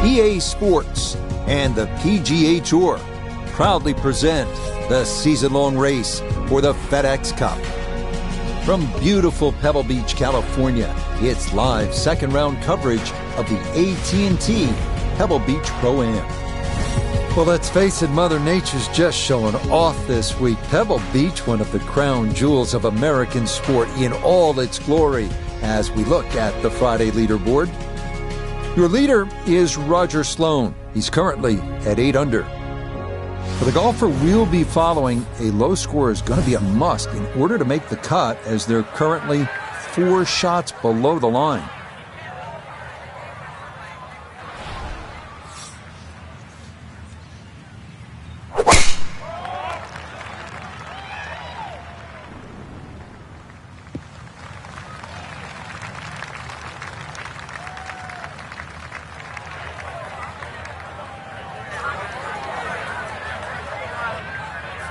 EA Sports and the PGA Tour proudly present the season-long race for the FedEx Cup. From beautiful Pebble Beach, California, it's live second-round coverage of the AT&T Pebble Beach Pro-Am. Well, let's face it, Mother Nature's just showing off this week. Pebble Beach, one of the crown jewels of American sport in all its glory, as we look at the Friday leaderboard. Your leader is Roger Sloan. He's currently at 8 under. For the golfer we'll be following, a low score is going to be a must in order to make the cut, as they're currently 4 shots below the line.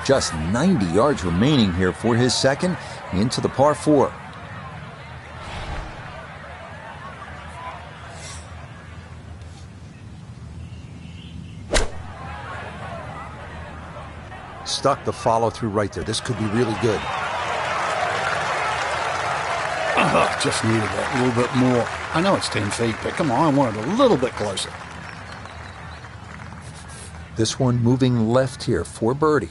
Just 90 yards remaining here for his second, into the par 4. Stuck the follow-through right there. This could be really good. Oh, just needed that a little bit more. I know it's 10 feet, but come on, I want it a little bit closer. This one moving left here for birdie.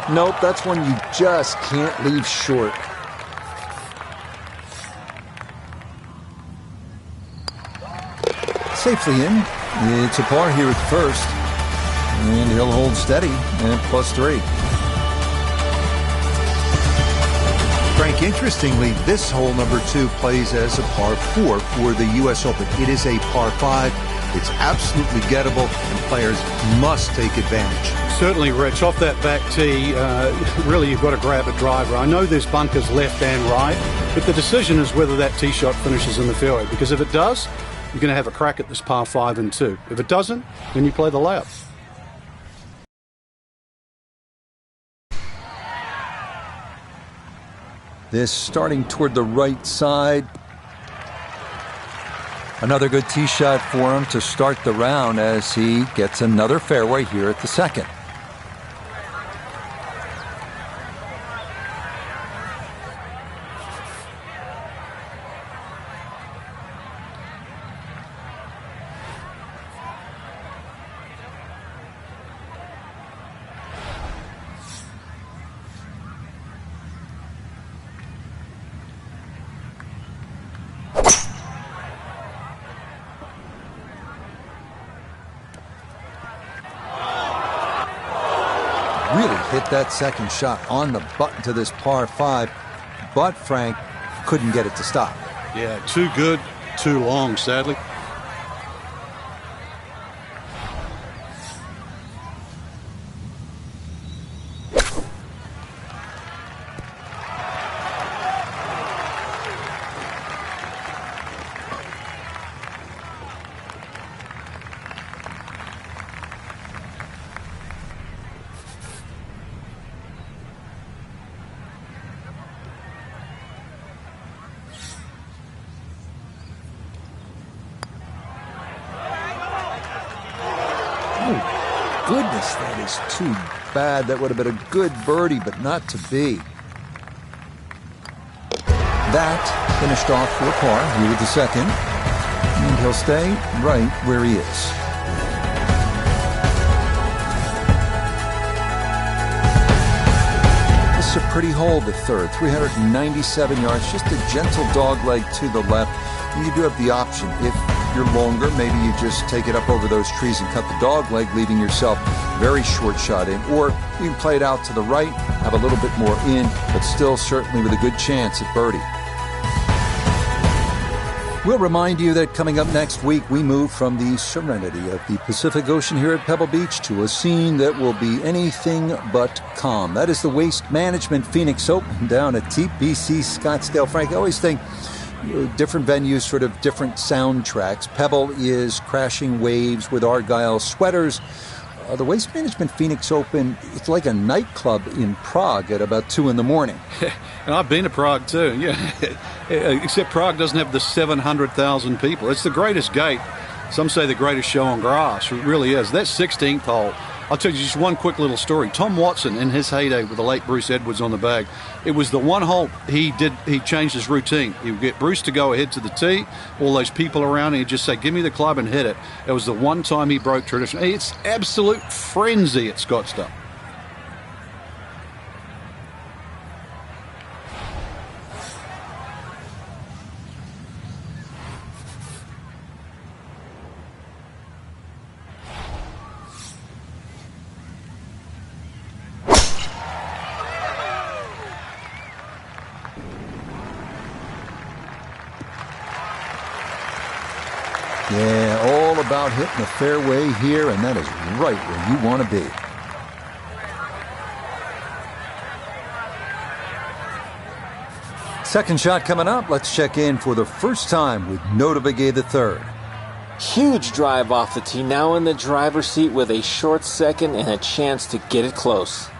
Nope, that's one you just can't leave short. Safely in. It's a par here at first. And he'll hold steady at +3. Frank, interestingly, this hole number 2 plays as a par 4 for the U.S. Open. It is a par 5. It's absolutely gettable, and players must take advantage. Certainly, Rich. Off that back tee, really you've got to grab a driver. I know there's bunkers left and right, but the decision is whether that tee shot finishes in the fairway, because if it does, you're going to have a crack at this par 5 and 2. If it doesn't, then you play the layup. This starting toward the right side. Another good tee shot for him to start the round, as he gets another fairway here at the second. Really hit that second shot on the button to this par 5, but Frank couldn't get it to stop. Yeah, too good, too long, sadly. Goodness, that is too bad. That would have been a good birdie, but not to be. That finished off for par here with the second, and he'll stay right where he is. This is a pretty hole, the third. 397 yards, just a gentle dog leg to the left. You do have the option. If you're longer, maybe you just take it up over those trees and cut the dog leg, leaving yourself very short shot in. Or you can play it out to the right, have a little bit more in, but still certainly with a good chance at birdie. We'll remind you that coming up next week, we move from the serenity of the Pacific Ocean here at Pebble Beach to a scene that will be anything but calm. That is the Waste Management Phoenix Open down at TPC Scottsdale. Frank, I always think different venues, sort of different soundtracks. Pebble is crashing waves with Argyle sweaters. The Waste Management Phoenix Open, it's like a nightclub in Prague at about 2 in the morning. And I've been to Prague too, yeah. Except Prague doesn't have the 700,000 people. It's the greatest gate. Some say the greatest show on grass. It really is. That 16th hole, I'll tell you just one quick little story. Tom Watson, in his heyday with the late Bruce Edwards on the bag, it was the one hole he changed his routine. He would get Bruce to go ahead to the tee, all those people around, and he'd just say, give me the club and hit it. It was the one time he broke tradition. It's absolute frenzy at Scottsdale. Yeah, all about hitting the fairway here, and that is right where you want to be. Second shot coming up. Let's check in for the first time with Notah Begay III. Huge drive off the tee, now in the driver's seat with a short second and a chance to get it close.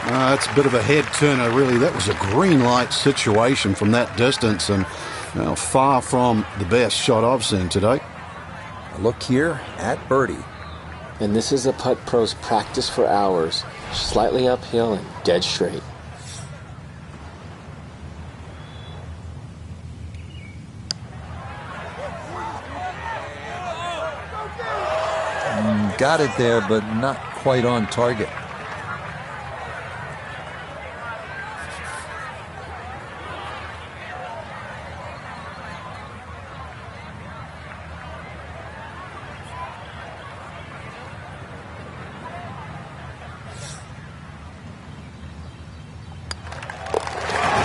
That's a bit of a head turner, really. That was a green light situation from that distance, and far from the best shot I've seen today. A look here at birdie. And this is a putt pros practice for hours, slightly uphill and dead straight. Got it there, but not quite on target.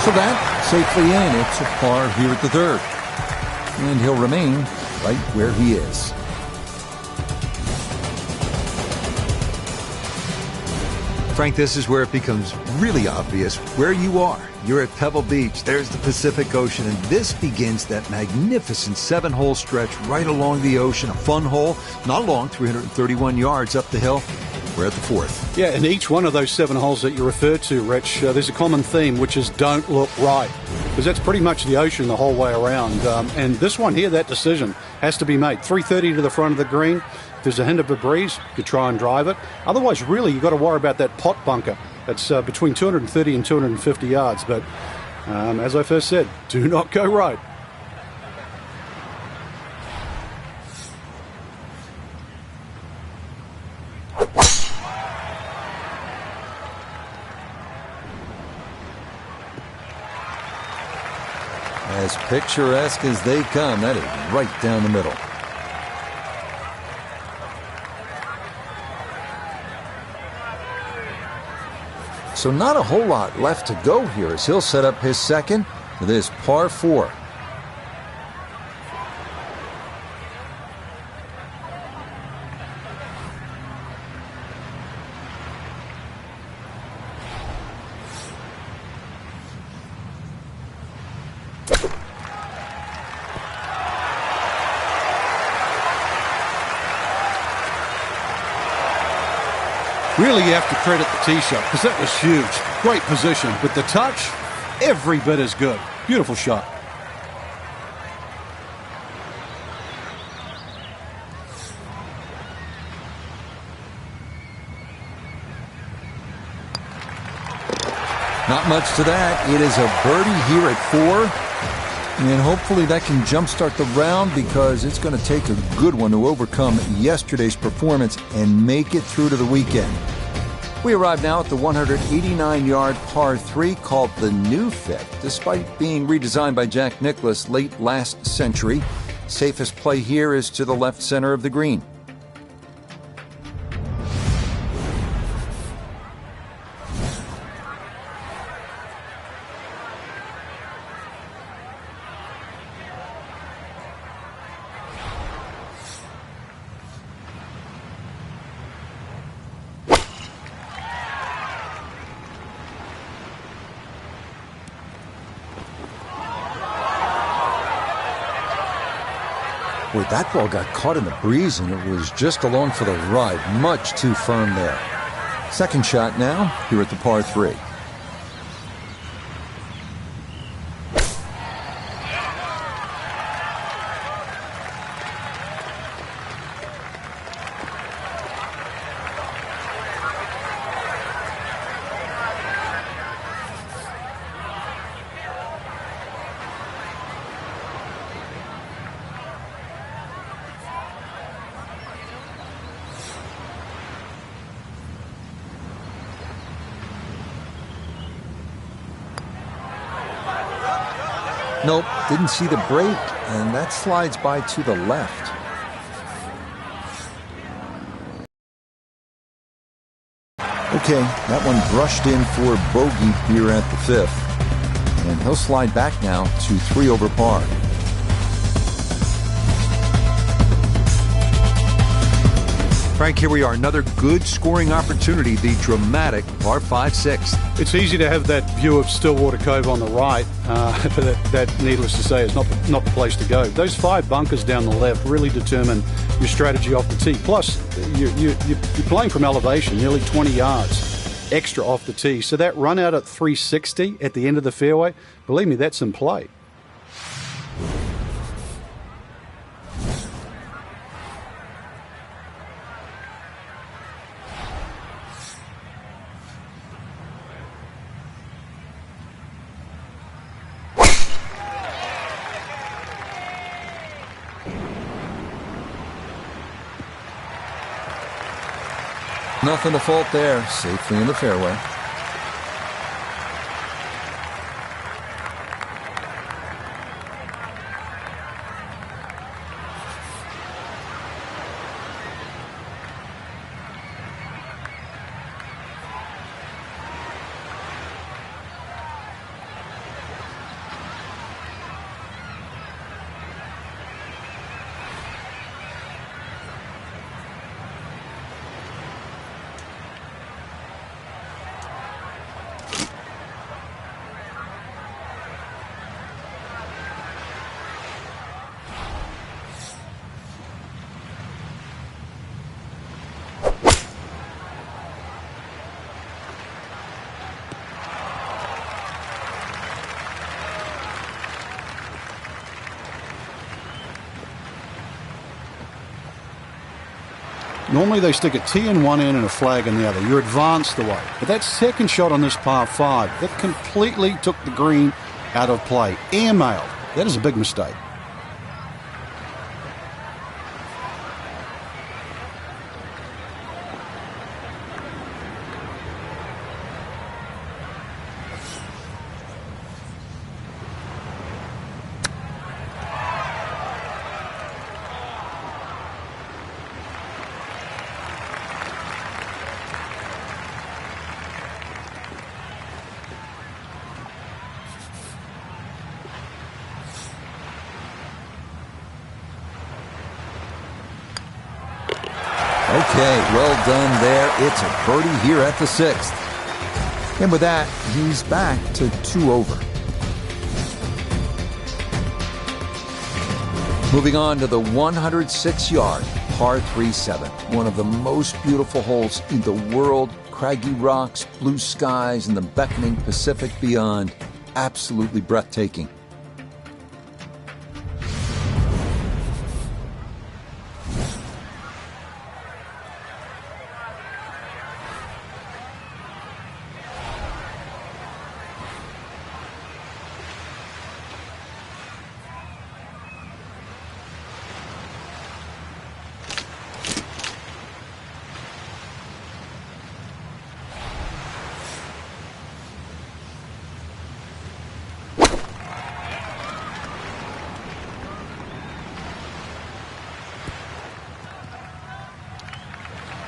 So that safely in. It's a par here at the third. And he'll remain right where he is. Frank, this is where it becomes really obvious where you are. You're at Pebble Beach. There's the Pacific Ocean, and this begins that magnificent 7-hole stretch right along the ocean. A fun hole, not long, 331 yards up the hill. We're at the fourth. Yeah, and each one of those 7 holes that you referred to, Rich, there's a common theme, which is don't look right. because that's pretty much the ocean the whole way around. And this one here, that decision has to be made. 330 to the front of the green. If there's a hint of a breeze, you could try and drive it. Otherwise, really, you've got to worry about that pot bunker. That's between 230 and 250 yards. But as I first said, do not go right. As picturesque as they come, that is right down the middle. So not a whole lot left to go here as he'll set up his second for this par 4. Really, you have to credit the tee shot because that was huge. Great position. But the touch, every bit as good. Beautiful shot. Not much to that. It is a birdie here at 4. And hopefully that can jumpstart the round because it's going to take a good one to overcome yesterday's performance and make it through to the weekend. We arrive now at the 189-yard par 3 called the New Fit. Despite being redesigned by Jack Nicklaus late last century, safest play here is to the left center of the green. Boy, that ball got caught in the breeze and it was just along for the ride. Much too firm there. Second shot now here at the par 3. Nope, didn't see the break, and that slides by to the left. Okay, that one brushed in for bogey here at the 5th. And he'll slide back now to 3 over par. Frank, here we are. Another good scoring opportunity, the dramatic par 5 6th. It's easy to have that view of Stillwater Cove on the right, but that, needless to say, is not the place to go. Those 5 bunkers down the left really determine your strategy off the tee. Plus, you're playing from elevation, nearly 20 yards extra off the tee. So that run out at 360 at the end of the fairway, believe me, that's in play. Nothing to fault there, safely in the fairway. Normally they stick a tee in one end and a flag in the other. You're advanced the way. But that second shot on this par 5, that completely took the green out of play. Airmailed. That is a big mistake. Okay, well done there. It's a birdie here at the 6th. And with that, he's back to 2 over. Moving on to the 106-yard par 3-7. One of the most beautiful holes in the world. Craggy rocks, blue skies, and the beckoning Pacific beyond. Absolutely breathtaking.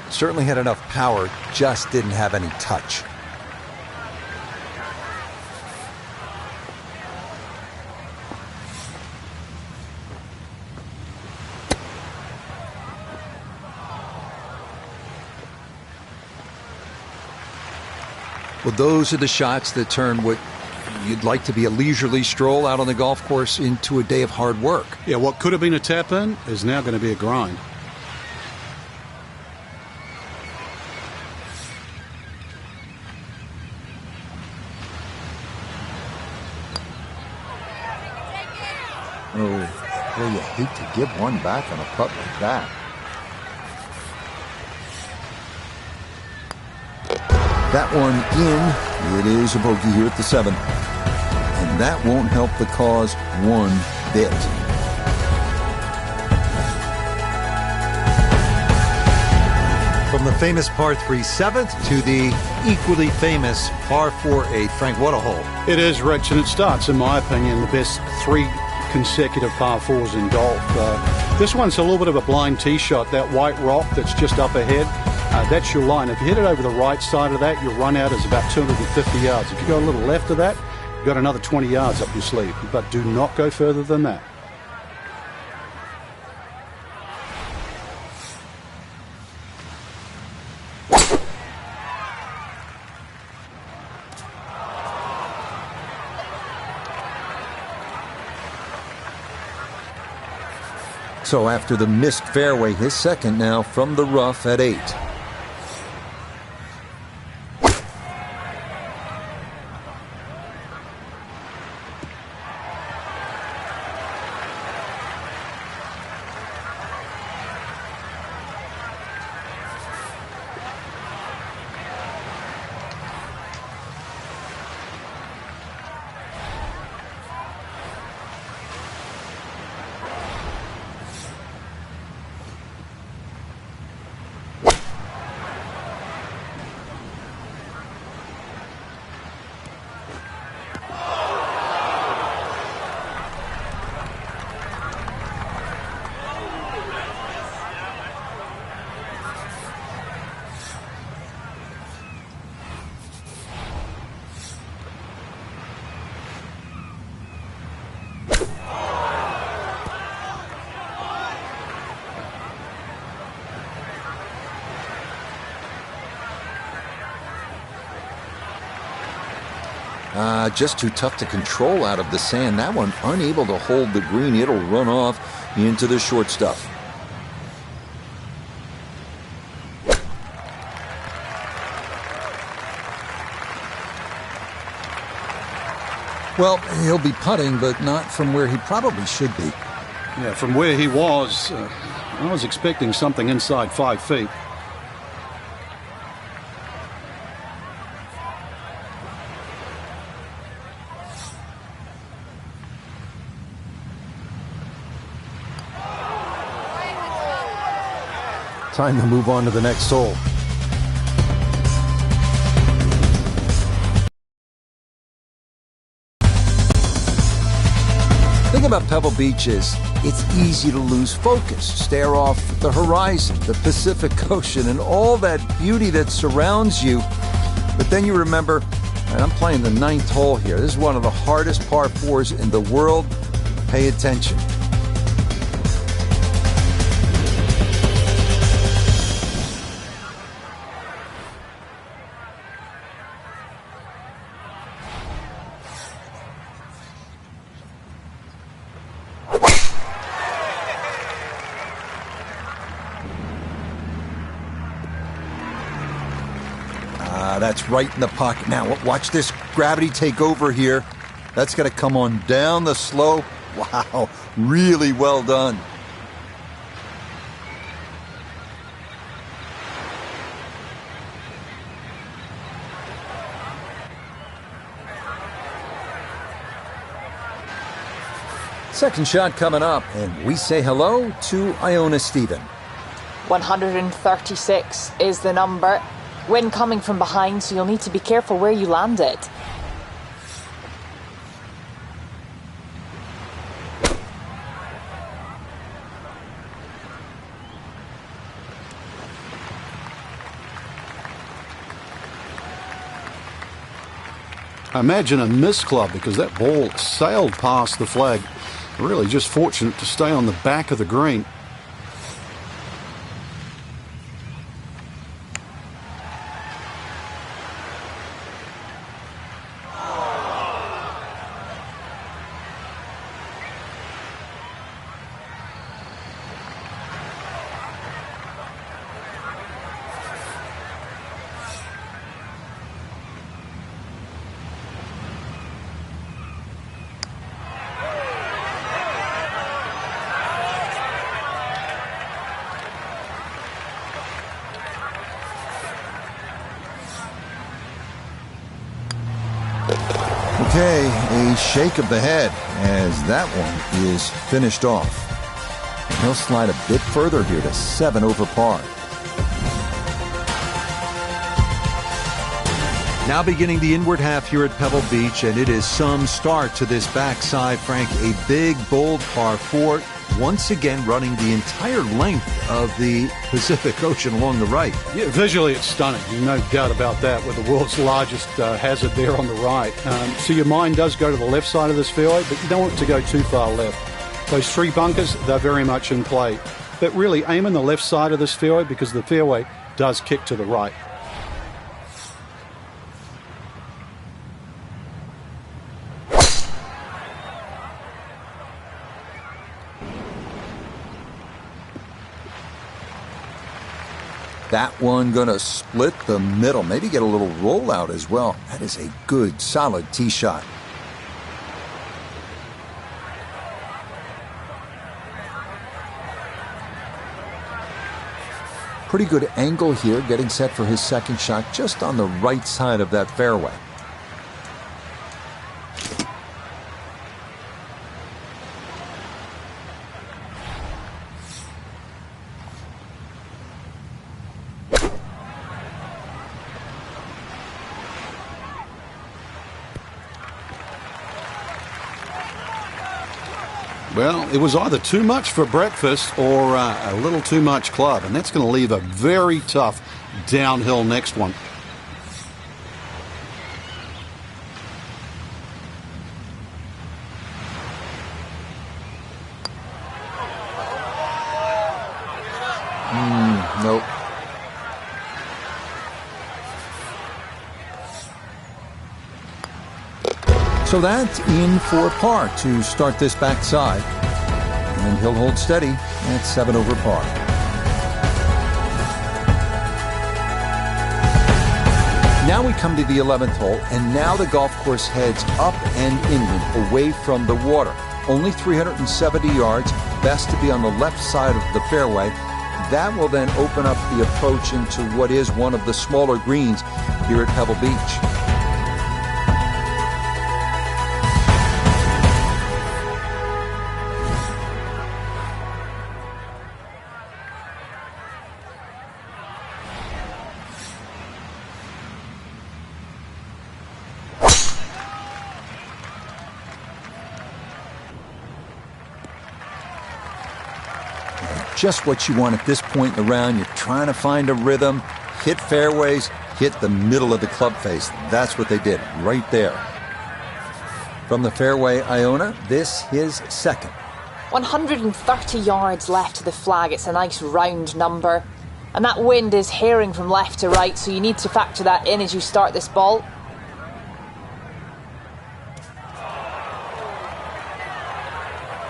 Certainly had enough power, just didn't have any touch. Well, those are the shots that turn what you'd like to be a leisurely stroll out on the golf course into a day of hard work. Yeah, what could have been a tap-in is now going to be a grind. Oh, boy, you hate to give one back on a putt like that. That one in. It is a bogey here at the 7th. And that won't help the cause one bit. From the famous par 3 7th to the equally famous par 4 8th. Frank, what a hole. It is, Rich, and it starts, in my opinion, the best 3 consecutive par 4s in golf. This one's a little bit of a blind tee shot. That white rock that's just up ahead, that's your line. If you hit it over the right side of that, your run out is about 250 yards. If you go a little left of that, you've got another 20 yards up your sleeve. But do not go further than that. So after the missed fairway, his second now from the rough at 8. Just too tough to control out of the sand. That one unable to hold the green. It'll run off into the short stuff. Well, he'll be putting, but not from where he probably should be. Yeah, from where he was I was expecting something inside 5 feet. Time to move on to the next hole. The thing about Pebble Beach is it's easy to lose focus, stare off the horizon, the Pacific Ocean, and all that beauty that surrounds you. But then you remember, and I'm playing the 9th hole here. This is one of the hardest par 4s in the world. Pay attention. That's right in the pocket. Now, watch this gravity take over here. That's going to come on down the slope. Wow, really well done. Second shot coming up, and we say hello to Iona Stephen. 136 is the number. Wind coming from behind, so you'll need to be careful where you land it. I imagine a missed club because that ball sailed past the flag. Really just fortunate to stay on the back of the green. Okay, a shake of the head as that one is finished off. He'll slide a bit further here to 7 over par. Now beginning the inward half here at Pebble Beach, and it is some start to this backside, Frank. A big, bold par 4, once again running the entire length of the Pacific Ocean along the right. Yeah, visually it's stunning, no doubt about that, with the world's largest hazard there on the right. So your mind does go to the left side of this fairway, but you don't want it to go too far left. Those 3 bunkers, they're very much in play. But really aim on the left side of this fairway because the fairway does kick to the right. That one gonna split the middle, maybe get a little rollout as well. That is a good, solid tee shot. Pretty good angle here, getting set for his second shot just on the right side of that fairway. Well, it was either too much for breakfast or a little too much club, and that's going to leave a very tough downhill next one. Nope. So that's in for par to start this backside. And he'll hold steady at 7 over par. Now we come to the 11th hole, and now the golf course heads up and inland, away from the water. only 370 yards, best to be on the left side of the fairway. That will then open up the approach into what is one of the smaller greens here at Pebble Beach. Just what you want at this point in the round. You're trying to find a rhythm, hit fairways, hit the middle of the club face. That's what they did right there. From the fairway, Iona, this his second. 130 yards left to the flag. It's a nice round number. And that wind is herring from left to right, so you need to factor that in as you start this ball.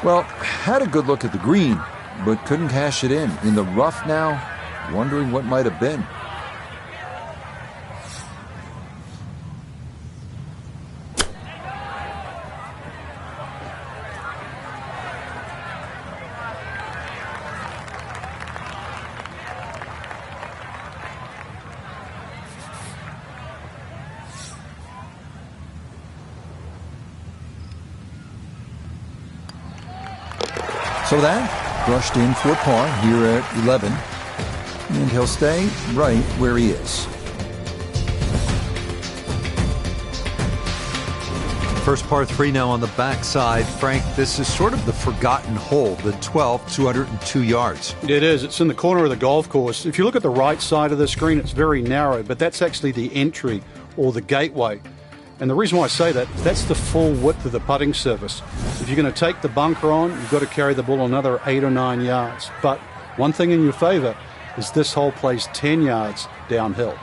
Well, had a good look at the green, but couldn't cash it in. In the rough now, wondering what might have been. So that brushed in for par here at 11, and he'll stay right where he is. First par 3 now on the backside. Frank, this is sort of the forgotten hole, the 12, 202 yards. It is. It's in the corner of the golf course. If you look at the right side of the screen, it's very narrow, but that's actually the entry or the gateway. And the reason why I say that, that's the full width of the putting surface. If you're going to take the bunker on, you've got to carry the ball another 8 or 9 yards. But one thing in your favor is this hole plays 10 yards downhill.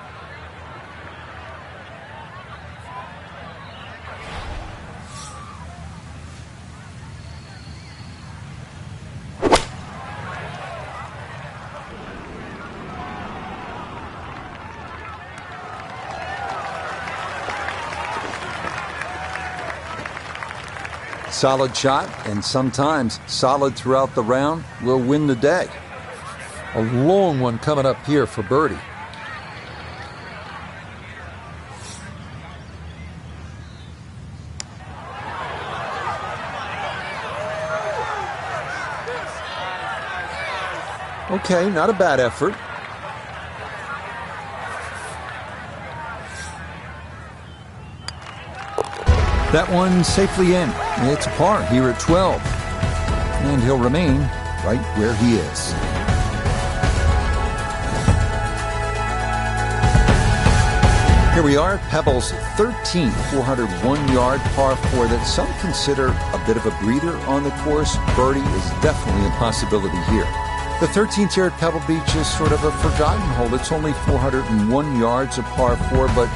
Solid shot, and sometimes solid throughout the round, will win the day. A long one coming up here for birdie. Okay, not a bad effort. That one safely in. It's a par here at 12. And he'll remain right where he is. Here we are, Pebble's 13th 401-yard par 4 that some consider a bit of a breather on the course. Birdie is definitely a possibility here. The 13th here at Pebble Beach is sort of a forgotten hole. It's only 401 yards of par 4, but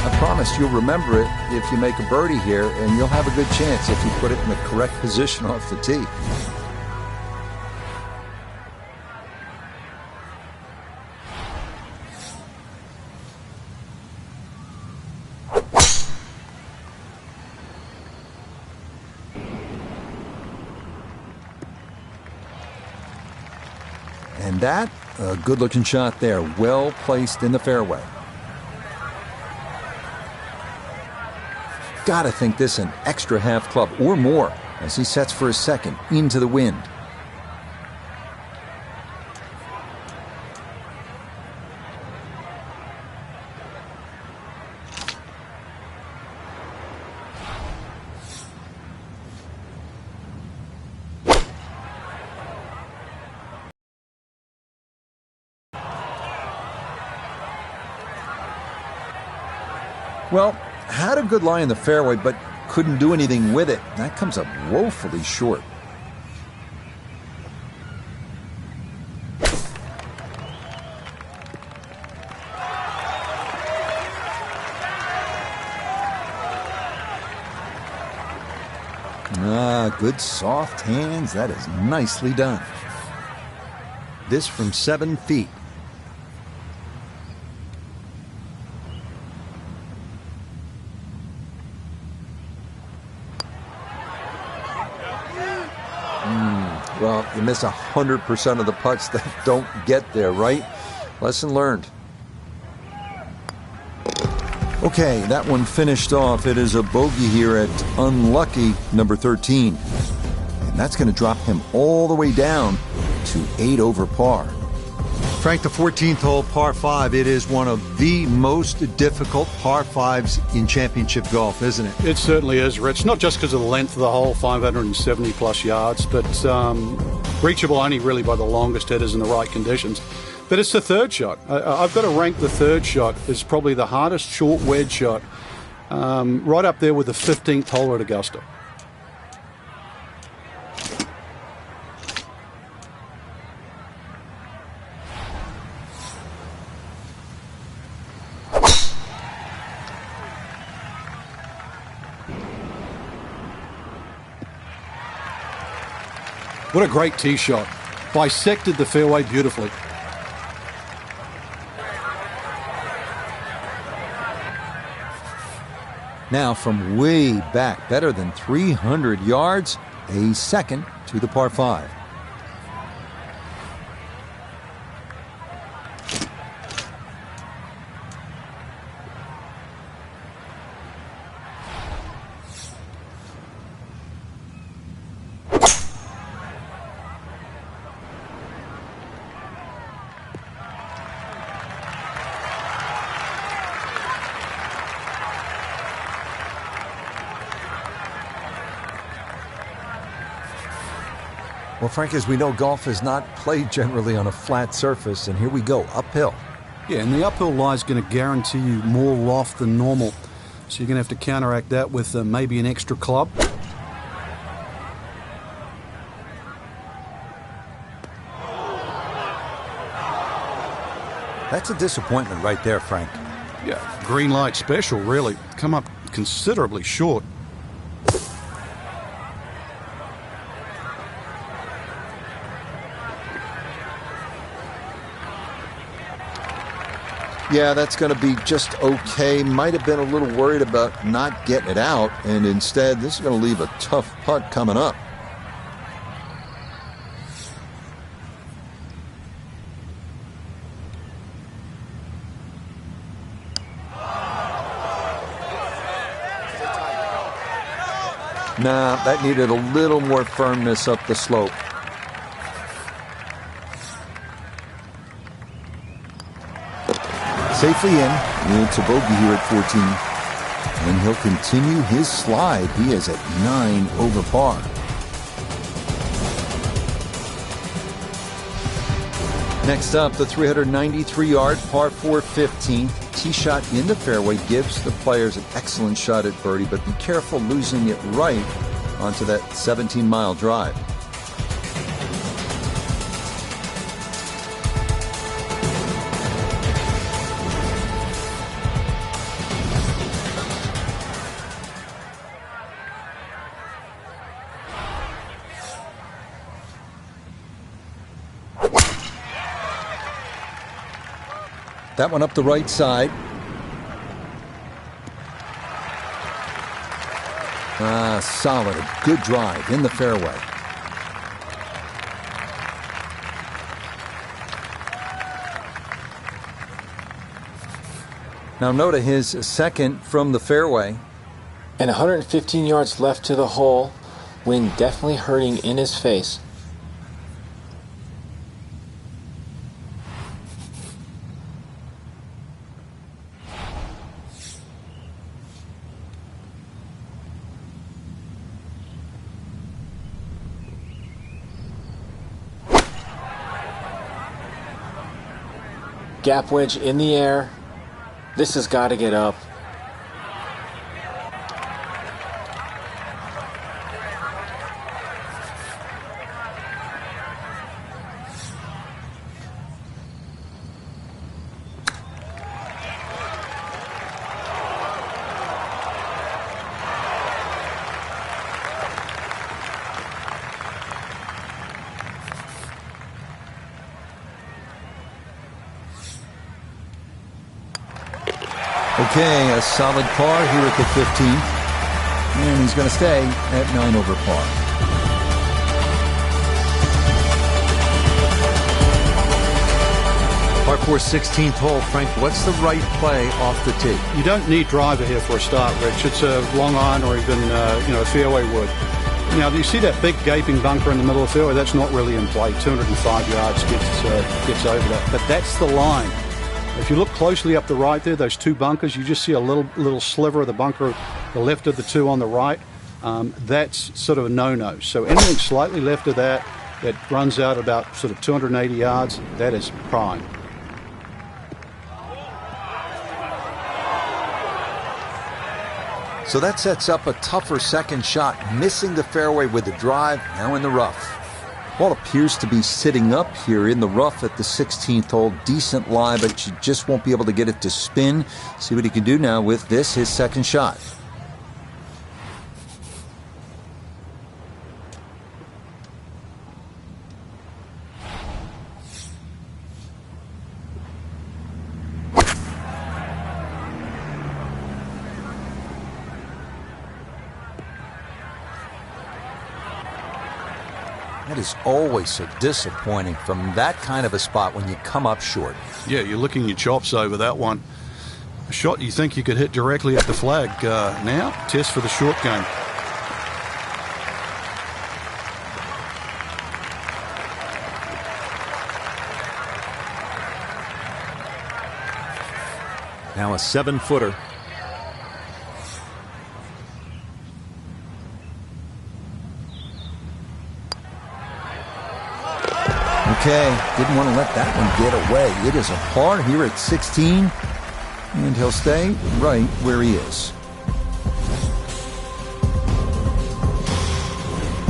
I promise you'll remember it if you make a birdie here, and you'll have a good chance if you put it in the correct position off the tee. And that, a good-looking shot there, well placed in the fairway. Gotta think this an extra half club or more as he sets for his second into the wind. Well, had a good lie in the fairway, but couldn't do anything with it. That comes up woefully short. Good soft hands. That is nicely done. This from 7 feet. Well, you miss 100% of the putts that don't get there, right? Lesson learned. Okay, that one finished off. It is a bogey here at unlucky number 13. And that's going to drop him all the way down to 8 over par. Frank, the 14th hole, par 5, it is one of the most difficult par 5s in championship golf, isn't it? It certainly is, Rich. Not just because of the length of the hole, 570 plus yards, but reachable only really by the longest hitters in the right conditions. But it's the third shot. I've got to rank the third shot as probably the hardest short wedge shot, right up there with the 15th hole at Augusta. What a great tee shot. Bisected the fairway beautifully. Now from way back, better than 300 yards, a second to the par 5. Well, Frank, as we know, golf is not played generally on a flat surface, and here we go, uphill. Yeah, and the uphill lie is going to guarantee you more loft than normal. So you're going to have to counteract that with maybe an extra club. That's a disappointment right there, Frank. Yeah, green light special, really. Come up considerably short. Yeah, that's going to be just okay. Might have been a little worried about not getting it out, and instead this is going to leave a tough putt coming up. Nah, that needed a little more firmness up the slope. Safely in. It's a bogey here at 14. And he'll continue his slide. He is at 9 over par. Next up, the 393-yard par 4 15. Tee shot in the fairway gives the players an excellent shot at birdie, but be careful losing it right onto that 17-mile drive. That one up the right side. Solid. A good drive in the fairway. Now Notah, his second from the fairway. And 115 yards left to the hole. Wind definitely hurting in his face. Gap wedge in the air. This has got to get up. Okay, a solid par here at the 15th. And he's going to stay at 9 over par. for 16th hole. Frank, what's the right play off the tee? You don't need driver here for a start, Rich. It's a long iron or even a fairway wood. Now, do you see that big gaping bunker in the middle of the fairway? That's not really in play. 205 yards gets over that. But that's the line. If you look closely up the right there, those two bunkers, you just see a little sliver of the bunker, the left of the two on the right. That's sort of a no-no. So anything slightly left of that runs out about sort of 280 yards, that is prime. So that sets up a tougher second shot, missing the fairway with the drive, now in the rough. Ball appears to be sitting up here in the rough at the 16th hole. Decent lie, but you just won't be able to get it to spin. See what he can do now with this, his second shot. That is always so disappointing from that kind of a spot when you come up short. Yeah, you're licking your chops over that one. A shot you think you could hit directly at the flag. Now, test for the short game. Now a 7-footer. Okay, didn't want to let that one get away. It is a par here at 16, and he'll stay right where he is.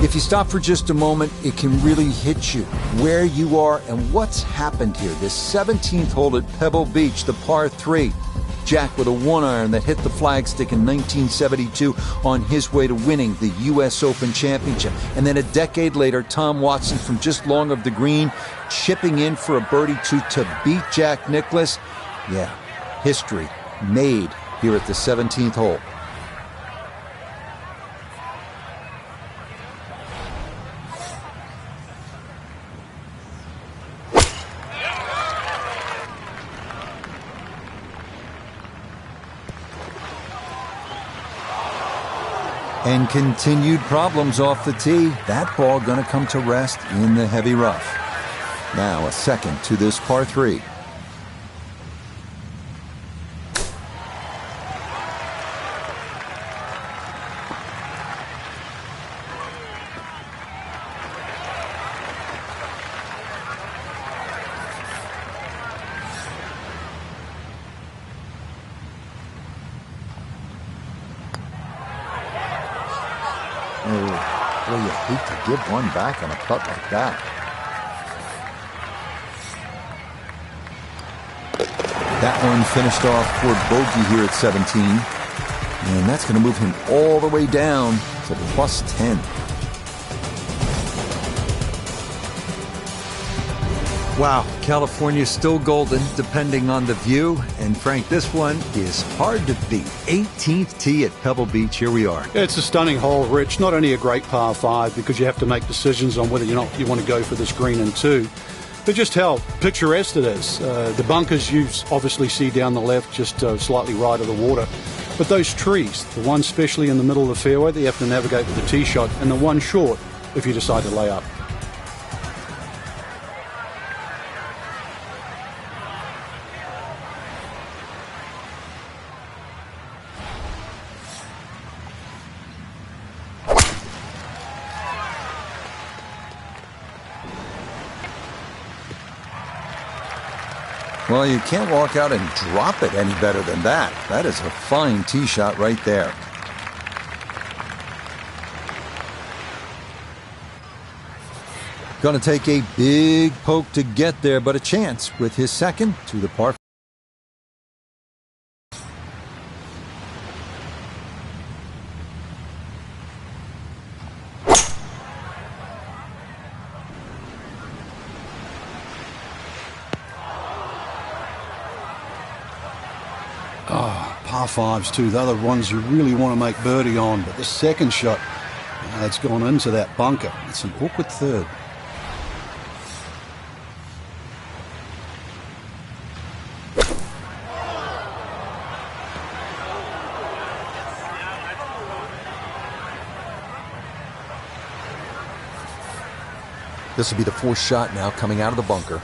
If you stop for just a moment, it can really hit you where you are and what's happened here. This 17th hole at Pebble Beach, the par 3. Jack with a 1-iron that hit the flagstick in 1972 on his way to winning the U.S. Open Championship. And then a decade later, Tom Watson from just long of the green, chipping in for a birdie to beat Jack Nicklaus. Yeah, history made here at the 17th hole. And continued problems off the tee. That ball going to come to rest in the heavy rough. Now a second to this par 3. Oh, boy, you hate to give one back on a putt like that. That one finished off for bogey here at 17. And that's going to move him all the way down to plus 10. Wow, California's still golden depending on the view. And Frank, this one is hard to beat. 18th tee at Pebble Beach. Here we are. It's a stunning hole, Rich. Not only a great par 5 because you have to make decisions on whether or not you want to go for this green in 2, but just how picturesque it is. The bunkers you obviously see down the left, just slightly right of the water. But those trees, the one especially in the middle of the fairway that you have to navigate with the tee shot, and the one short if you decide to lay up. Well, you can't walk out and drop it any better than that. That is a fine tee shot right there. Going to take a big poke to get there, but a chance with his second to the par. Par 5s too. They're the ones you really want to make birdie on. But the second shot, it's gone into that bunker. It's an awkward third. This will be the fourth shot now coming out of the bunker.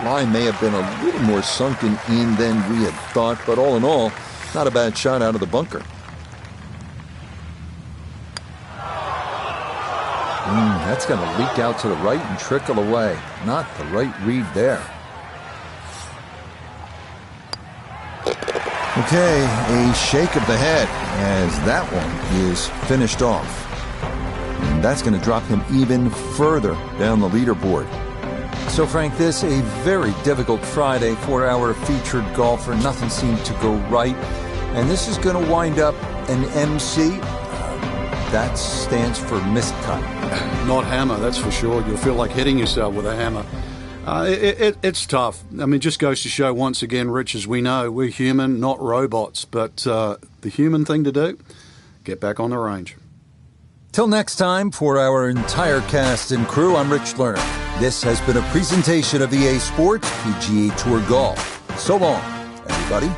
Line may have been a little more sunken in than we had thought, but all in all, not a bad shot out of the bunker. That's going to leak out to the right and trickle away. Not the right read there. Okay, a shake of the head as that one is finished off. And that's going to drop him even further down the leaderboard. So, Frank, this a very difficult Friday for our featured golfer. Nothing seemed to go right. And this is going to wind up an MC. That stands for missed cut. Not hammer, that's for sure. You'll feel like hitting yourself with a hammer. It's tough. I mean, just goes to show once again, Rich, as we know, we're human, not robots. But the human thing to do, get back on the range. Till next time, for our entire cast and crew, I'm Rich Lerner. This has been a presentation of EA Sports PGA Tour Golf. So long, everybody.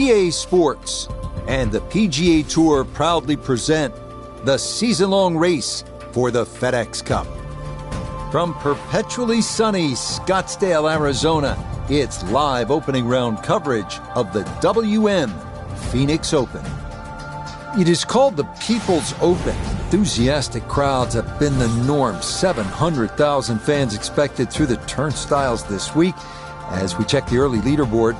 EA Sports and the PGA Tour proudly present the season-long race for the FedEx Cup. From perpetually sunny Scottsdale, Arizona, it's live opening round coverage of the WM Phoenix Open. It is called the People's Open. Enthusiastic crowds have been the norm. 700,000 fans expected through the turnstiles this week. As we check the early leaderboard,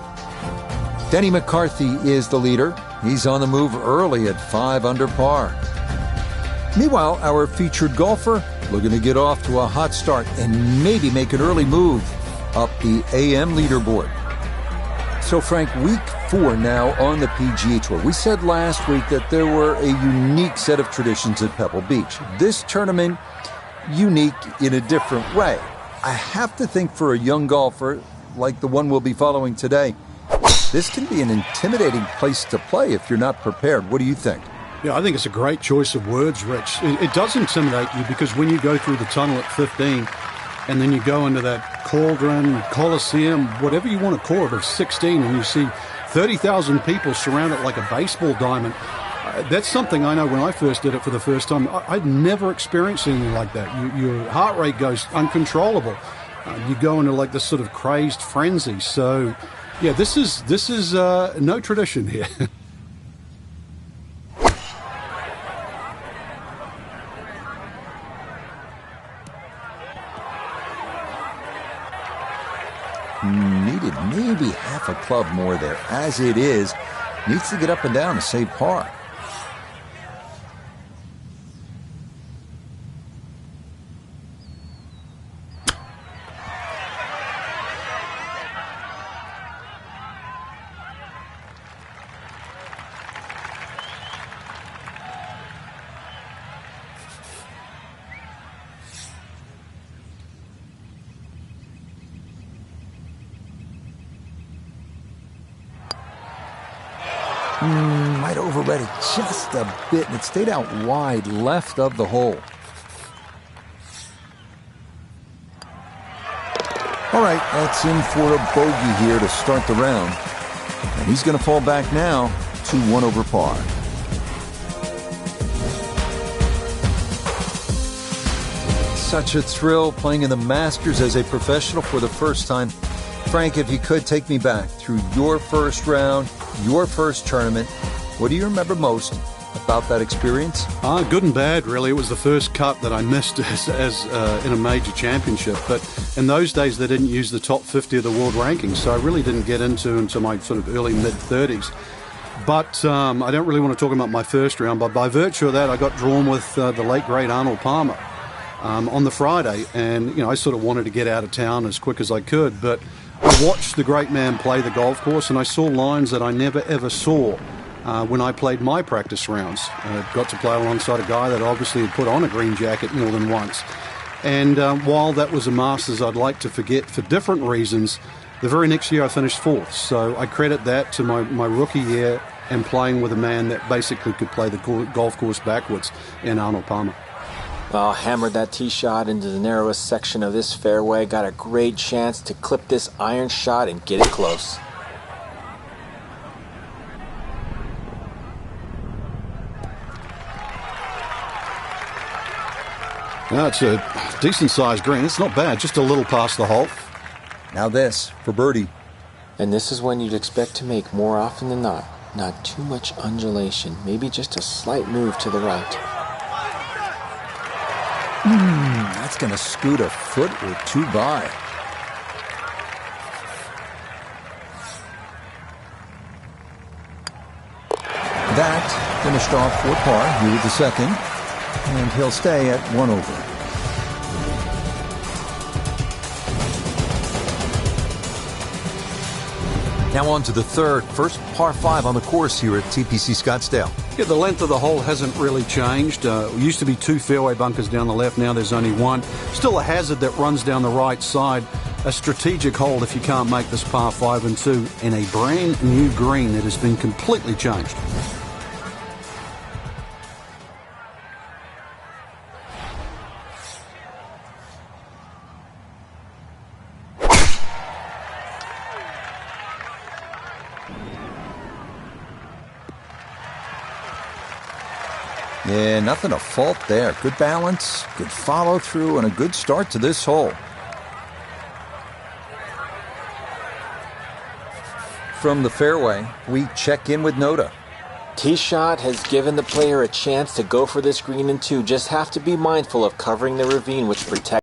Denny McCarthy is the leader. He's on the move early at 5 under par. Meanwhile, our featured golfer looking to get off to a hot start and maybe make an early move up the AM leaderboard. So, Frank, week 4 now on the PGA Tour. We said last week that there were a unique set of traditions at Pebble Beach. This tournament, unique in a different way. I have to think for a young golfer like the one we'll be following today, this can be an intimidating place to play if you're not prepared. What do you think? Yeah, I think it's a great choice of words, Rich. It does intimidate you because when you go through the tunnel at 15 and then you go into that cauldron, coliseum, whatever you want to call it, of 16, and you see 30,000 people surround it like a baseball diamond, that's something I know when I first did it for the first time. I'd never experienced anything like that. Your heart rate goes uncontrollable. You go into like this sort of crazed frenzy. So, yeah, this is no tradition here. Needed maybe half a club more there. As it is, needs to get up and down to save par. Might overread it just a bit, and it stayed out wide left of the hole. All right, that's in for a bogey here to start the round. And he's going to fall back now to 1 over par. Such a thrill playing in the Masters as a professional for the first time. Frank, if you could take me back through your first round, your first tournament, what do you remember most about that experience? Good and bad, really. It was the first cut that I missed as in a major championship. But in those days, they didn't use the top 50 of the world rankings, so I really didn't get into my sort of early mid-30s. But I don't really want to talk about my first round, but by virtue of that, I got drawn with the late, great Arnold Palmer on the Friday. And, I sort of wanted to get out of town as quick as I could, but I watched the great man play the golf course, and I saw lines that I never, ever saw when I played my practice rounds. Got to play alongside a guy that obviously had put on a green jacket more than once. And while that was a Masters I'd like to forget for different reasons, the very next year I finished 4th. So I credit that to my rookie year and playing with a man that basically could play the golf course backwards in Arnold Palmer. Well, hammered that tee shot into the narrowest section of this fairway. Got a great chance to clip this iron shot and get it close. Now it's a decent-sized green. It's not bad, just a little past the hole. Now this for birdie. And this is when you'd expect to make more often than not. Not too much undulation, maybe just a slight move to the right. That's going to scoot a foot or 2 by. That finished off for par here with the second, and he'll stay at 1 over. Now on to the third, first par 5 on the course here at TPC Scottsdale. Yeah, the length of the hole hasn't really changed. It used to be 2 fairway bunkers down the left. Now there's only 1. Still a hazard that runs down the right side. A strategic hole if you can't make this par 5 and 2 in a brand new green that has been completely changed. Yeah, nothing to fault there. Good balance, good follow through, and a good start to this hole. From the fairway, we check in with Notah. Tee shot has given the player a chance to go for this green in two. Just have to be mindful of covering the ravine, which protects.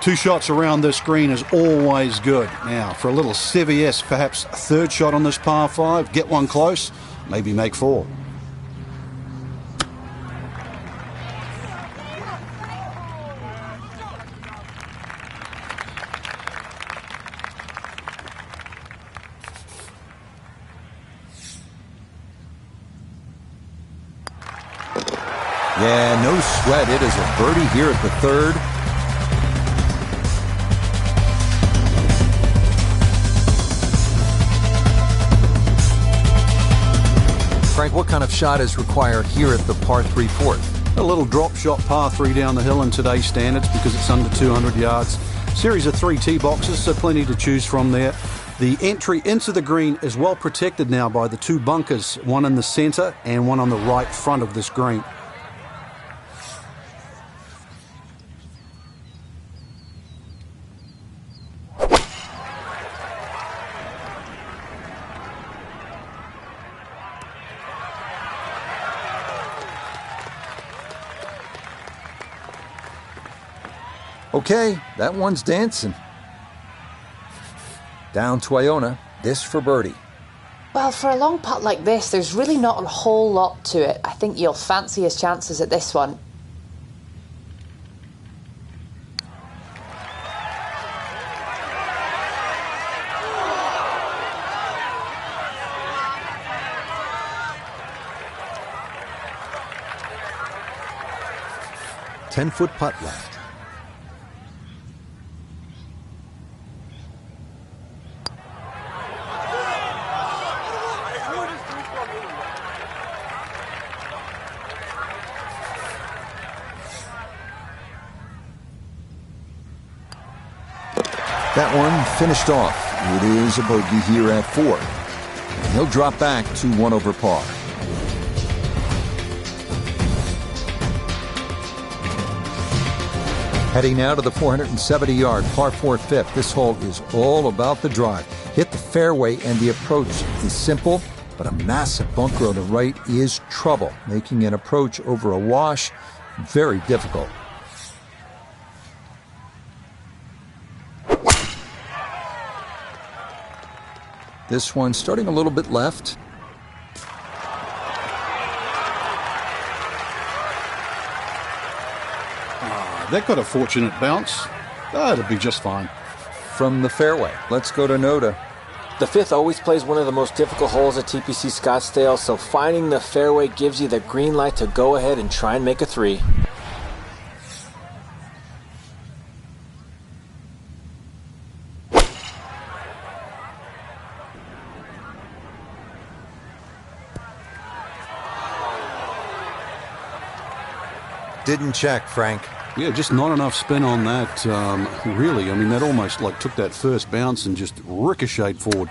Two shots around this green is always good. Now, for a little CVS, perhaps a third shot on this par 5, get one close, maybe make 4. Yeah, no sweat. It is a birdie here at the third. Frank, what kind of shot is required here at the par 3 fourth? A little drop shot par 3 down the hill in today's standards because it's under 200 yards. Series of 3 tee boxes, so plenty to choose from there. The entry into the green is well protected now by the 2 bunkers, one in the centre and one on the right front of this green. Okay, that one's dancing. Down to Iona, this for birdie. Well, for a long putt like this, there's really not a whole lot to it. I think you'll fancy his chances at this one. Ten-foot putt left. That one finished off. It is a bogey here at 4. And he'll drop back to 1 over par. Heading now to the 470-yard par 4 fifth. This hole is all about the drive. Hit the fairway and the approach is simple, but a massive bunker on the right is trouble, making an approach over a wash very difficult. This one starting a little bit left. That got a fortunate bounce. It'll be just fine. From the fairway, let's go to Notah. The 5th always plays one of the most difficult holes at TPC Scottsdale, so finding the fairway gives you the green light to go ahead and try and make a 3. Didn't check, Frank. Yeah, just not enough spin on that, really. I mean, that almost like took that first bounce and just ricocheted forward.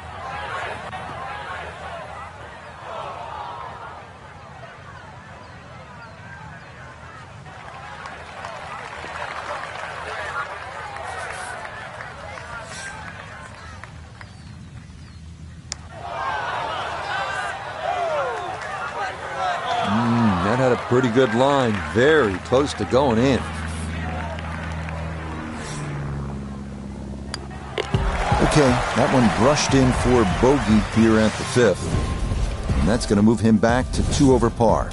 That had a pretty good line, very close to going in. Okay, that one brushed in for bogey here at the 5th. And that's going to move him back to 2 over par.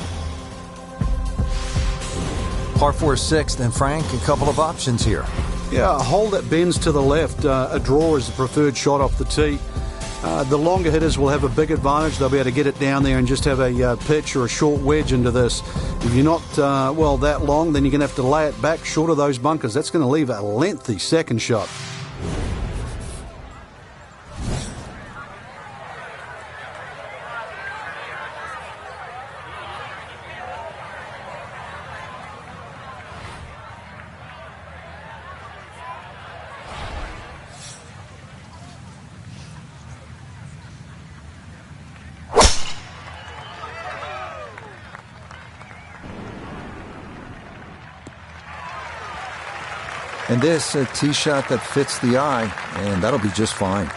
Par 4 6th, and Frank, a couple of options here. Yeah, a hole that bends to the left. A draw is the preferred shot off the tee. The longer hitters will have a big advantage. They'll be able to get it down there and just have a pitch or a short wedge into this. If you're not, that long, then you're going to have to lay it back short of those bunkers. That's going to leave a lengthy second shot. And this, a tee shot that fits the eye, and that'll be just fine.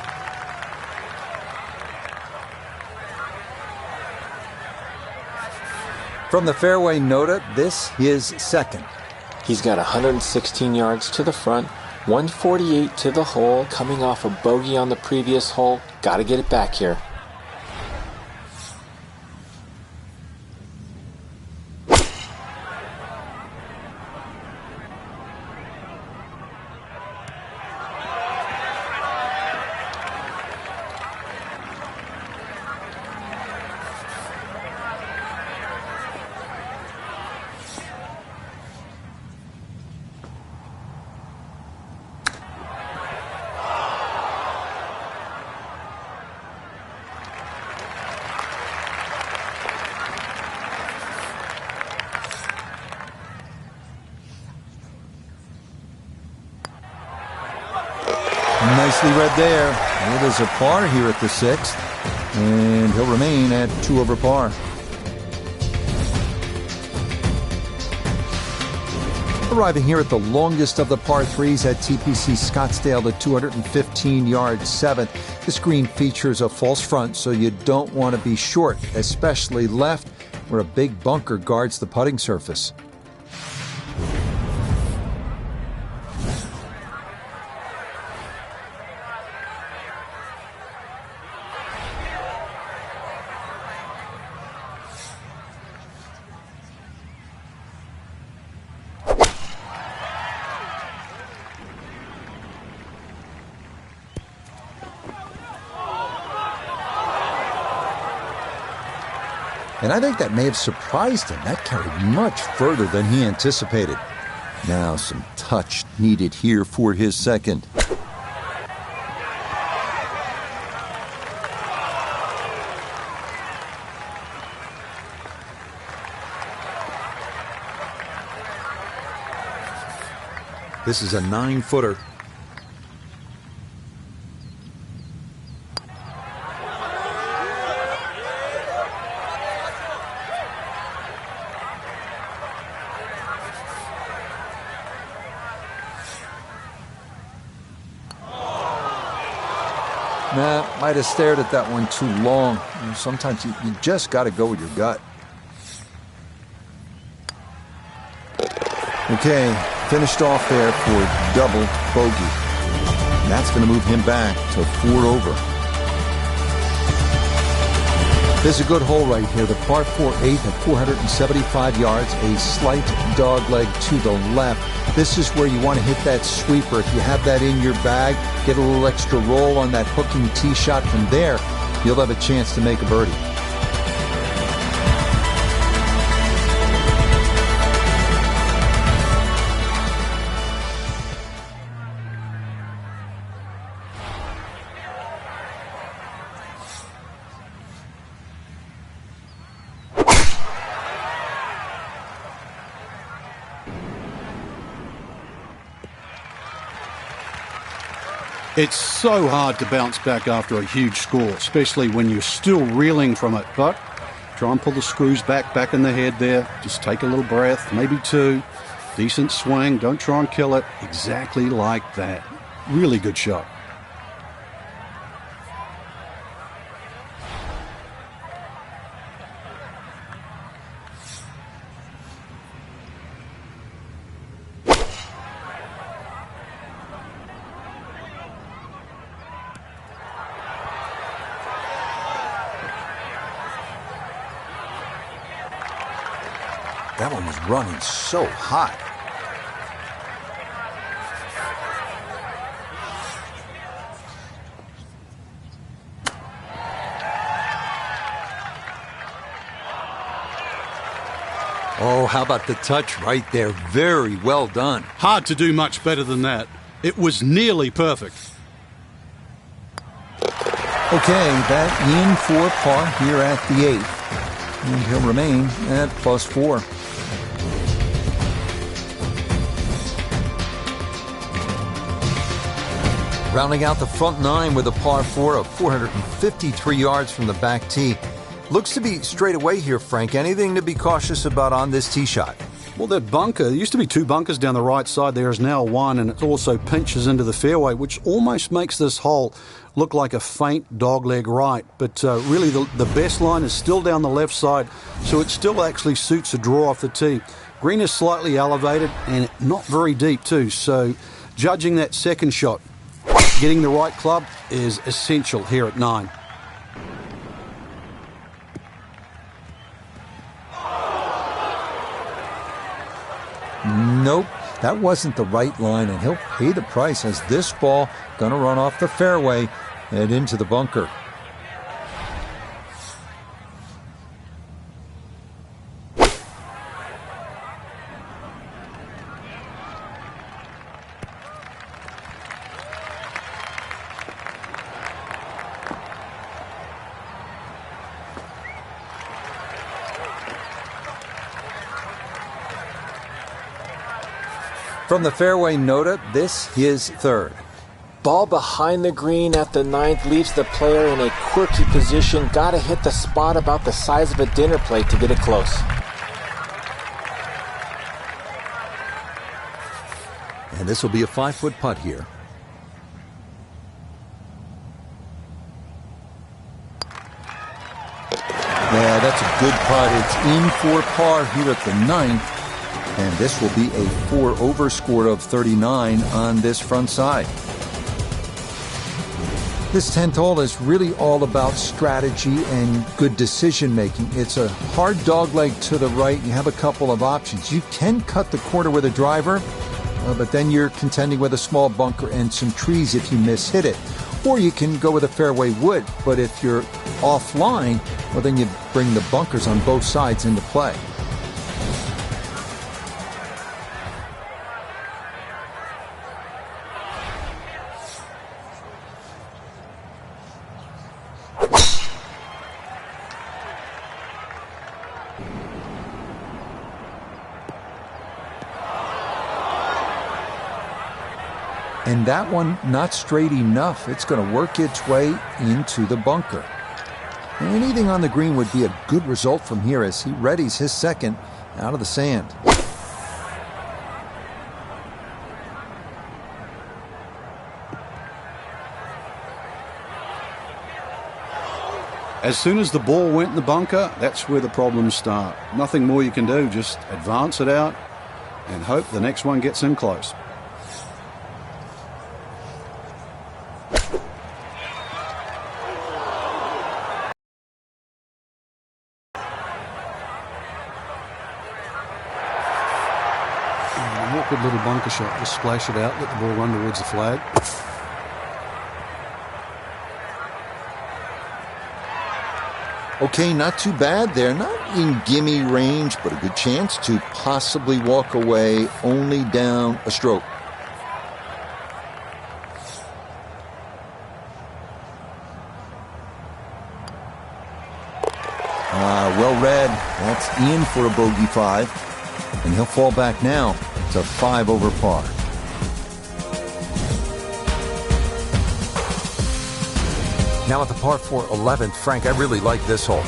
From the fairway, Nota, this is second. He's got 116 yards to the front, 148 to the hole, coming off a bogey on the previous hole. Got to get it back here. Nicely read there. It is a par here at the 6th, and he'll remain at 2 over par. Arriving here at the longest of the par 3s at TPC Scottsdale, the 215-yard 7th. This green features a false front, so you don't want to be short, especially left, where a big bunker guards the putting surface. And I think that may have surprised him. That carried much further than he anticipated. Now some touch needed here for his second. This is a 9-footer. Nah, might have stared at that one too long. Sometimes you just got to go with your gut. Okay, finished off there for double bogey. And that's going to move him back to 4 over. There's a good hole right here. The par 4-8 at 475 yards, a slight dog leg to the left. This is where you want to hit that sweeper. If you have that in your bag, get a little extra roll on that hooking tee shot from there, you'll have a chance to make a birdie. It's so hard to bounce back after a huge score, especially when you're still reeling from it. But try and pull the screws back in the head there. Just take a little breath, maybe 2. Decent swing. Don't try and kill it. Exactly like that. Really good shot. That one was running so hot. Oh, how about the touch right there? Very well done. Hard to do much better than that. It was nearly perfect. Okay, that in for par here at the 8th. And he'll remain at +4. Rounding out the front 9 with a par 4 of 453 yards from the back tee. Looks to be straight away here, Frank. Anything to be cautious about on this tee shot? Well, that bunker, there used to be two bunkers down the right side. There is now one, and it also pinches into the fairway, which almost makes this hole look like a faint dogleg right. But really, the best line is still down the left side, so it still actually suits a draw off the tee. Green is slightly elevated and not very deep too, so judging that second shot, getting the right club is essential here at 9. Nope, that wasn't the right line, and he'll pay the price as this ball gonna run off the fairway and into the bunker. From the fairway, Nota, this his third. Ball behind the green at the 9th leaves the player in a quirky position. Gotta hit the spot about the size of a dinner plate to get it close. And this will be a 5-foot putt here. Yeah, that's a good putt. It's in for par here at the 9th. And this will be a 4-over score of 39 on this front side. This 10th hole is really all about strategy and good decision making. It's a hard dogleg to the right. You have a couple of options. You can cut the corner with a driver, but then you're contending with a small bunker and some trees if you miss-hit it. Or you can go with a fairway wood, but if you're offline, well, then you bring the bunkers on both sides into play. And that one not straight enough. It's going to work its way into the bunker. Anything on the green would be a good result from here as he readies his second out of the sand. As soon as the ball went in the bunker, that's where the problems start. Nothing more you can do, just advance it out and hope the next one gets in close. Awkward little bunker shot, just splash it out, let the ball run towards the flag. Okay, not too bad there. Not in gimme range, but a good chance to possibly walk away only down a stroke. Well read. That's in for a bogey 5. And he'll fall back now to 5 over par. Now at the par 4 11th, Frank, I really like this hole.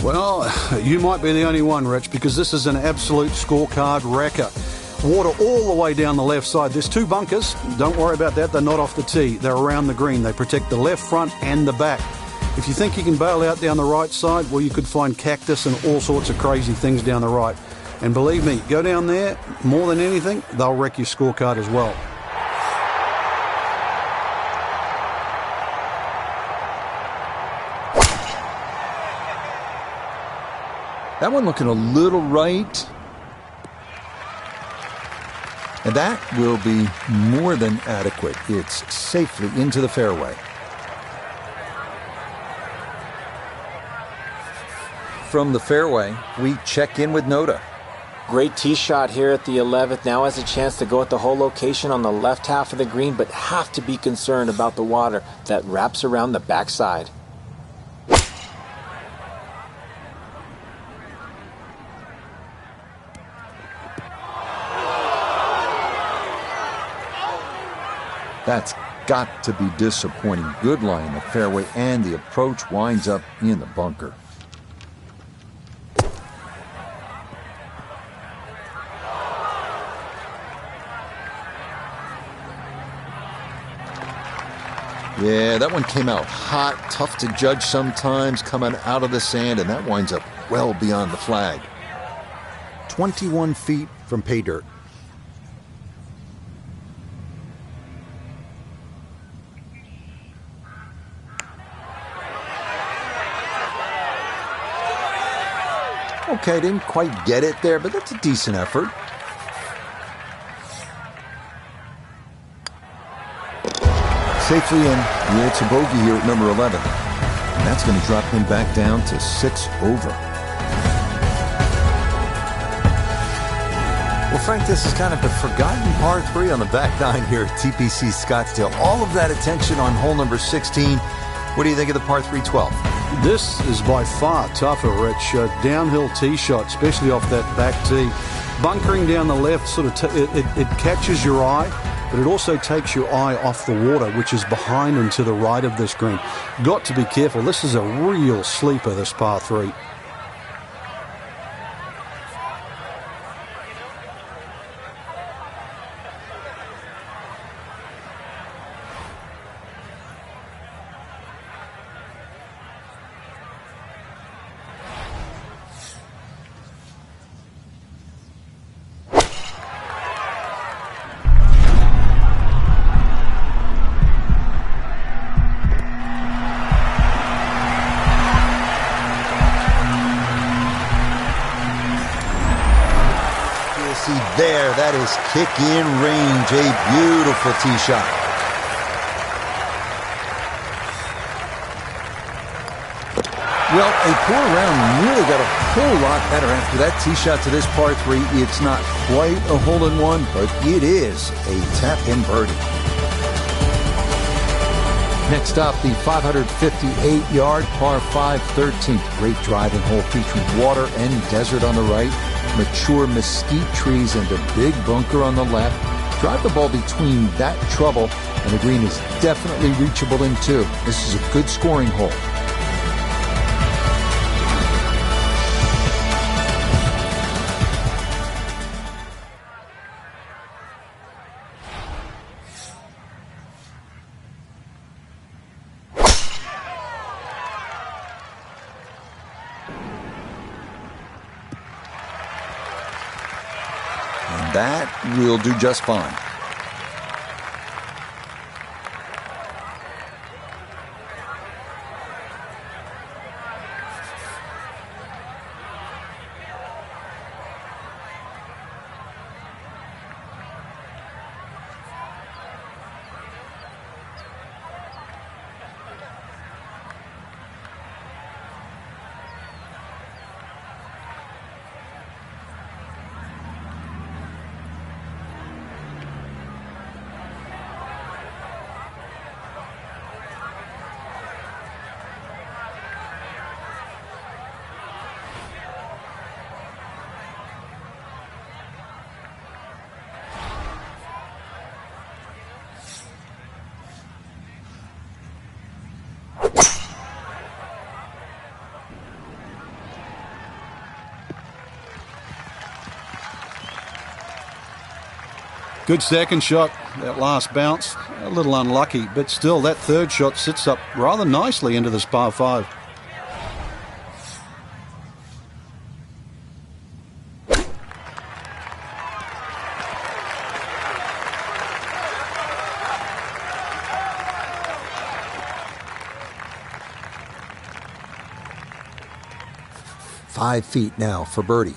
Well, you might be the only one, Rich, because this is an absolute scorecard wrecker. Water all the way down the left side. There's 2 bunkers. Don't worry about that. They're not off the tee. They're around the green. They protect the left front and the back. If you think you can bail out down the right side, well, you could find cactus and all sorts of crazy things down the right. And believe me, go down there, more than anything, they'll wreck your scorecard as well. That one looking a little right. And that will be more than adequate. It's safely into the fairway. From the fairway, we check in with Nota. Great tee shot here at the 11th. Now has a chance to go at the hole location on the left half of the green, but have to be concerned about the water that wraps around the backside. That's got to be disappointing. Good lie in the fairway, and the approach winds up in the bunker. Yeah, that one came out hot, tough to judge sometimes, coming out of the sand, and that winds up well beyond the flag. 21 feet from pay dirt. Okay, didn't quite get it there, but that's a decent effort. Safely in. Yeah, it's a bogey here at number 11. And that's going to drop him back down to 6 over. Well, Frank, this is kind of the forgotten par 3 on the back 9 here at TPC Scottsdale. All of that attention on hole number 16. What do you think of the par 3 12? This is by far tougher, Rich. Downhill tee shot, especially off that back tee. Bunkering down the left, sort of it catches your eye, but it also takes your eye off the water, which is behind and to the right of this green. Got to be careful. This is a real sleeper, this par 3. There, that is kick-in range. A beautiful tee shot. Well, a poor round really got a whole lot better after that tee shot to this par 3. It's not quite a hole-in-one, but it is a tap-in birdie. Next up, the 558-yard par 5 13th. Great driving hole featuring water and desert on the right, mature mesquite trees and a big bunker on the left. Drive the ball between that trouble, and the green is definitely reachable in 2. This is a good scoring hole. That will do just fine. Good second shot, that last bounce. A little unlucky, but still that third shot sits up rather nicely into this par 5. Five feet now for birdie.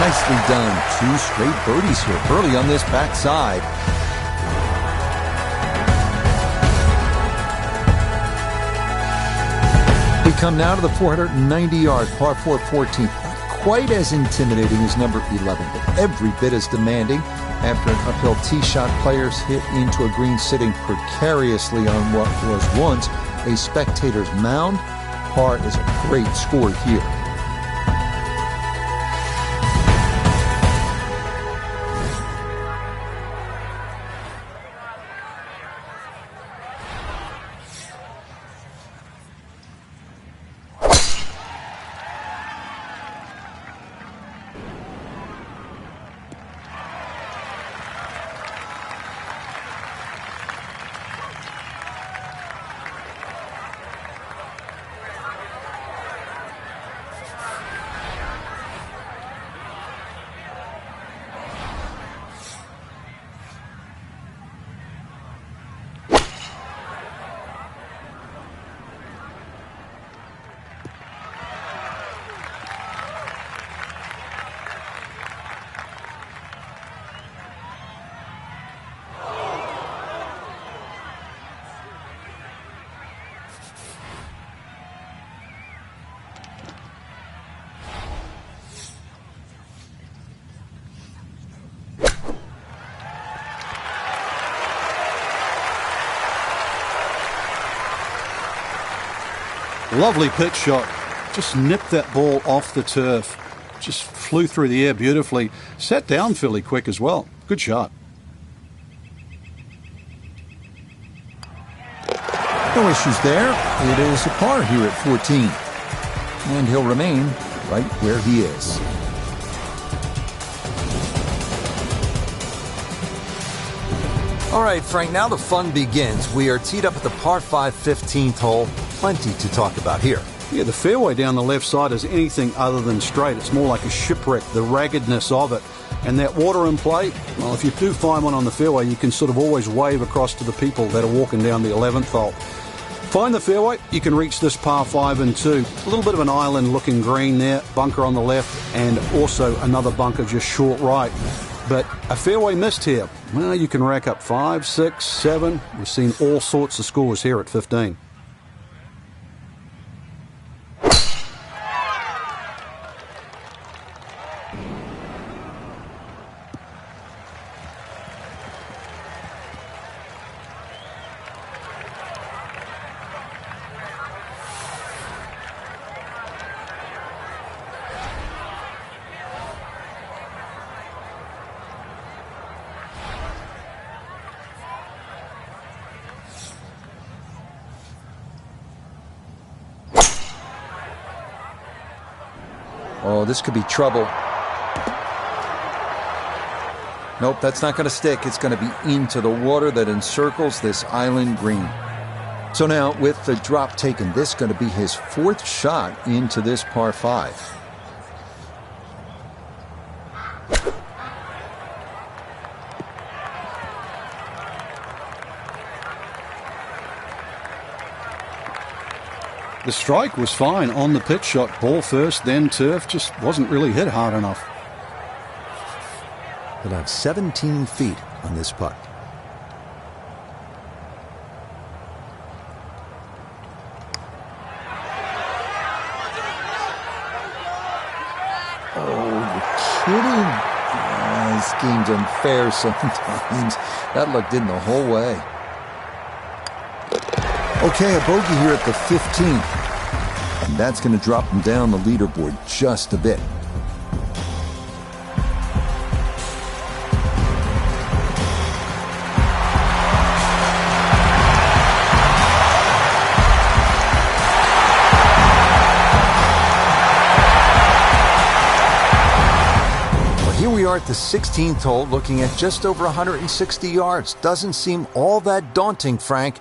Nicely done. 2 straight birdies here early on this backside. We come now to the 490-yard par 4 14th. Not quite as intimidating as number 11, but every bit as demanding. After an uphill tee shot, players hit into a green sitting precariously on what was once a spectator's mound. Par is a great score here. Lovely pitch shot. Just nipped that ball off the turf. Just flew through the air beautifully. Sat down fairly quick as well. Good shot. No issues there. It is a par here at 14. And he'll remain right where he is. All right, Frank, now the fun begins. We are teed up at the par 5 15th hole. Plenty to talk about here. Yeah, the fairway down the left side is anything other than straight. It's more like a shipwreck, the raggedness of it. And that water in play, well, if you do find one on the fairway, you can sort of always wave across to the people that are walking down the 11th hole. Find the fairway, you can reach this par 5 and 2. A little bit of an island-looking green there, bunker on the left, and also another bunker just short right. But a fairway missed here. Well, you can rack up 5, 6, 7. We've seen all sorts of scores here at 15. Oh, this could be trouble. Nope, that's not going to stick. It's going to be into the water that encircles this island green. So now, with the drop taken, this is going to be his 4th shot into this par 5. The strike was fine on the pitch shot. Ball first, then turf. Just wasn't really hit hard enough. He'll have 17 feet on this putt. Oh, you're kidding? This game's unfair sometimes. That luck did the whole way. Okay, a bogey here at the 15th. And that's going to drop him down the leaderboard just a bit. Here we are at the 16th hole, looking at just over 160 yards. Doesn't seem all that daunting, Frank.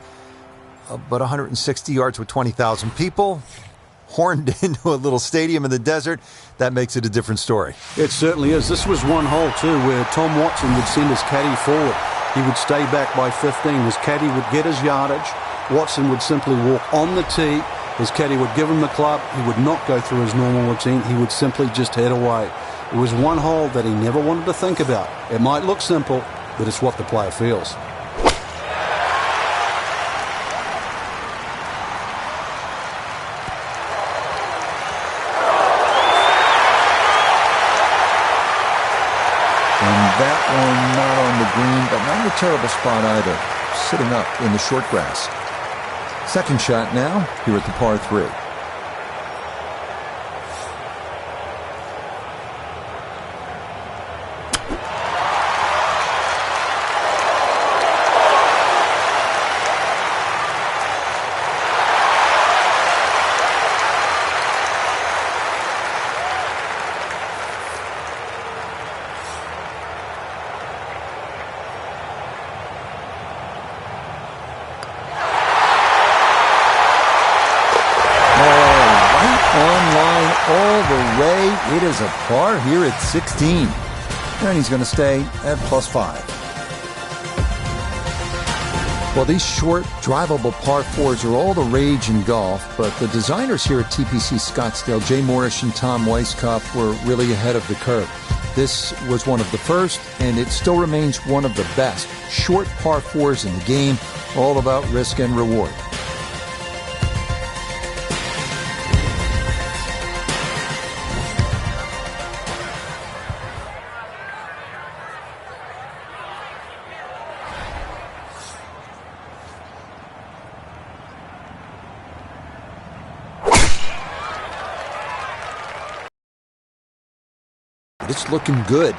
But 160 yards with 20,000 people, horned into a little stadium in the desert, that makes it a different story. It certainly is. This was one hole, too, where Tom Watson would send his caddy forward. He would stay back by 15. His caddy would get his yardage. Watson would simply walk on the tee. His caddy would give him the club. He would not go through his normal routine. He would simply just head away. It was one hole that he never wanted to think about. It might look simple, but it's what the player feels. That one not on the green, but not in a terrible spot either. Sitting up in the short grass. Second shot now, here at the par 3. All the way, it is a par here at 16. And he's going to stay at +5. Well, these short, drivable par 4s are all the rage in golf, but the designers here at TPC Scottsdale, Jay Morrish and Tom Weiskopf, were really ahead of the curve. This was one of the first, and it still remains one of the best. Short par 4s in the game, all about risk and reward. but it's looking good.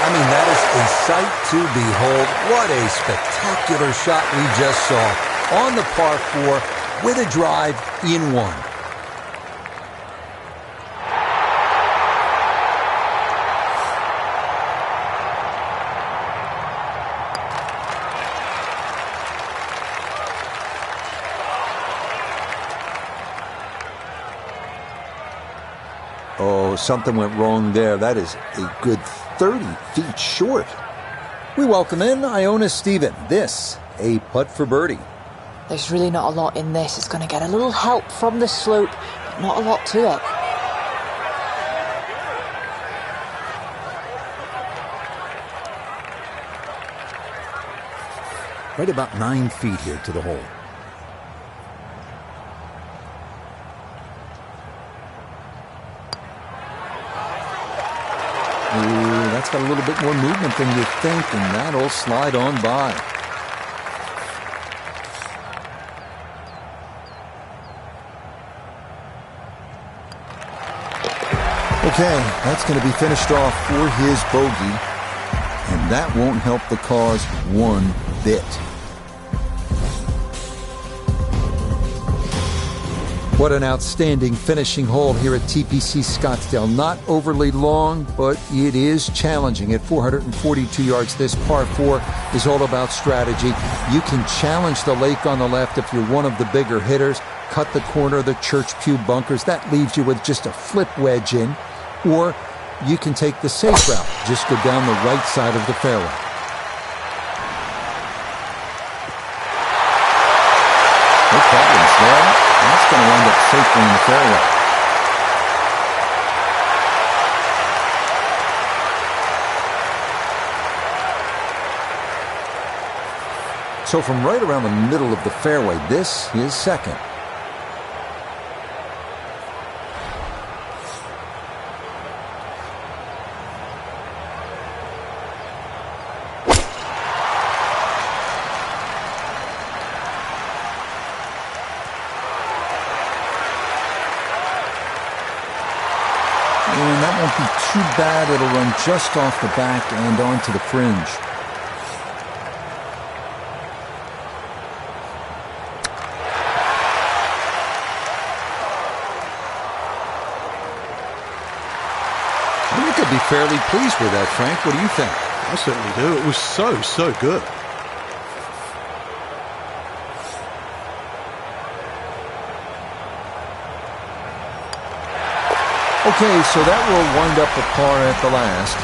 I mean, that is a sight to behold. What a spectacular shot we just saw on the par 4 with a drive in one. Oh, something went wrong there. That is a good 30 feet short. We welcome in Iona Stephen. This, a putt for birdie. There's really not a lot in this. It's going to get a little help from the slope, but not a lot to it. Right about 9 feet here to the hole. Ooh, that's got a little bit more movement than you think, and that'll slide on by. Okay, that's going to be finished off for his bogey, and that won't help the cause one bit. What an outstanding finishing hole here at TPC Scottsdale. Not overly long, but it is challenging. At 442 yards, this par 4 is all about strategy. You can challenge the lake on the left if you're one of the bigger hitters. Cut the corner of the Church Pew bunkers. That leaves you with just a flip wedge in. Or you can take the safe route. Just go down the right side of the fairway. No problems there. That's going to wind up safely in the fairway. So from right around the middle of the fairway, this is second. And that won't be too bad. It'll run just off the back and onto the fringe. I think I'd be fairly pleased with that, Frank. What do you think? I certainly do. It was so good. Okay, so that will wind up a par at the last.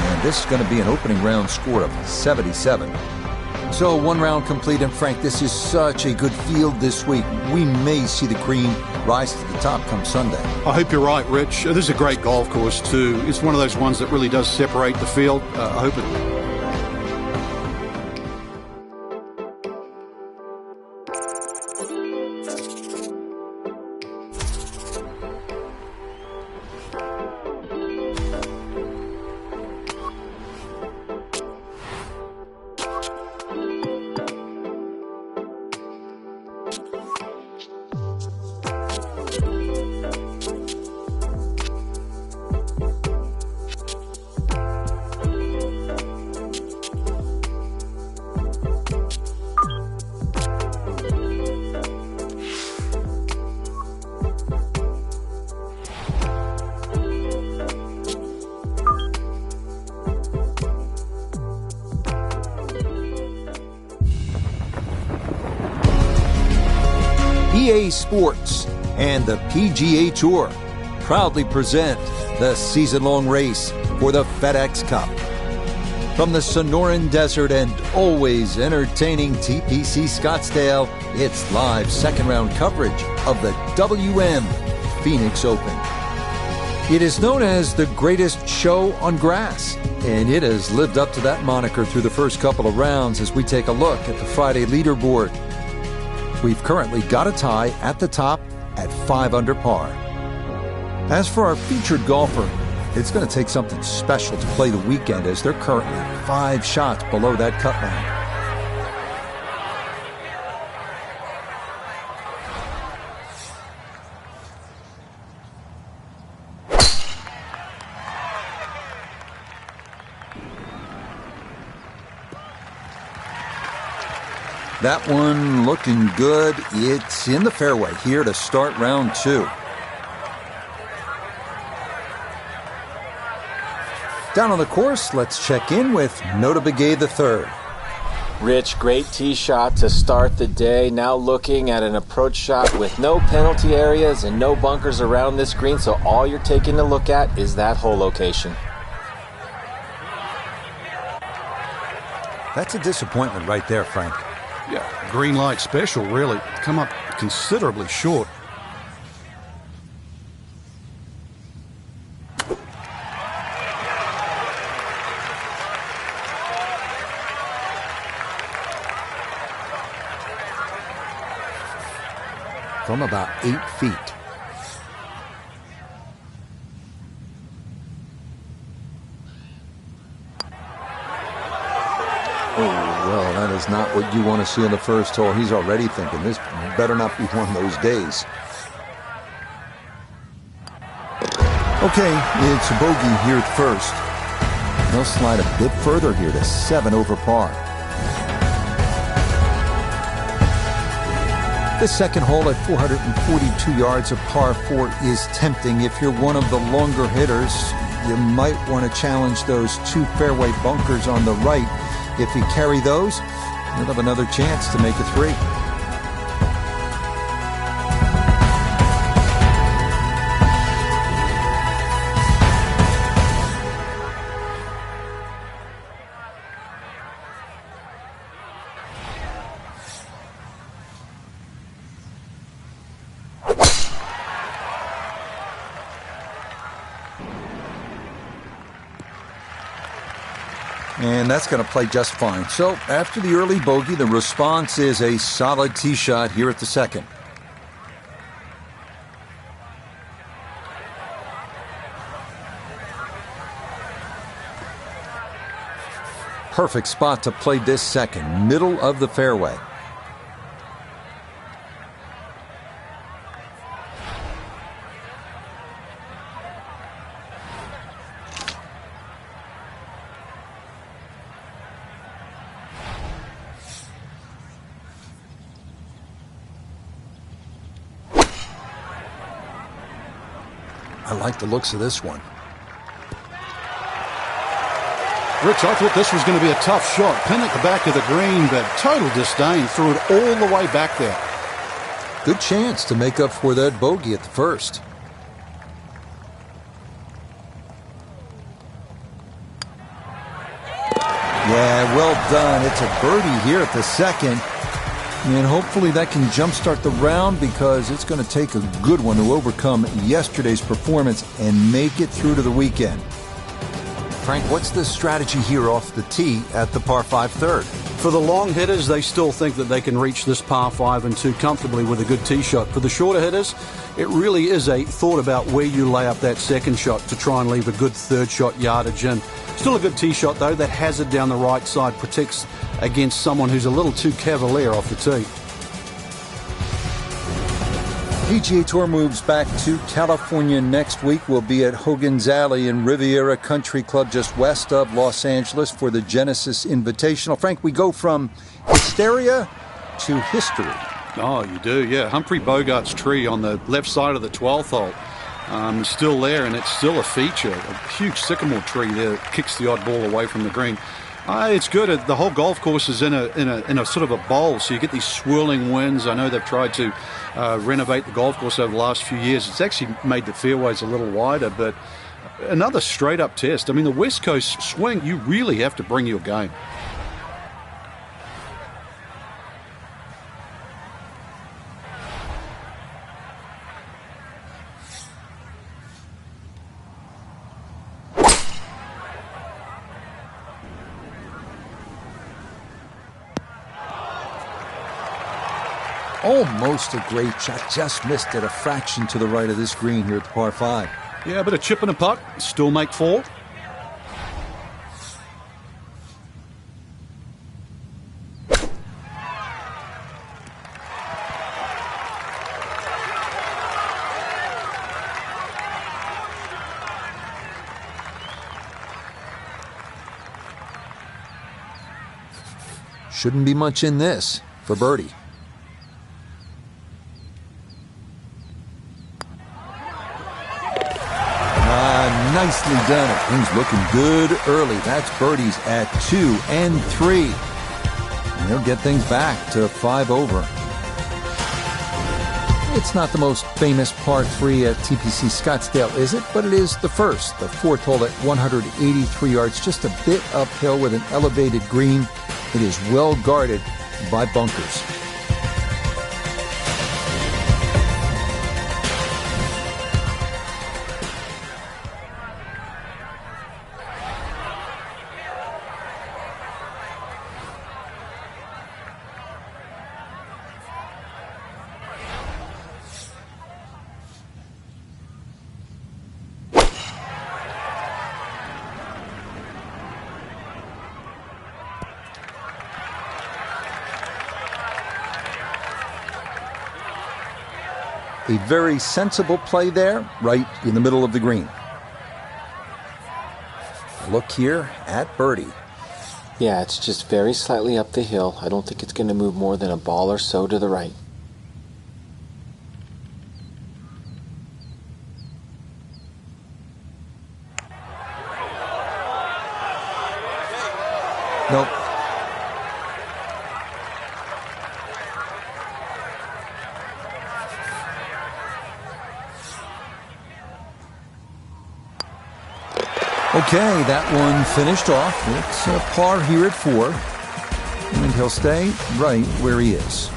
And this is going to be an opening round score of 77. So 1 round complete, and Frank, this is such a good field this week. We may see the cream rise to the top come Sunday. I hope you're right, Rich. This is a great golf course, too. It's one of those ones that really does separate the field. I hope it... EA Sports and the PGA Tour proudly present the season-long race for the FedEx Cup. From the Sonoran Desert and always entertaining TPC Scottsdale, it's live second-round coverage of the WM Phoenix Open. It is known as the greatest show on grass, and it has lived up to that moniker through the first couple of rounds as we take a look at the Friday leaderboard. We've currently got a tie at the top at 5 under par. As for our featured golfer, it's going to take something special to play the weekend as they're currently 5 shots below that cut line. That one looking good. It's in the fairway here to start round 2. Down on the course, let's check in with Notah Begay III. Rich, great tee shot to start the day. Now looking at an approach shot with no penalty areas and no bunkers around this green, so all you're taking a look at is that hole location. That's a disappointment right there, Frank. Yeah, green light special, really. Come up considerably short. From about 8 feet. Oh, well, that is not what you want to see on the first hole. He's already thinking this better not be one of those days. Okay, it's a bogey here at first. They'll slide a bit further here to 7 over par. The second hole at 442 yards of par 4 is tempting. If you're one of the longer hitters, you might want to challenge those 2 fairway bunkers on the right. If you carry those, you'll have another chance to make a 3. And that's going to play just fine. So after the early bogey, the response is a solid tee shot here at the second. Perfect spot to play this second, middle of the fairway. I like the looks of this one. Rich, I thought this was going to be a tough shot. Pin at the back of the green, but total disdain. Threw it all the way back there. Good chance to make up for that bogey at the first. Yeah, well done. It's a birdie here at the second. And hopefully that can jumpstart the round, because it's going to take a good one to overcome yesterday's performance and make it through to the weekend. Frank, what's the strategy here off the tee at the par 5 third? For the long hitters, they still think that they can reach this par 5 and 2 comfortably with a good tee shot. For the shorter hitters, it really is a thought about where you lay up that second shot to try and leave a good third shot yardage in. Still a good tee shot, though. That hazard down the right side protects against someone who's a little too cavalier off the tee. PGA Tour moves back to California next week. We'll be at Hogan's Alley in Riviera Country Club just west of Los Angeles for the Genesis Invitational. Frank, we go from hysteria to history. Oh, you do, yeah. Humphrey Bogart's tree on the left side of the 12th hole is still there, and it's still a feature. A huge sycamore tree there that kicks the odd ball away from the green. It's good. The whole golf course is in a sort of a bowl, so you get these swirling winds. I know they've tried to renovate the golf course over the last few years. It's actually made the fairways a little wider, but another straight-up test. I mean, the West Coast swing, you really have to bring your game. Almost a great shot, just missed it a fraction to the right of this green here at the par 5. Yeah, but a chip and a putt, still make 4. Shouldn't be much in this. for birdie. Nicely done. Things looking good early. That's birdies at 2 and 3. And he'll get things back to 5 over. It's not the most famous par 3 at TPC Scottsdale, is it? But it is the first. The fourth hole at 183 yards, just a bit uphill with an elevated green. It is well guarded by bunkers. A very sensible play there, right in the middle of the green. Look here at birdie. Yeah, it's just very slightly up the hill. I don't think it's going to move more than a ball or so to the right. Nope. Okay, that one finished off. It's a par here at 4. And he'll stay right where he is.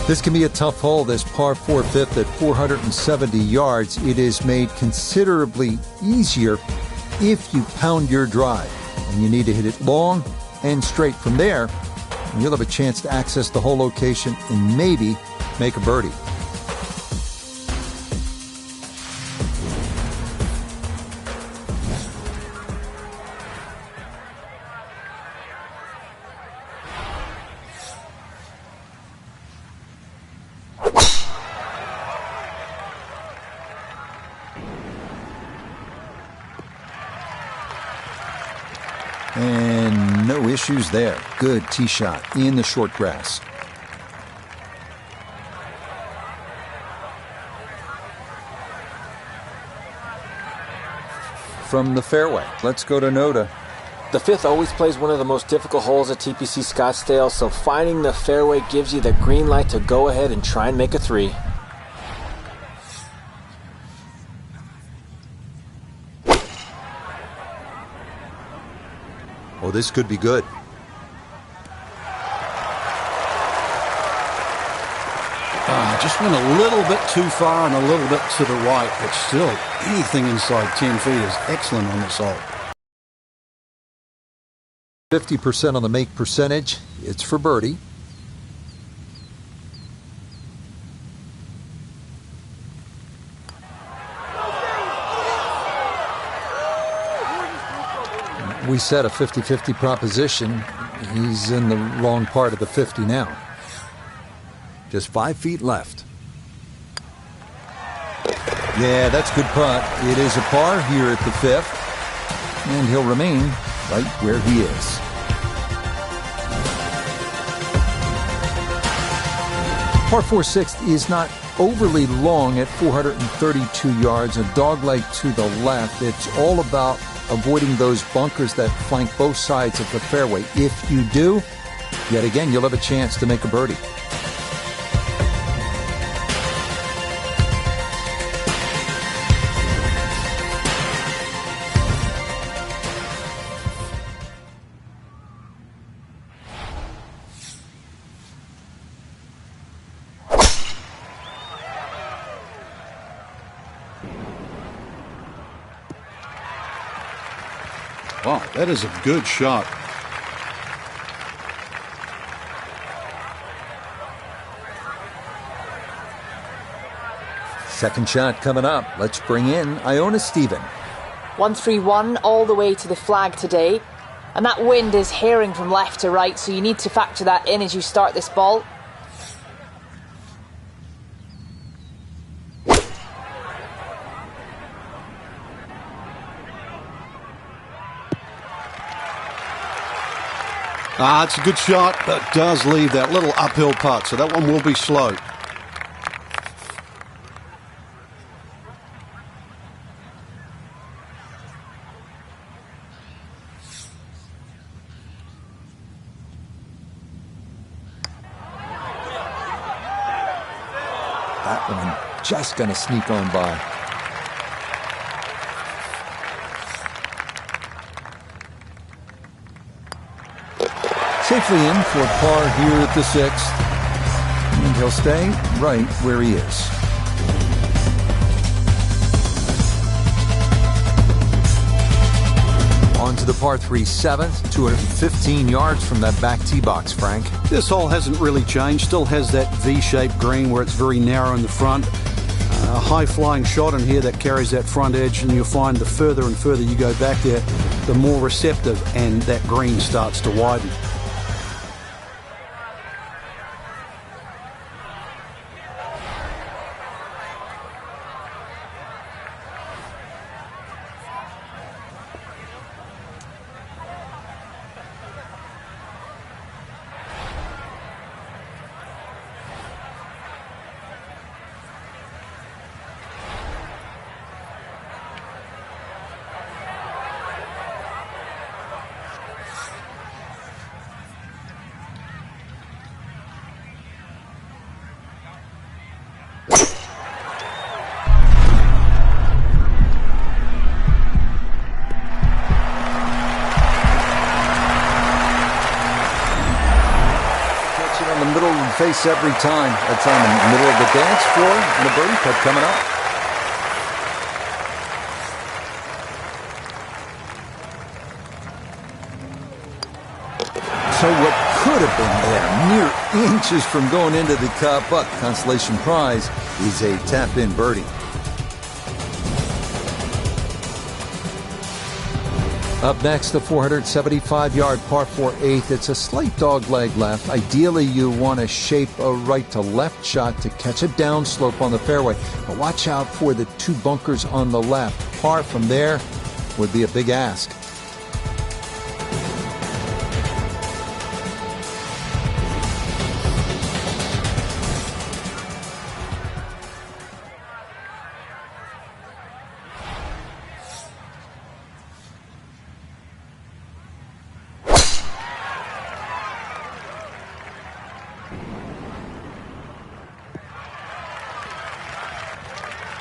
This can be a tough hole, this par 4 fifth at 470 yards. It is made considerably easier if you pound your drive. And you need to hit it long and straight. From there, you'll have a chance to access the whole location and maybe make a birdie. And no issues there. Good tee shot in the short grass. From the fairway, let's go to Noda. The fifth always plays one of the most difficult holes at TPC Scottsdale, so finding the fairway gives you the green light to go ahead and try and make a 3. Oh, this could be good. Just went a little bit too far and a little bit to the right, but still, anything inside 10 feet is excellent on this hole. 50% on the make percentage. It's for birdie. We set a 50-50 proposition. He's in the wrong part of the 50 now. Just 5 feet left. Yeah, that's good putt. It is a par here at the 5th, and he'll remain right where he is. Par 4 6th is not overly long at 432 yards, a dogleg to the left. It's all about avoiding those bunkers that flank both sides of the fairway. If you do, yet again, you'll have a chance to make a birdie. Wow, that is a good shot. Second shot coming up. Let's bring in Iona Stephen. 131 all the way to the flag today. And that wind is herring from left to right, so you need to factor that in as you start this ball. It's a good shot, but does leave that little uphill putt, so that one will be slow. That one just going to sneak on by. Safely in for par here at the 6th. And he'll stay right where he is. On to the par 3 7th, 215 yards from that back tee box, Frank. This hole hasn't really changed. Still has that V-shaped green where it's very narrow in the front. A high-flying shot in here that carries that front edge, and you'll find the further and further you go back there, the more receptive and that green starts to widen. Face every time. That's on the middle of the dance floor, and a birdie putt coming up. So what could have been there, mere inches from going into the cup, but consolation prize is a tap-in birdie. Up next, the 475-yard par 4 8th. It's a slight dog leg left. Ideally, you want to shape a right to left shot to catch a downslope on the fairway. But watch out for the 2 bunkers on the left. Par from there would be a big ask.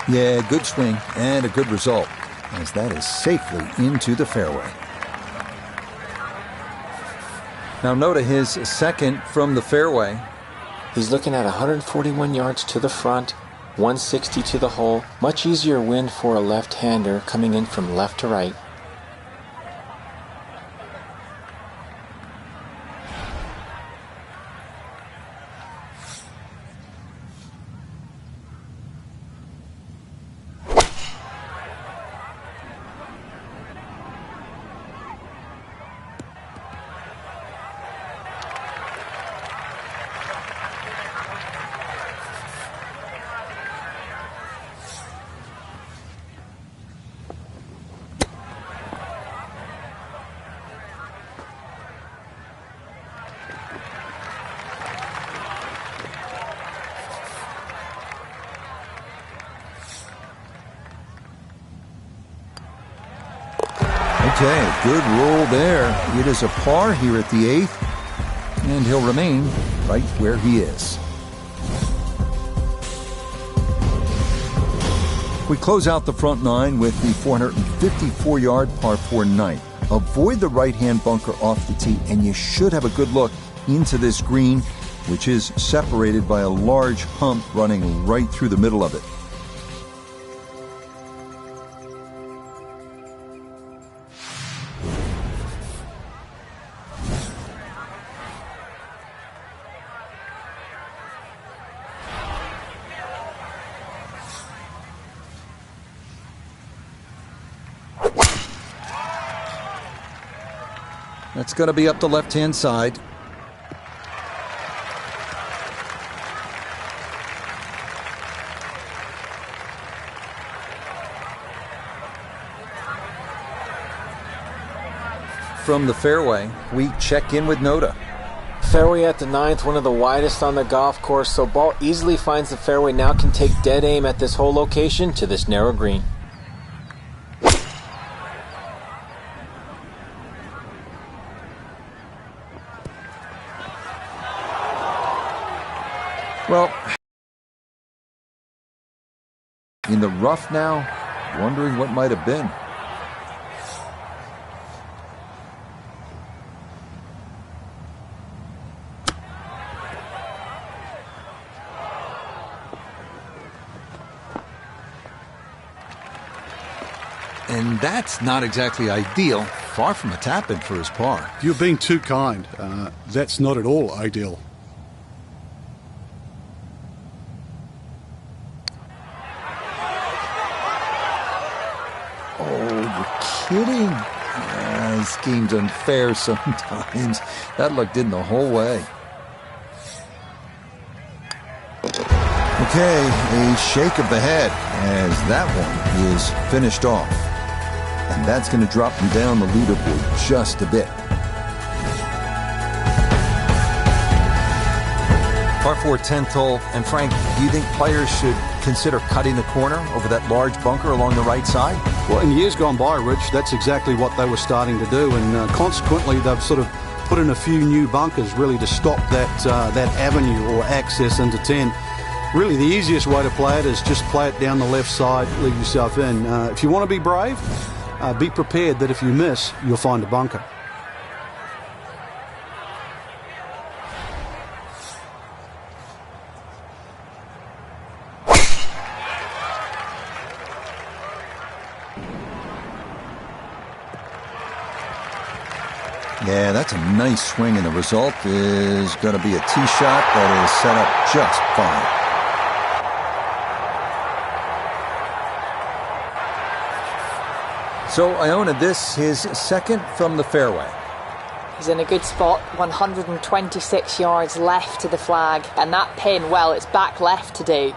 Yeah, good swing and a good result, as that is safely into the fairway. Now Notah, his second from the fairway. He's looking at 141 yards to the front, 160 to the hole. Much easier wind for a left-hander coming in from left to right. Okay, good roll there. It is a par here at the 8th, and he'll remain right where he is. We close out the front 9 with the 454-yard par 4 9th. Avoid the right-hand bunker off the tee, and you should have a good look into this green, which is separated by a large hump running right through the middle of it. That's going to be up the left-hand side. From the fairway, we check in with Noda. Fairway at the 9th, one of the widest on the golf course, so ball easily finds the fairway. Now can take dead aim at this whole location to this narrow green. Well, in the rough now, wondering what might have been. And that's not exactly ideal. Far from a tap-in for his par. You're being too kind. That's not at all ideal. Kidding? This game's unfair sometimes. That luck did the whole way. Okay, a shake of the head as that one is finished off. And that's going to drop him down the leaderboard just a bit. Par 4 10th hole. And Frank, do you think players should consider cutting the corner over that large bunker along the right side? Well, in years gone by, Rich, that's exactly what they were starting to do, and consequently they've sort of put in a few new bunkers really to stop that avenue or access into 10. Really, the easiest way to play it is just play it down the left side, leave yourself in. If you want to be brave, be prepared that if you miss, you'll find a bunker. Yeah, that's a nice swing, and the result is going to be a tee shot that is set up just fine. So Iona, this his second from the fairway. He's in a good spot, 126 yards left to the flag, and that pin, well, it's back left today.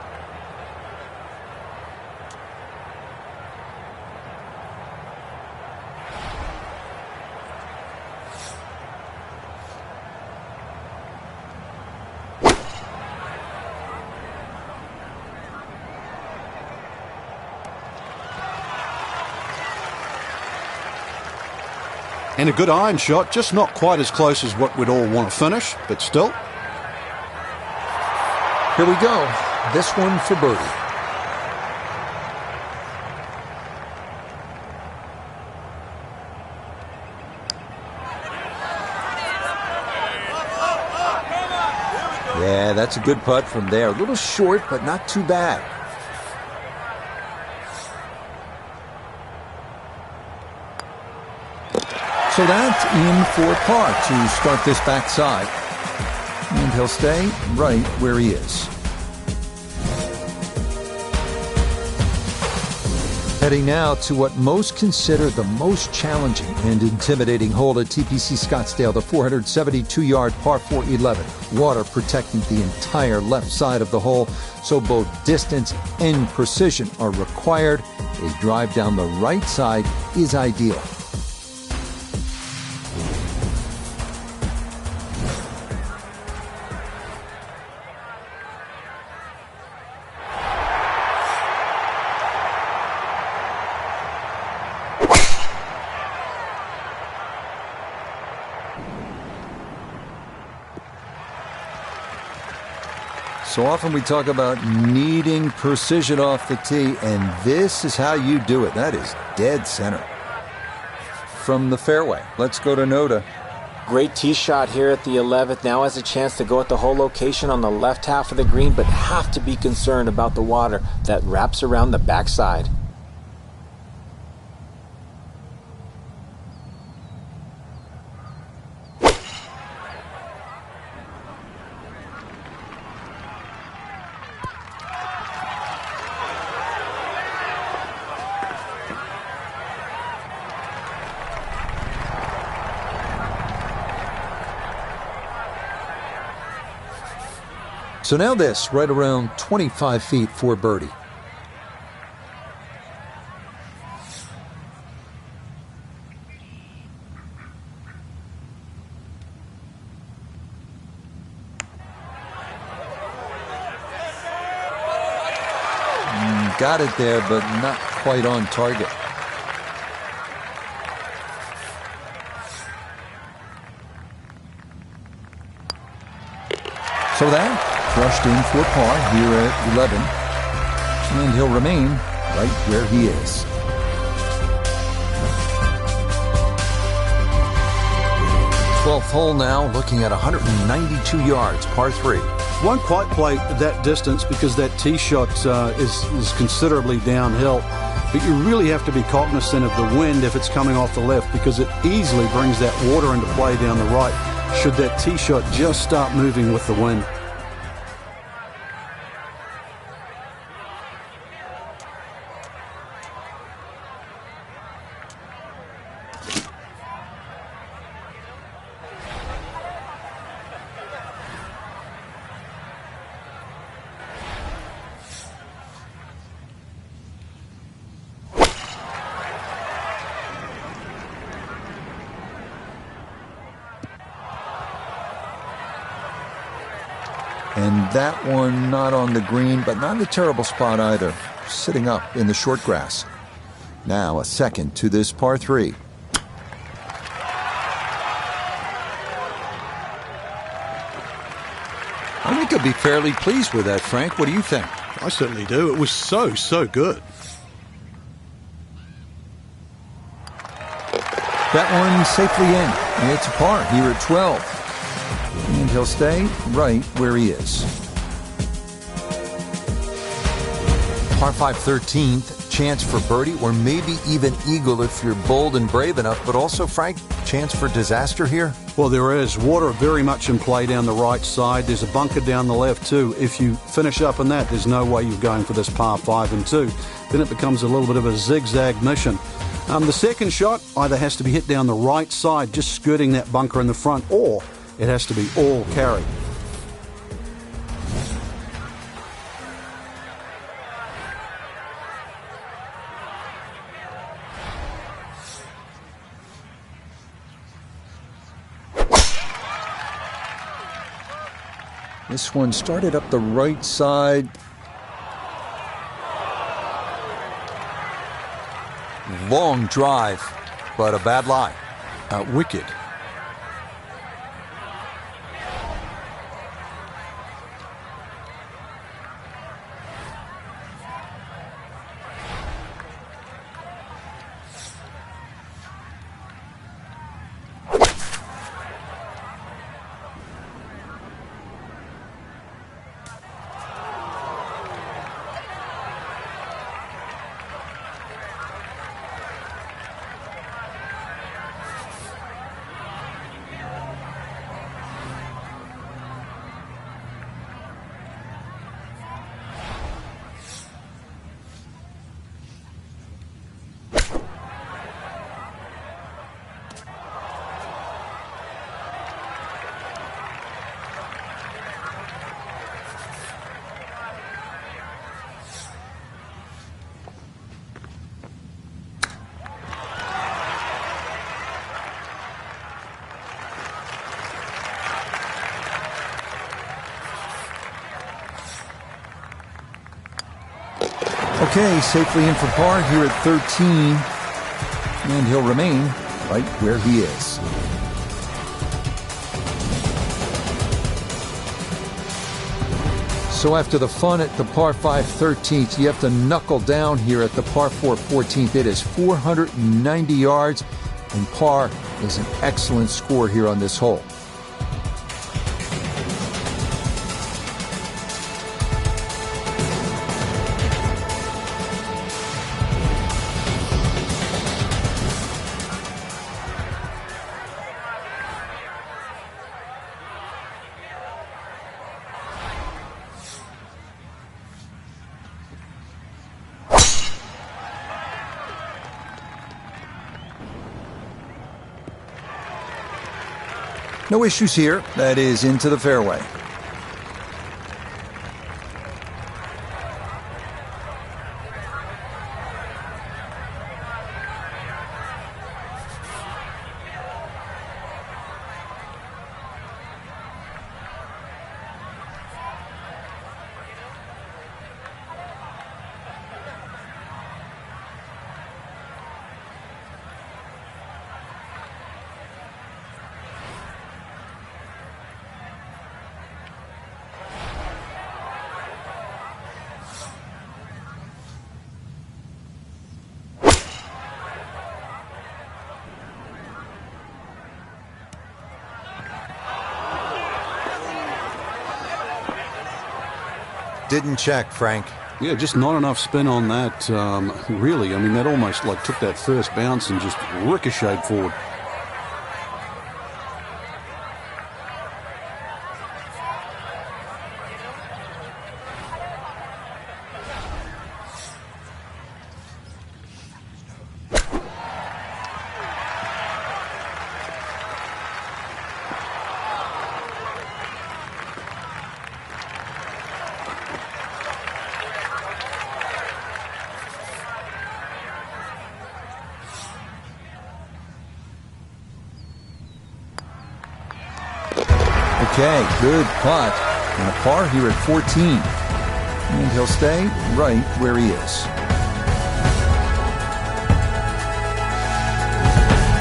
And a good iron shot, just not quite as close as what we'd all want to finish, but still. Here we go. This one for birdie. Yeah, that's a good putt from there. A little short, but not too bad. So that's in for par to start this backside. And he'll stay right where he is. Heading now to what most consider the most challenging and intimidating hole at TPC Scottsdale, the 472-yard par 4 11. Water protecting the entire left side of the hole, so both distance and precision are required. A drive down the right side is ideal. So often we talk about needing precision off the tee, and this is how you do it. That is dead center. From the fairway, let's go to Noda. Great tee shot here at the 11th. Now has a chance to go at the whole location on the left half of the green, but have to be concerned about the water that wraps around the backside. So now this, right around 25 feet for birdie. got it there, but not quite on target. So that crushed in for par here at 11, and he'll remain right where he is. Twelfth hole now, looking at 192 yards, par 3. Won't quite play that distance because that tee shot is considerably downhill. But you really have to be cognizant of the wind if it's coming off the left, because it easily brings that water into play down the right should that tee shot just start moving with the wind. And that one not on the green, but not in a terrible spot either, sitting up in the short grass. Now a second to this par 3. I think I'd be fairly pleased with that, Frank. What do you think? I certainly do. It was so good. That one safely in. It's a par here at 12. And he'll stay right where he is. Par 5 13th, chance for birdie or maybe even eagle if you're bold and brave enough, but also, Frank, chance for disaster here? Well, there is. Water very much in play down the right side. There's a bunker down the left too. If you finish up in that, there's no way you're going for this par 5 and 2. Then it becomes a little bit of a zigzag mission. The second shot either has to be hit down the right side, just skirting that bunker in the front, or it has to be all carry. This one started up the right side. Long drive, but a bad lie. Wicked. Okay, safely in for par here at 13, and he'll remain right where he is. So after the fun at the par 5 13th, you have to knuckle down here at the par 4 14th. It is 490 yards, and par is an excellent score here on this hole. No issues here. That is into the fairway. didn't check, Frank. Yeah, just not enough spin on that, really. I mean, that almost like took that first bounce and just ricocheted forward. Okay, good putt. And a par here at 14. And he'll stay right where he is.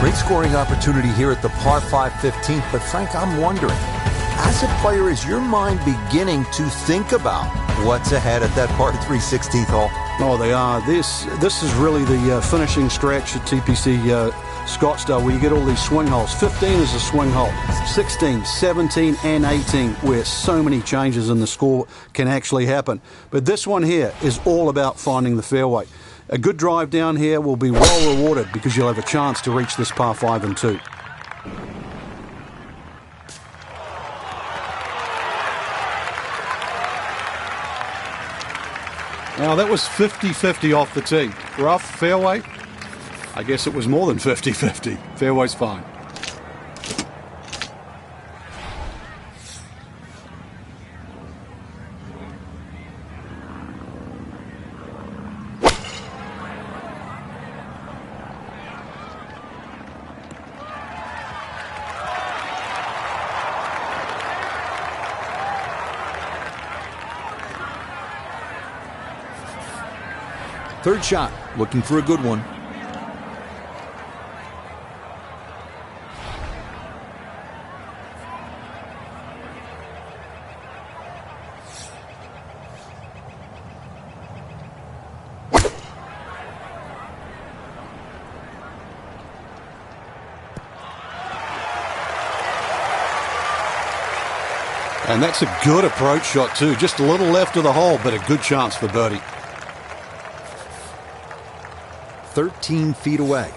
Great scoring opportunity here at the par 5 15th. But Frank, I'm wondering, as a player, is your mind beginning to think about what's ahead at that par 3 16th hole? Oh, they are. This is really the finishing stretch at TPC Scottsdale, where you get all these swing holes. 15 is a swing hole. 16, 17, and 18, where so many changes in the score can actually happen. But this one here is all about finding the fairway. A good drive down here will be well rewarded because you'll have a chance to reach this par 5 and 2. Now, that was 50-50 off the tee. Rough, fairway. I guess it was more than 50-50. Fairway's fine. Third shot, looking for a good one. And that's a good approach shot too. Just a little left of the hole, but a good chance for birdie. 13 feet away.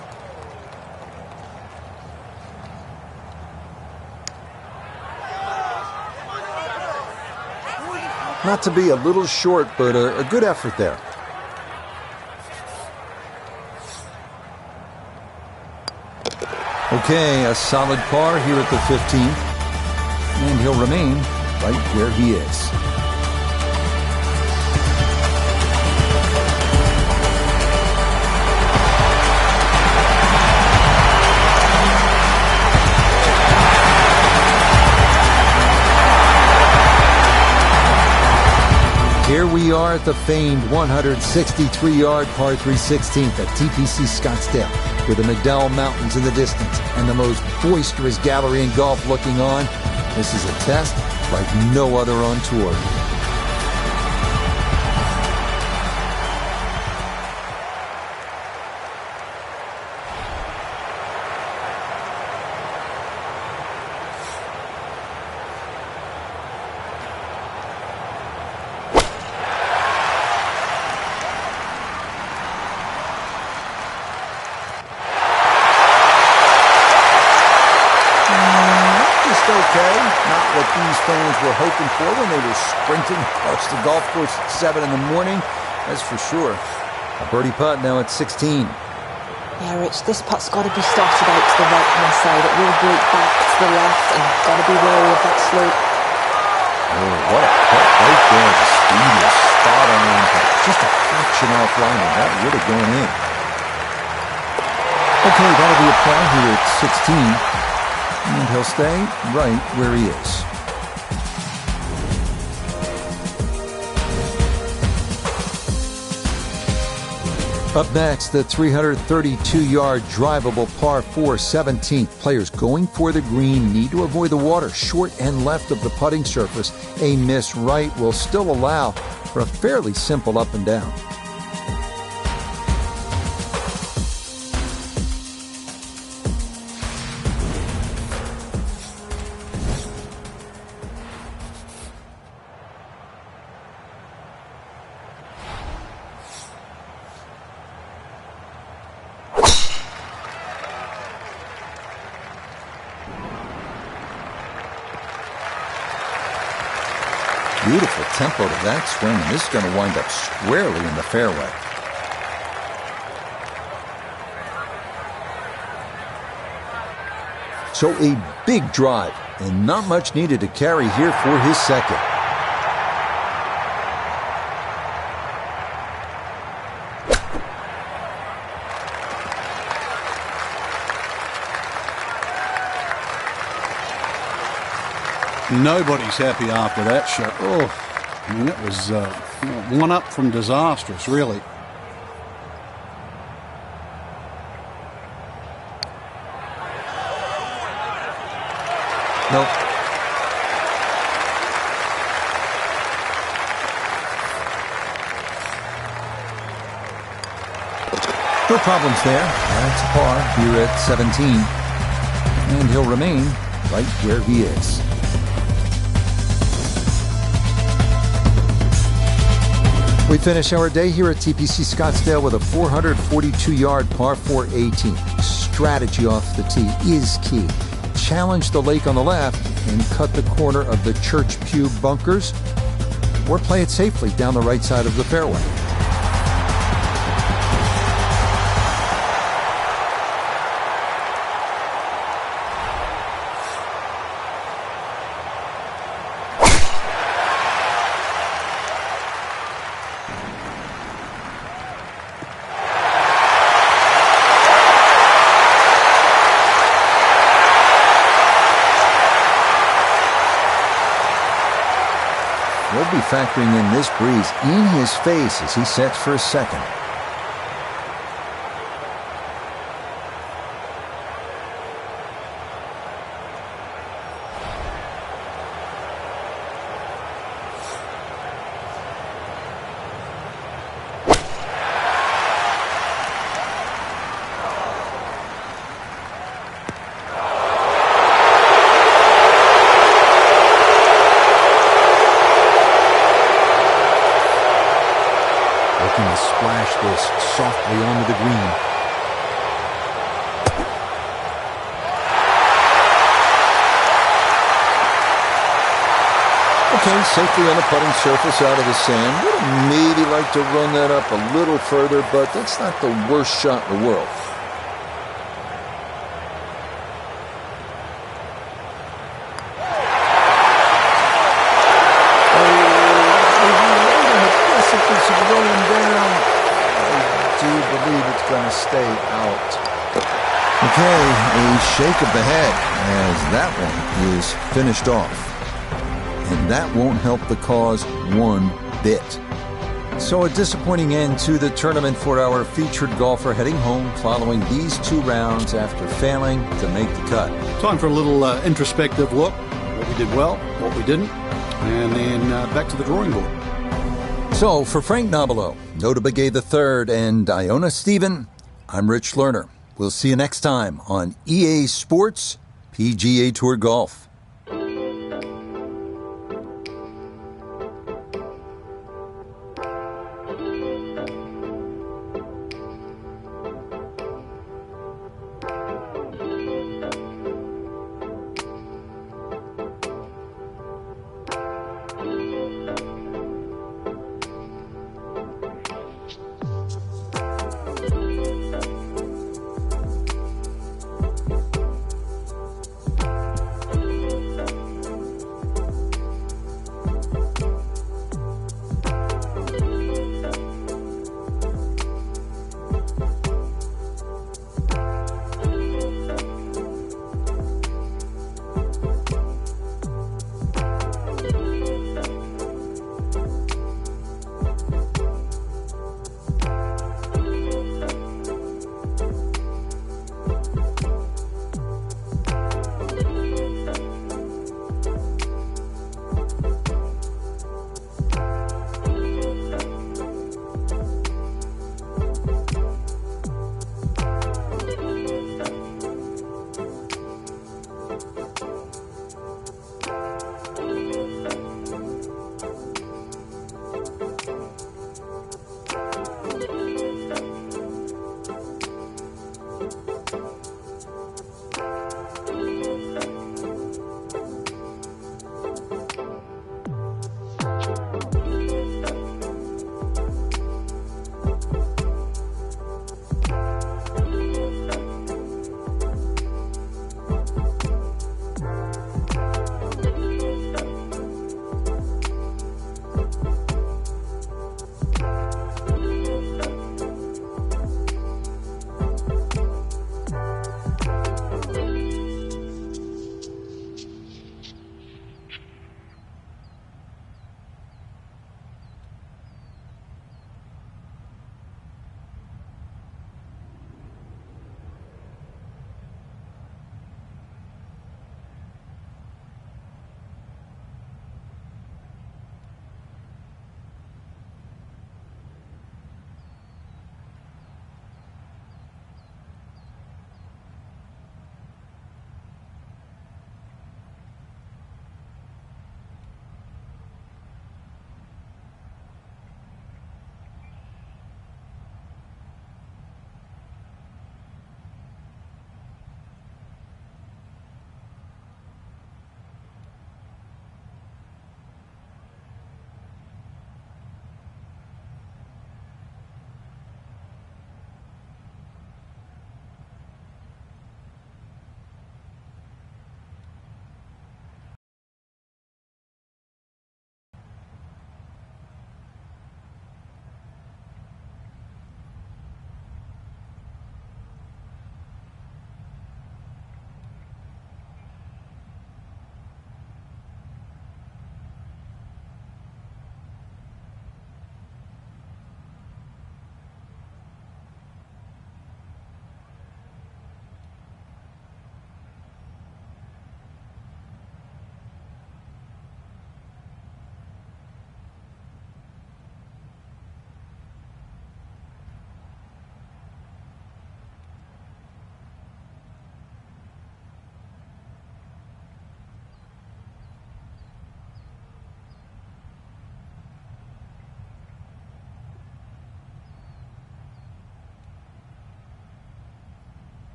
Not to be a little short, but a good effort there. Okay, a solid par here at the 15th. And he'll remain right where he is. Here we are at the famed 163-yard par 3 16th at TPC Scottsdale, with the McDowell Mountains in the distance and the most boisterous gallery in golf looking on. This is a test like no other on tour. Okay, not what these fans were hoping for when they were sprinting across the golf course at 7 in the morning, that's for sure. A birdie putt now at 16. Yeah, Rich, this putt's got to be started out to the right-hand side. It will break back to the left, and got to be wary of that slope. Oh, what a putt right there. The speed is spot on. Just a fraction offline, and that would have gone in. Okay, that'll be a par here at 16. And he'll stay right where he is. Up next, the 332-yard drivable par 4 17th. Players going for the green need to avoid the water short and left of the putting surface. A miss right will still allow for a fairly simple up and down. Beautiful tempo to that swing, and this is going to wind up squarely in the fairway. So a big drive, and not much needed to carry here for his second. Nobody's happy after that shot. Oh, I mean, it was one up from disastrous, really. Nope. No problems there. That's par here at 17. And he'll remain right where he is. We finish our day here at TPC Scottsdale with a 442-yard par 4 18. Strategy off the tee is key. Challenge the lake on the left and cut the corner of the Church Pew bunkers, or play it safely down the right side of the fairway. We'll be factoring in this breeze in his face as he sets for a second. Looking to splash this softly onto the green. Okay, safely on the putting surface out of the sand. Would maybe like to run that up a little further, but that's not the worst shot in the world. Going to stay out. Okay, a shake of the head as that one is finished off. And that won't help the cause one bit. So a disappointing end to the tournament for our featured golfer heading home following these 2 rounds after failing to make the cut. Time for a little introspective look. What we did well, what we didn't, and then back to the drawing board. So, for Frank Nobilo, Nota Begay III, and Iona Stephen, I'm Rich Lerner. We'll see you next time on EA Sports PGA Tour Golf.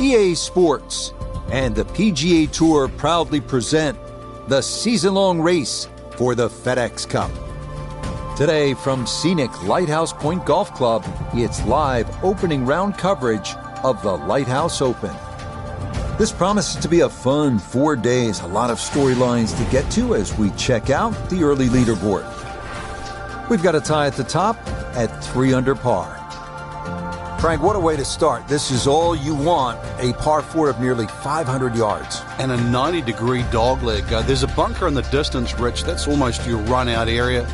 EA Sports and the PGA Tour proudly present the season-long race for the FedEx Cup. Today from scenic Lighthouse Point Golf Club, it's live opening round coverage of the Lighthouse Open. This promises to be a fun 4 days, a lot of storylines to get to as we check out the early leaderboard. We've got a tie at the top at 3 under par. Frank, what a way to start. This is all you want, a par 4 of nearly 500 yards. And a 90-degree dogleg. There's a bunker in the distance, Rich. That's almost your run-out area.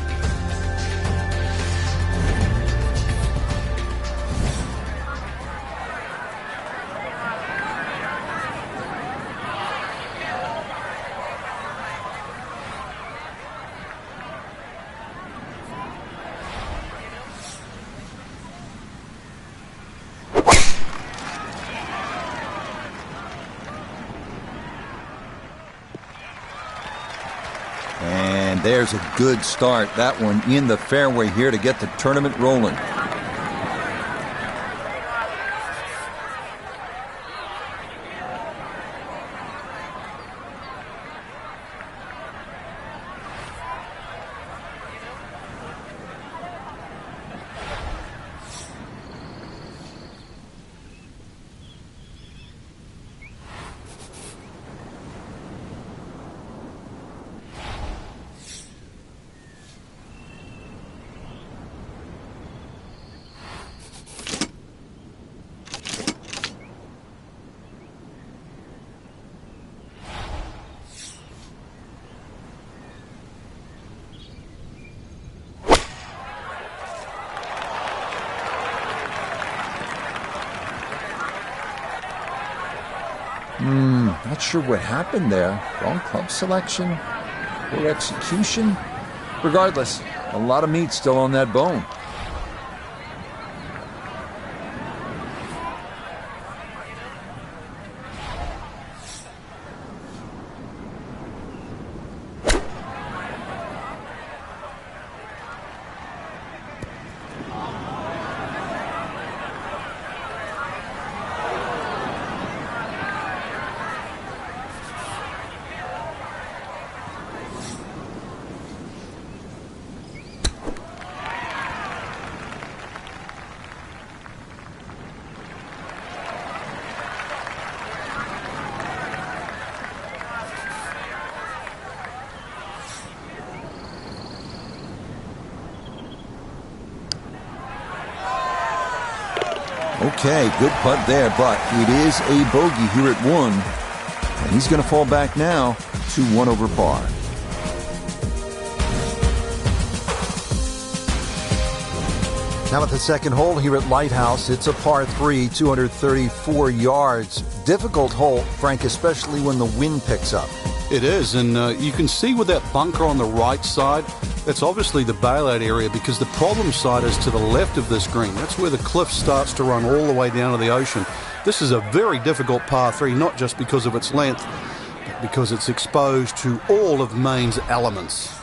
And there's a good start. That one in the fairway here to get the tournament rolling. Not sure what happened there. Wrong club selection, poor execution. Regardless, a lot of meat still on that bone. Okay, good putt there, but it is a bogey here at 1. And he's going to fall back now to 1 over par. Now at the second hole here at Lighthouse, it's a par 3, 234 yards. Difficult hole, Frank, especially when the wind picks up. It is, and you can see with that bunker on the right side, that's obviously the bailout area because the problem side is to the left of this green. That's where the cliff starts to run all the way down to the ocean. This is a very difficult par 3, not just because of its length, but because it's exposed to all of Maine's elements.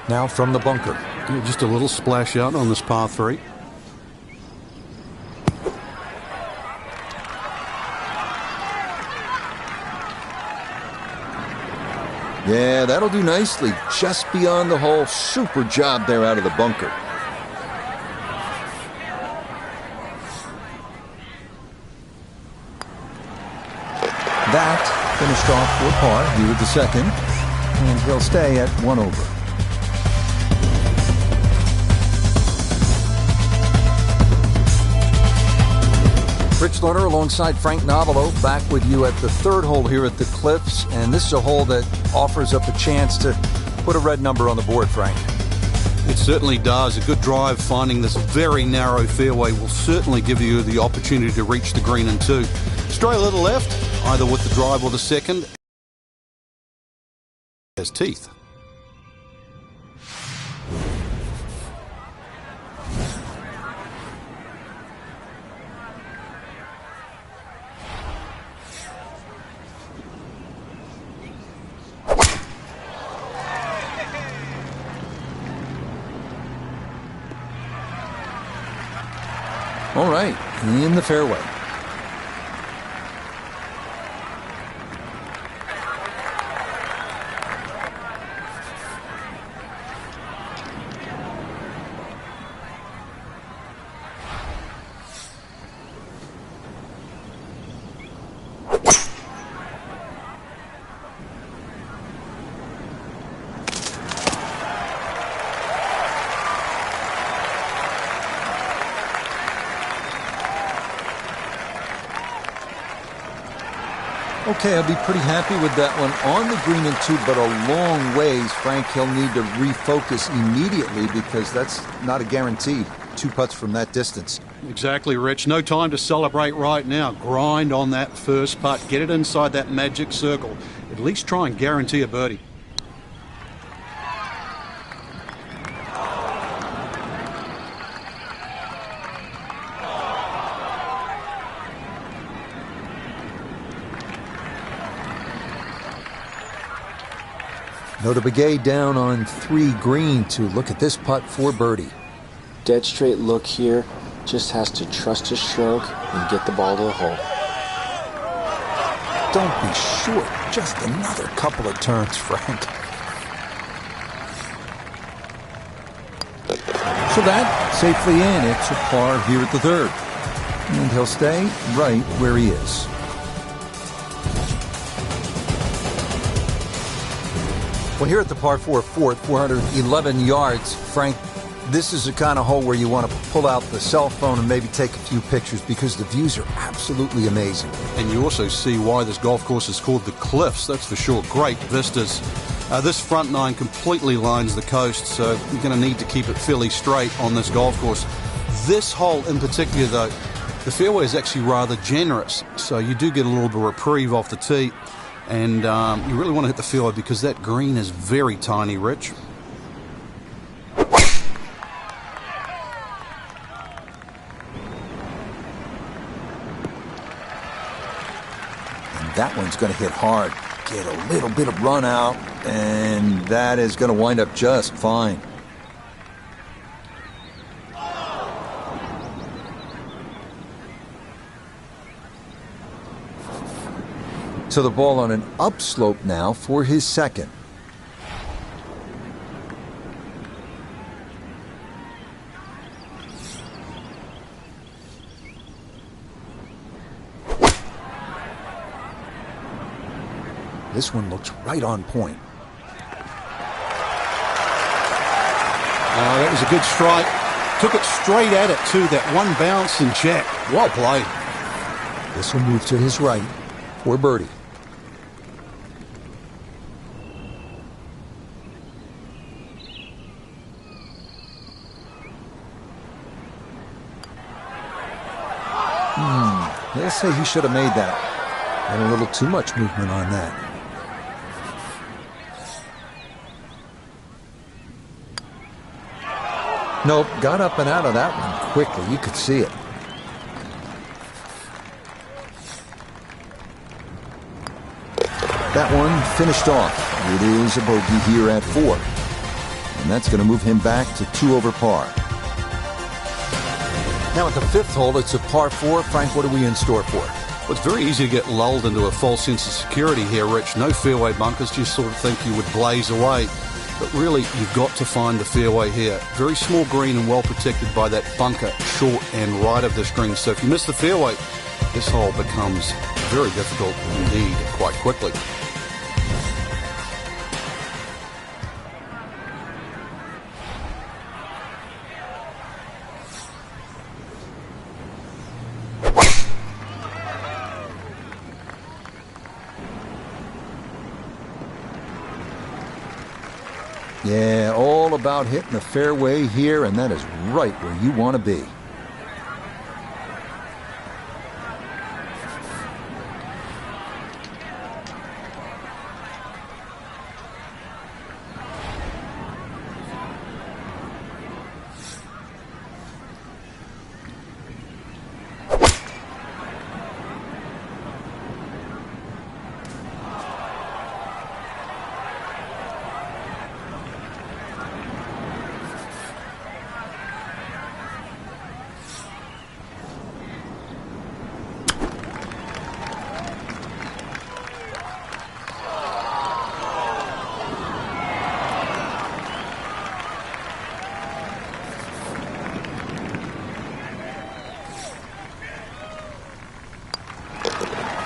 Now from the bunker. Yeah, just a little splash out on this par 3. Yeah, that'll do nicely. Just beyond the hole. Super job there out of the bunker. That finished off for par here with the second. And he'll stay at 1 over. Rich Lerner alongside Frank Nobilo back with you at the third hole here at the Cliffs. And this is a hole that offers up a chance to put a red number on the board, Frank. It certainly does. A good drive finding this very narrow fairway will certainly give you the opportunity to reach the green in 2. Stray a little left, either with the drive or the second. Has teeth. All right, in the fairway. Okay, I'll be pretty happy with that one on the green and two, but a long ways. Frank, he'll need to refocus immediately because that's not a guaranteed 2 putts from that distance. Exactly, Rich. No time to celebrate right now. Grind on that first putt. Get it inside that magic circle. At least try and guarantee a birdie. Notah Begay down on 3 green to look at this putt for birdie. Dead straight look here. Just has to trust his stroke and get the ball to the hole. Don't be short. Just another couple of turns, Frank. So that safely in. It's a par here at the third. And he'll stay right where he is. Well, here at the par 4 fourth, 411 yards, Frank, this is the kind of hole where you want to pull out the cell phone and maybe take a few pictures because the views are absolutely amazing. And you also see why this golf course is called the Cliffs, that's for sure. Great vistas. This front nine completely lines the coast, so you're going to need to keep it fairly straight on this golf course. This hole in particular, though, the fairway is actually rather generous, so you do get a little bit of reprieve off the tee. And you really want to hit the fairway because that green is very tiny, Rich. And that one's going to hit hard. Get a little bit of run out, and that is going to wind up just fine. So the ball on an upslope now for his second. This one looks right on point. That was a good strike. Took it straight at it, too. That one bounce and jack. Well played. This will move to his right for birdie. They'll say he should have made that. And a little too much movement on that. Nope, got up and out of that one quickly. You could see it. That one finished off. It is a bogey here at 4. And that's going to move him back to 2 over par. Now at the 5th hole, it's a par 4. Frank, what are we in store for? Well, it's very easy to get lulled into a false sense of security here, Rich. No fairway bunkers, just sort of think you would blaze away. But really, you've got to find the fairway here. Very small green and well protected by that bunker short and right of this green. So if you miss the fairway, this hole becomes very difficult indeed quite quickly. Yeah, all about hitting the fairway here, and that is right where you want to be.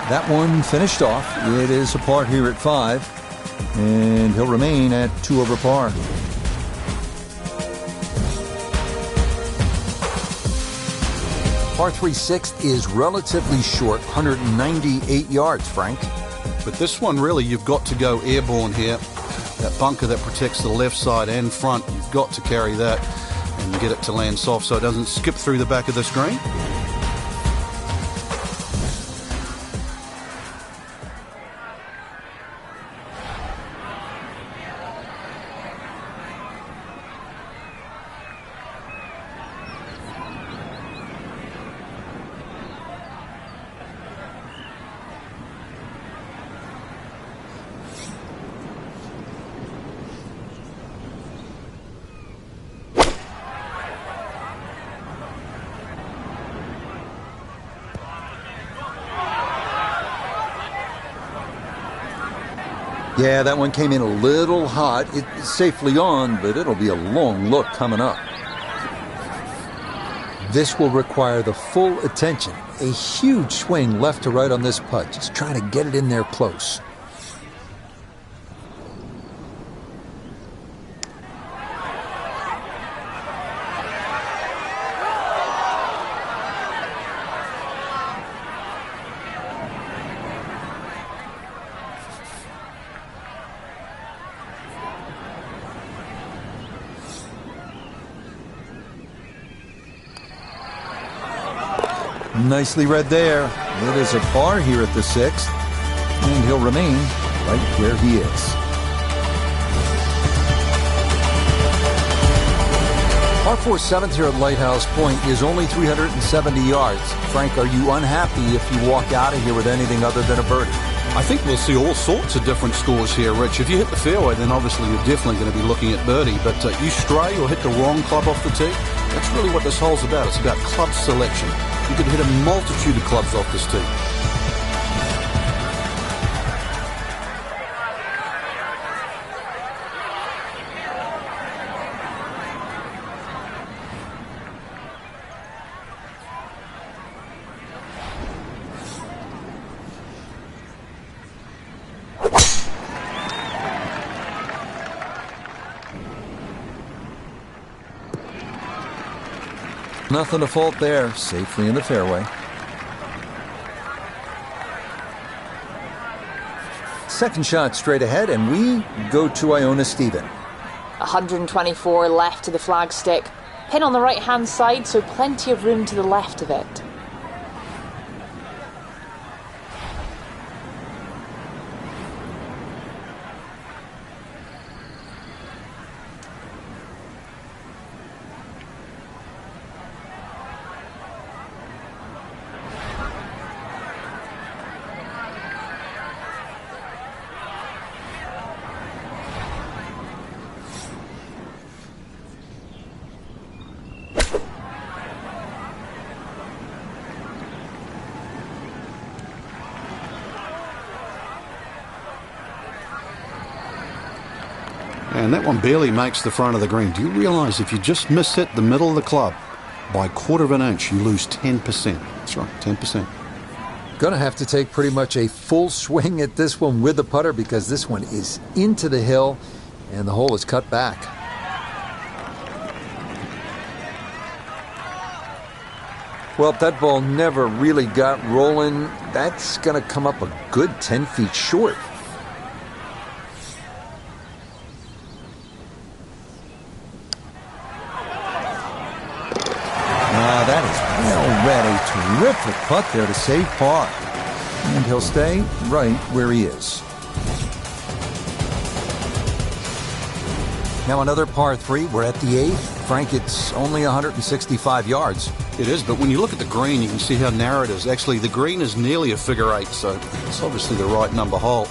That one finished off. It is a par here at 5, and he'll remain at 2 over par. Par 3 6th is relatively short, 198 yards, Frank. But this one, really, you've got to go airborne here. That bunker that protects the left side and front, you've got to carry that and get it to land soft so it doesn't skip through the back of the screen. Yeah, that one came in a little hot. It's safely on, but it'll be a long look coming up. This will require the full attention. A huge swing left to right on this putt. Just trying to get it in there close. Nicely read there. It is a par here at the 6th, and he'll remain right where he is. Par 4 7th here at Lighthouse Point is only 370 yards. Frank, are you unhappy if you walk out of here with anything other than a birdie? I think we'll see all sorts of different scores here, Rich. If you hit the fairway, then obviously you're definitely going to be looking at birdie. But you stray or hit the wrong club off the tee, that's really what this hole's about. It's about club selection. You could hit a multitude of clubs off this tee. Nothing to fault there. Safely in the fairway. Second shot straight ahead, and we go to Iona Stephen. 124 left to the flagstick. Pin on the right-hand side, so plenty of room to the left of it. And that one barely makes the front of the green. Do you realise if you just miss hit the middle of the club by a quarter of an inch, you lose 10%. That's right, 10%. Going to have to take pretty much a full swing at this one with the putter because this one is into the hill and the hole is cut back. Well, that ball never really got rolling. That's going to come up a good 10 feet short. That is well read. A terrific putt there to save par. And he'll stay right where he is. Now another par 3. We're at the 8th. Frank, it's only 165 yards. It is, but when you look at the green, you can see how narrow it is. Actually, the green is nearly a figure 8, so it's obviously the right number hole.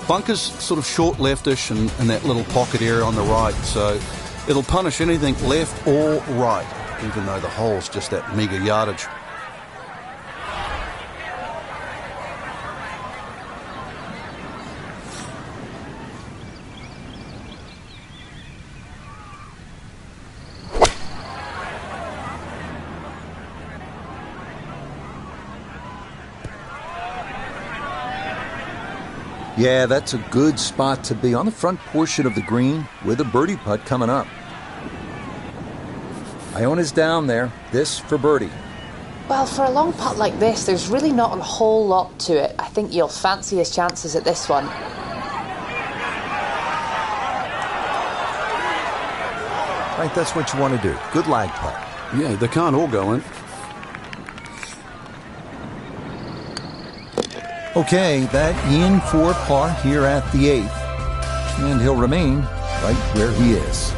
Bunker's sort of short leftish and that little pocket area on the right, so it'll punish anything left or right, even though the hole's just that meager yardage. Yeah, that's a good spot to be on the front portion of the green with a birdie putt coming up. Iona's down there. This for birdie. Well, for a long putt like this, there's really not a whole lot to it. I think you'll fancy his chances at this one. Right, that's what you want to do. Good lag putt. Yeah, they can't all go in. Okay, that in for par here at the 8th. And he'll remain right where he is.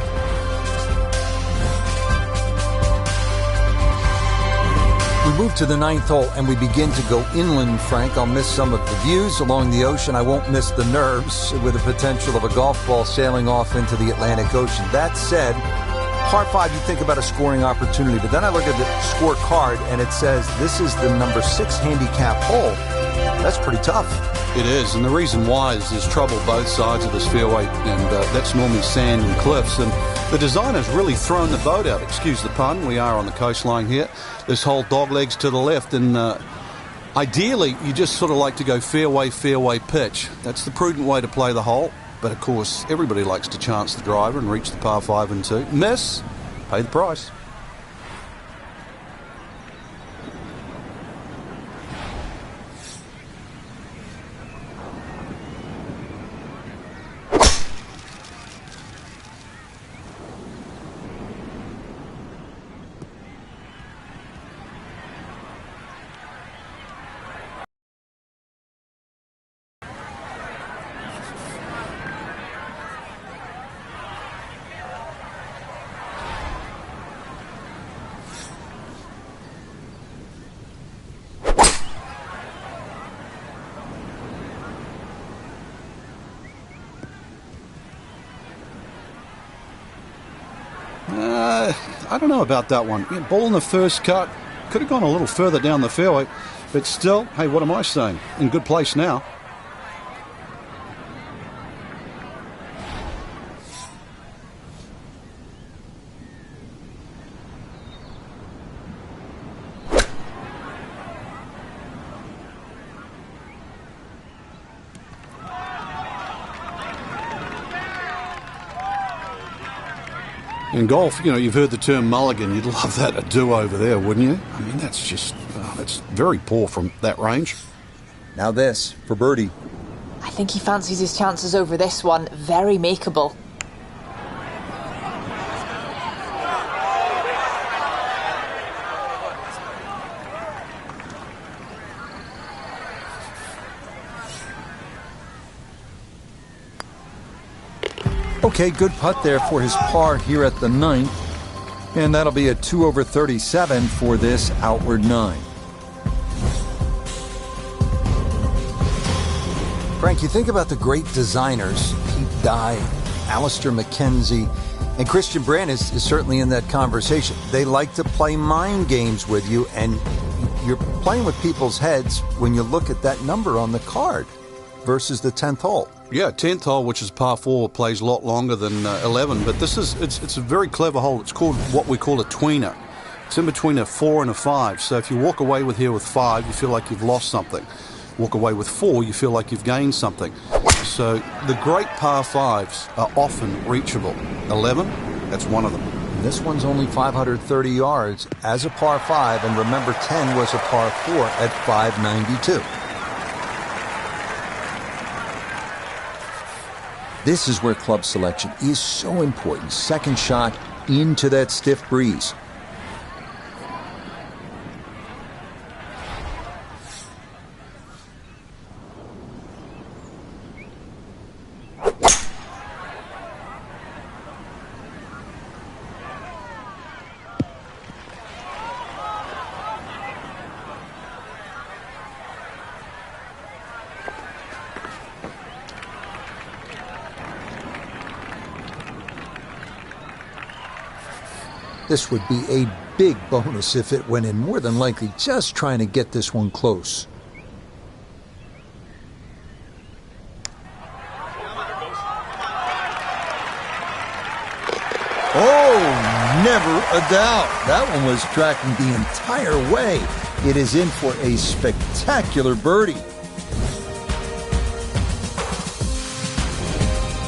We move to the 9th hole and we begin to go inland, Frank. I'll miss some of the views along the ocean. I won't miss the nerves with the potential of a golf ball sailing off into the Atlantic Ocean. That said, par 5, you think about a scoring opportunity, but then I look at the scorecard and it says this is the number 6 handicap hole. That's pretty tough. It is, and the reason why is there's trouble both sides of this fairway, and that's normally sand and cliffs. And the designer's really thrown the boat out, excuse the pun. We are on the coastline here. This whole dog legs to the left, and ideally you just sort of like to go fairway, fairway pitch. That's the prudent way to play the hole. But of course, everybody likes to chance the driver and reach the par 5 and 2. Miss, pay the price. I don't know about that one. Yeah, ball in the first cut. Could have gone a little further down the fairway. But still, hey, what am I saying? In good place now. In golf, you know, you've heard the term mulligan. You'd love that, a do-over there, wouldn't you? I mean, that's just, that's very poor from that range. Now this for birdie. I think he fancies his chances over this one. Very makeable. Okay, good putt there for his par here at the 9th. And that'll be a 2 over 37 for this outward 9. Frank, you think about the great designers, Pete Dye, Alistair McKenzie, and Christian Brandt is certainly in that conversation. They like to play mind games with you, and you're playing with people's heads when you look at that number on the card versus the 10th hole. Yeah, 10th hole, which is par 4, plays a lot longer than 11. But this is it's a very clever hole. It's called what we call a tweener. It's in between a 4 and a 5. So if you walk away with here with 5, you feel like you've lost something. Walk away with 4, you feel like you've gained something. So the great par 5s are often reachable. 11, that's one of them. This one's only 530 yards as a par 5, and remember 10 was a par 4 at 592. This is where club selection is so important. Second shot into that stiff breeze. This would be a big bonus if it went in, more than likely just trying to get this one close. Oh, never a doubt. That one was tracking the entire way. It is in for a spectacular birdie.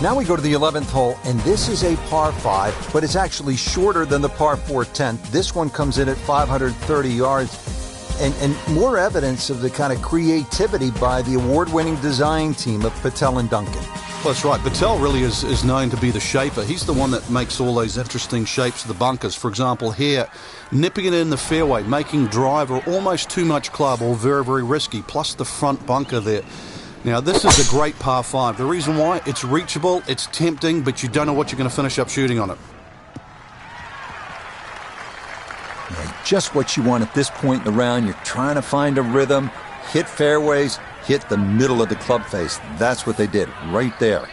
Now we go to the 11th hole, and this is a par 5, but it's actually shorter than the par 4 10th. This one comes in at 530 yards, and more evidence of the kind of creativity by the award-winning design team of Patel and Duncan. Well, that's right. Patel really is known to be the shaper. He's the one that makes all those interesting shapes of the bunkers. For example, here, nipping it in the fairway, making driver almost too much club or very, very risky, plus the front bunker there. Now, this is a great par 5. The reason why, it's reachable, it's tempting, but you don't know what you're going to finish up shooting on it. Yeah, just what you want at this point in the round. You're trying to find a rhythm, hit fairways, hit the middle of the club face. That's what they did right there.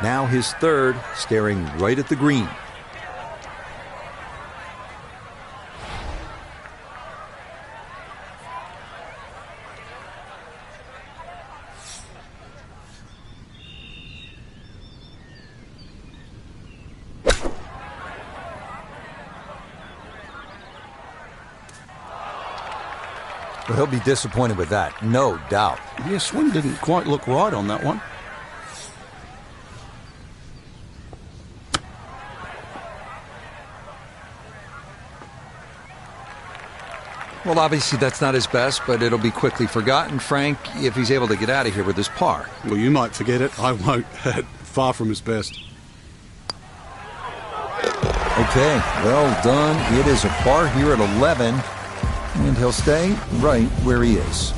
Now his third, staring right at the green. But he'll be disappointed with that, no doubt. Yeah, swing didn't quite look right on that one. Well, obviously that's not his best, but it'll be quickly forgotten, Frank, if he's able to get out of here with his par. Well, you might forget it. I won't. Far from his best. Okay, well done. It is a par here at 11, and he'll stay right where he is.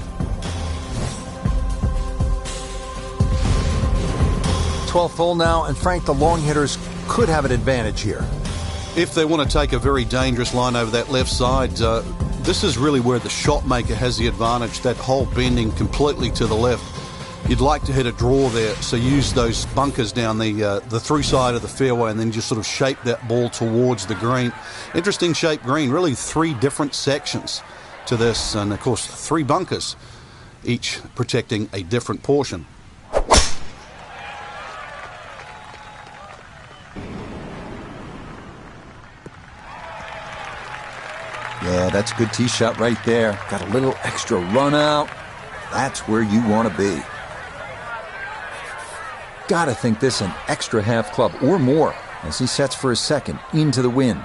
12th hole now, and Frank, the long hitters could have an advantage here. If they want to take a very dangerous line over that left side, this is really where the shot maker has the advantage, that hole bending completely to the left. You'd like to hit a draw there, so use those bunkers down the through side of the fairway and then just sort of shape that ball towards the green. Interesting shaped green, really 3 different sections to this, and of course 3 bunkers, each protecting a different portion. Yeah, that's a good tee shot right there. Got a little extra run out. That's where you want to be. Gotta think this an extra half club or more as he sets for his second into the wind.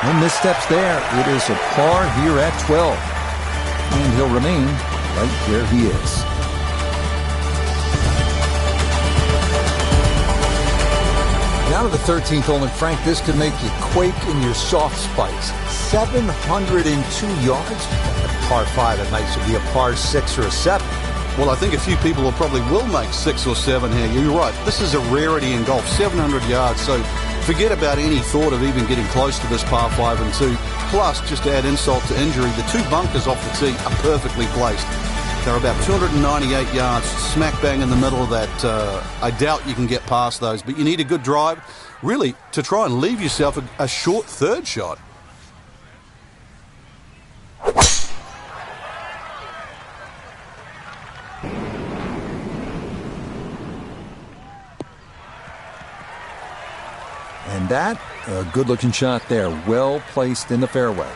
No missteps there. It is a par here at 12. And he'll remain right where he is. Now to the 13th hole, and Frank, this could make you quake in your soft spikes. 702 yards. A par 5 at night should be a par 6 or a 7. Well, I think a few people will make 6 or 7 here. You're right. This is a rarity in golf, 700 yards. So forget about any thought of even getting close to this par 5 and 2. Plus, just to add insult to injury, the 2 bunkers off the tee are perfectly placed. They're about 298 yards, smack bang in the middle of that. I doubt you can get past those, but you need a good drive, really, to try and leave yourself a short third shot. And that, a good-looking shot there, well placed in the fairway.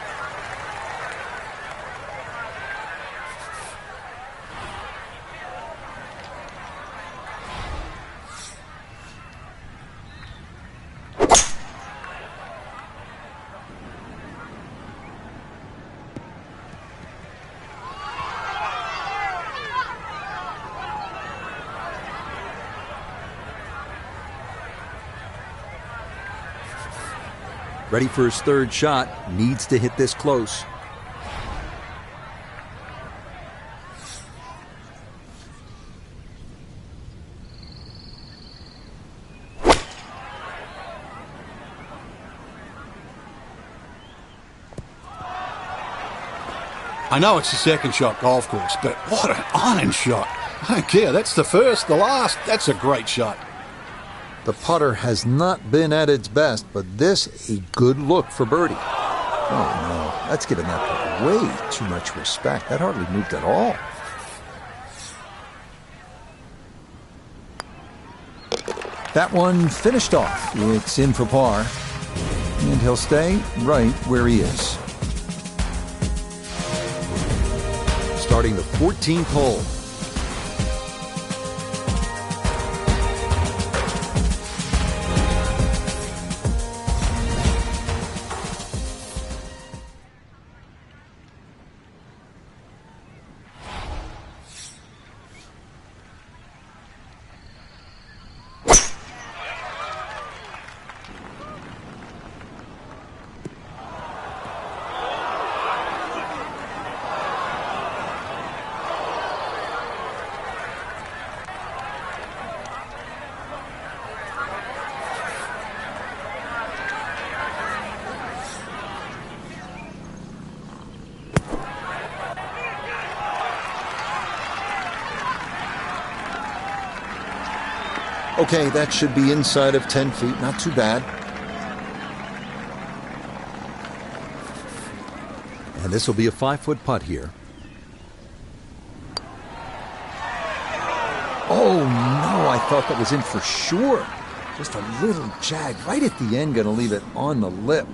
Ready for his third shot. Needs to hit this close. I know it's the second shot golf course, but what an iron shot. I don't care. That's the first, the last. That's a great shot. The putter has not been at its best, but this a good look for birdie. Oh, no. That's giving that putt way too much respect. That hardly moved at all. That one finished off. It's in for par. And he'll stay right where he is. Starting the 14th hole. Okay, that should be inside of 10 feet. Not too bad. And this will be a 5-foot putt here. Oh, no, I thought that was in for sure. Just a little jag right at the end, going to leave it on the lip.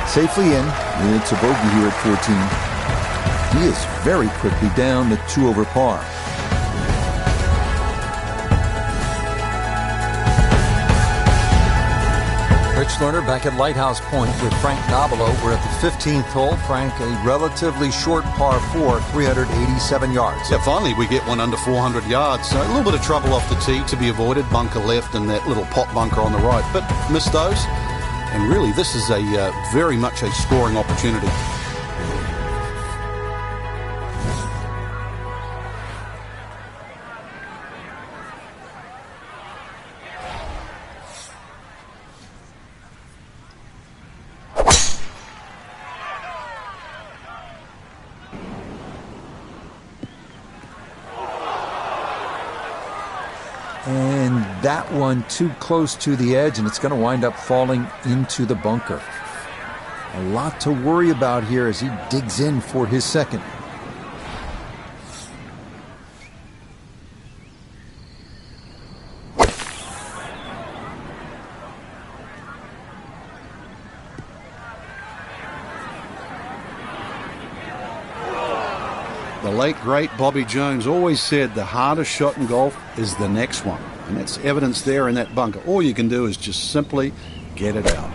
Safely in. It's a bogey here at 14. He is very quickly down to 2 over par. Rich Lerner back at Lighthouse Point with Frank Nobilo. We're at the 15th hole. Frank, a relatively short par 4, 387 yards. Yeah, finally we get one under 400 yards. So a little bit of trouble off the tee to be avoided. Bunker left and that little pot bunker on the right. But missed those. And really, this is a very much a scoring opportunity. And that one too close to the edge, and it's going to wind up falling into the bunker. A lot to worry about here as he digs in for his second. The late, great Bobby Jones always said the hardest shot in golf is the next one. And that's evidence there in that bunker. All you can do is just simply get it out.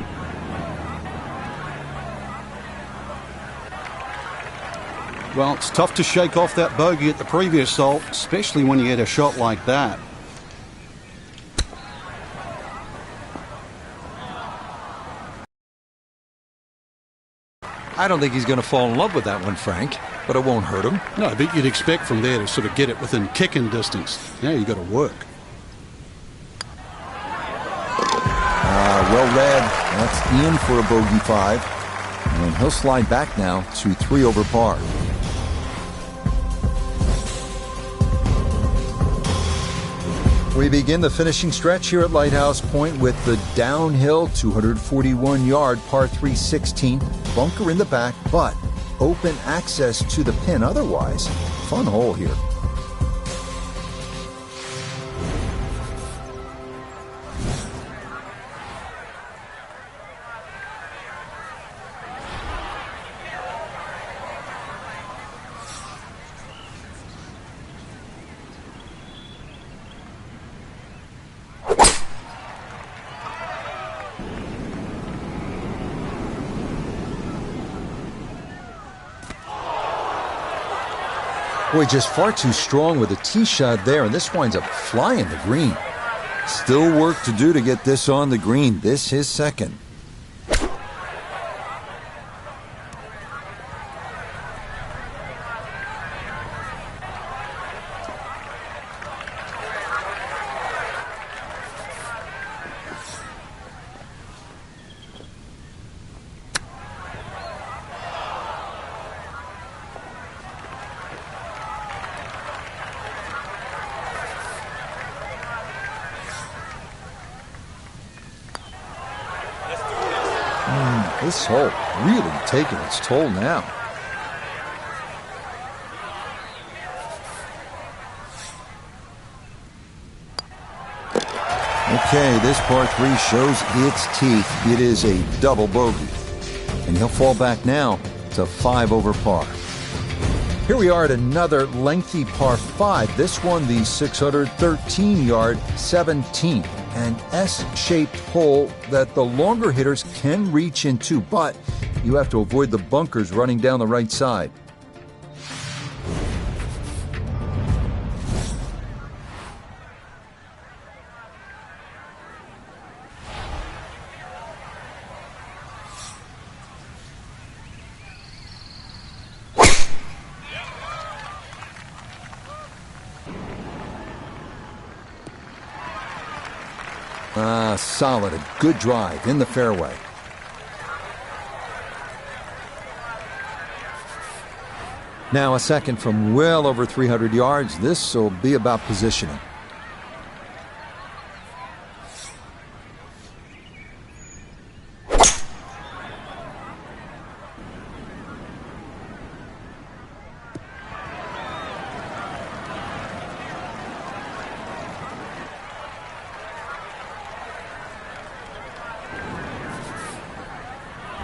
Well, it's tough to shake off that bogey at the previous hole, especially when you get a shot like that. I don't think he's going to fall in love with that one, Frank, but it won't hurt him. No, but you'd expect from there to sort of get it within kicking distance. Now you've got to work. Well read. That's in for a bogey 5. And he'll slide back now to 3 over par. We begin the finishing stretch here at Lighthouse Point with the downhill 241-yard par 3 16th. Bunker in the back, but open access to the pin. Otherwise, fun hole here. Boy, just far too strong with a tee shot there, and this winds up flying the green. Still work to do to get this on the green. This is second. This hole really taking its toll now. Okay, this par 3 shows its teeth. It is a double bogey. And he'll fall back now to 5 over par. Here we are at another lengthy par 5. This one, the 613-yard 17th. An S-shaped hole that the longer hitters can reach into, but you have to avoid the bunkers running down the right side. Solid, a good drive in the fairway. Now a second from well over 300 yards. This will be about positioning.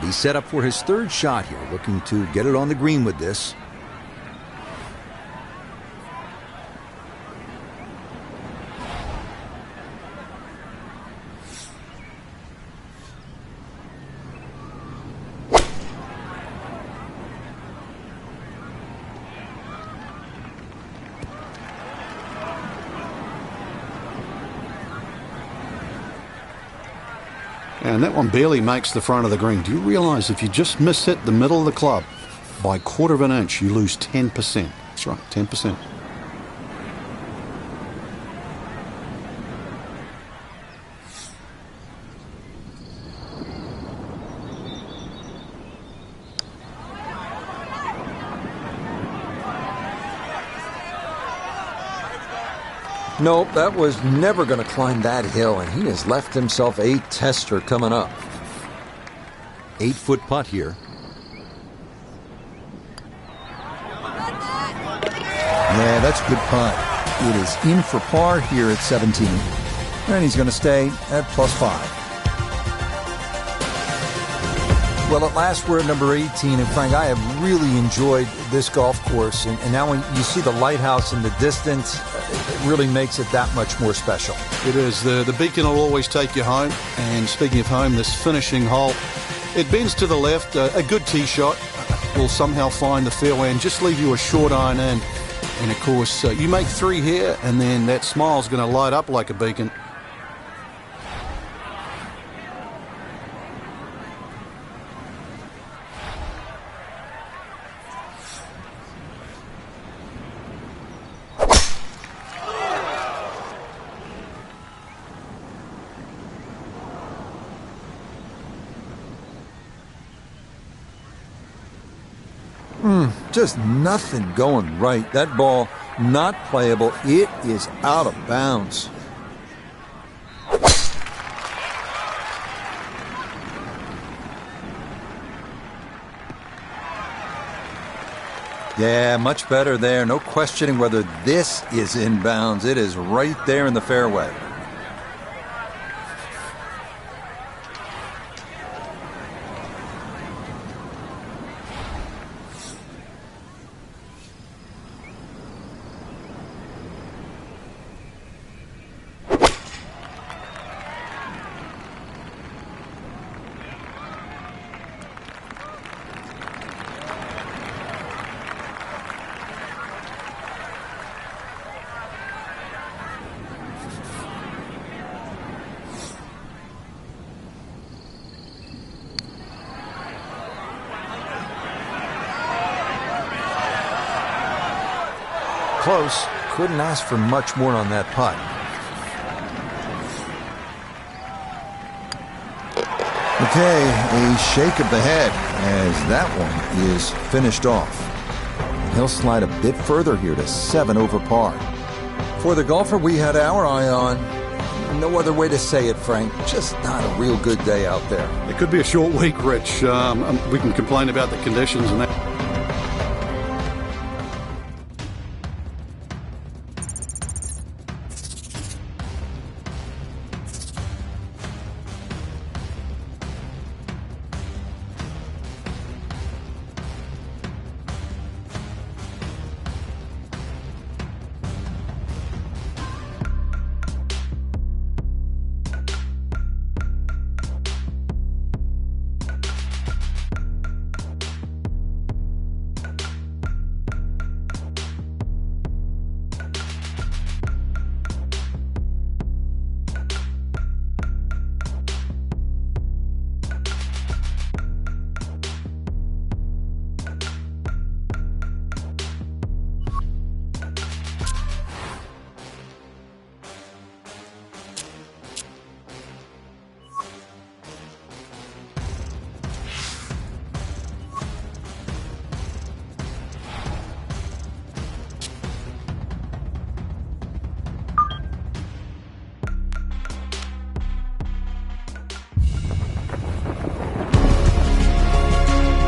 He's set up for his third shot here, looking to get it on the green with this. And that one barely makes the front of the green. Do you realize if you just miss hit the middle of the club by a quarter of an inch, you lose 10%? That's right, 10%. Nope, that was never going to climb that hill, and he has left himself a tester coming up. 8-foot putt here. Yeah, that's a good putt. It is in for par here at 17, and he's going to stay at +5. Well, at last we're at number 18, and Frank, I have really enjoyed this golf course, and now when you see the lighthouse in the distance, it really makes it that much more special. It is. The beacon will always take you home, and speaking of home, this finishing hole, it bends to the left. A good tee shot will somehow find the fairway and just leave you a short iron in. And of course, you make 3 here, and then that smile's going to light up like a beacon. Just nothing going right. That ball not playable. It is out of bounds. Yeah, much better there. No questioning whether this is in bounds. It is right there in the fairway. Close. Couldn't ask for much more on that putt. Okay, a shake of the head as that one is finished off. He'll slide a bit further here to 7 over par. For the golfer we had our eye on, No other way to say it, Frank. Just not a real good day out there. It could be a short week, Rich. We can complain about the conditions and that.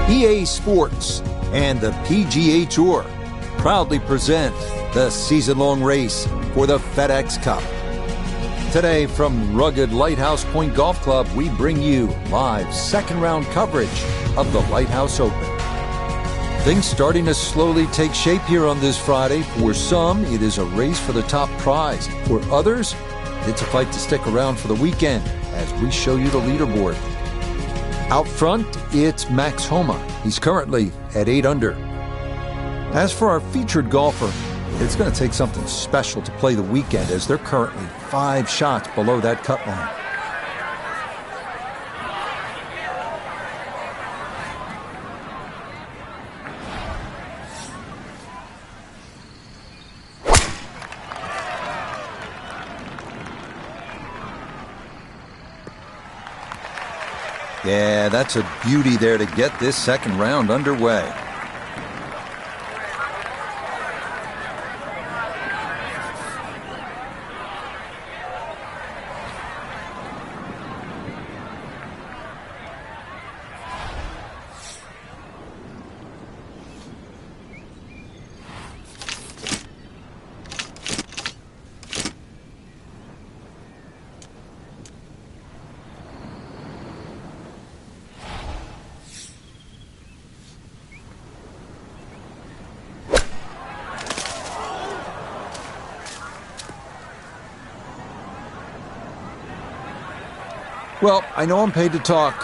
EA Sports and the PGA Tour proudly present the season-long race for the FedEx Cup. Today from rugged Lighthouse Point Golf Club, we bring you live second-round coverage of the Lighthouse Open. Things starting to slowly take shape here on this Friday. For some, it is a race for the top prize. For others, it's a fight to stick around for the weekend as we show you the leaderboard. Out front, it's Max Homa. He's currently at 8 under. As for our featured golfer, it's going to take something special to play the weekend as they're currently 5 shots below that cut line. Yeah, that's a beauty there to get this second round underway. Well, I know I'm paid to talk,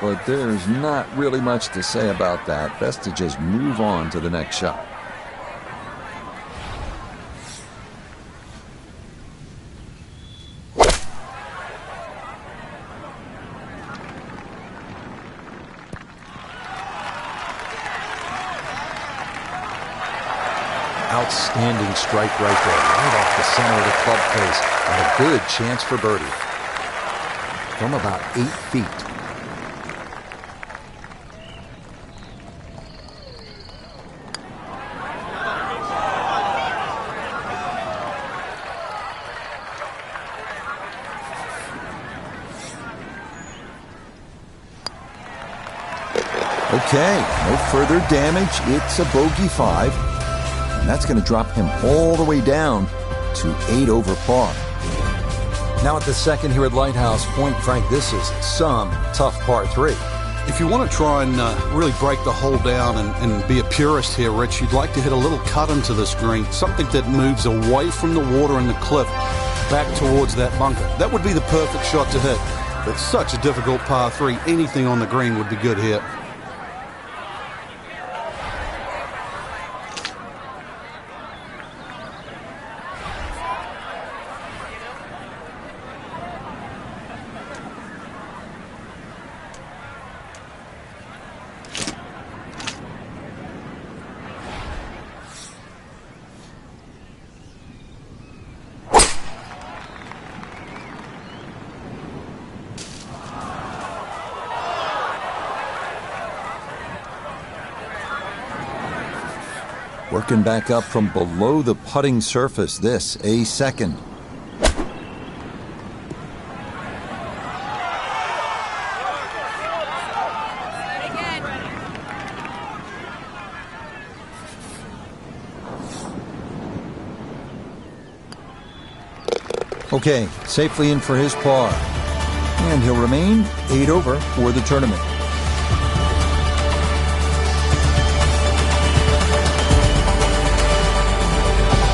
but there's not really much to say about that. Best to just move on to the next shot. Outstanding strike right there, right off the center of the club face, and a good chance for birdie. From about 8 feet. Okay, no further damage. It's a bogey 5. And that's going to drop him all the way down to 8 over par. Now at the second here at Lighthouse Point, Frank, this is some tough par 3. If you want to try and really break the hole down and be a purist here, Rich, you'd like to hit a little cut into this green, something that moves away from the water and the cliff back towards that bunker. That would be the perfect shot to hit. It's such a difficult par 3. Anything on the green would be good here. Working back up from below the putting surface, this a second. Okay, safely in for his par. And he'll remain 8 over for the tournament.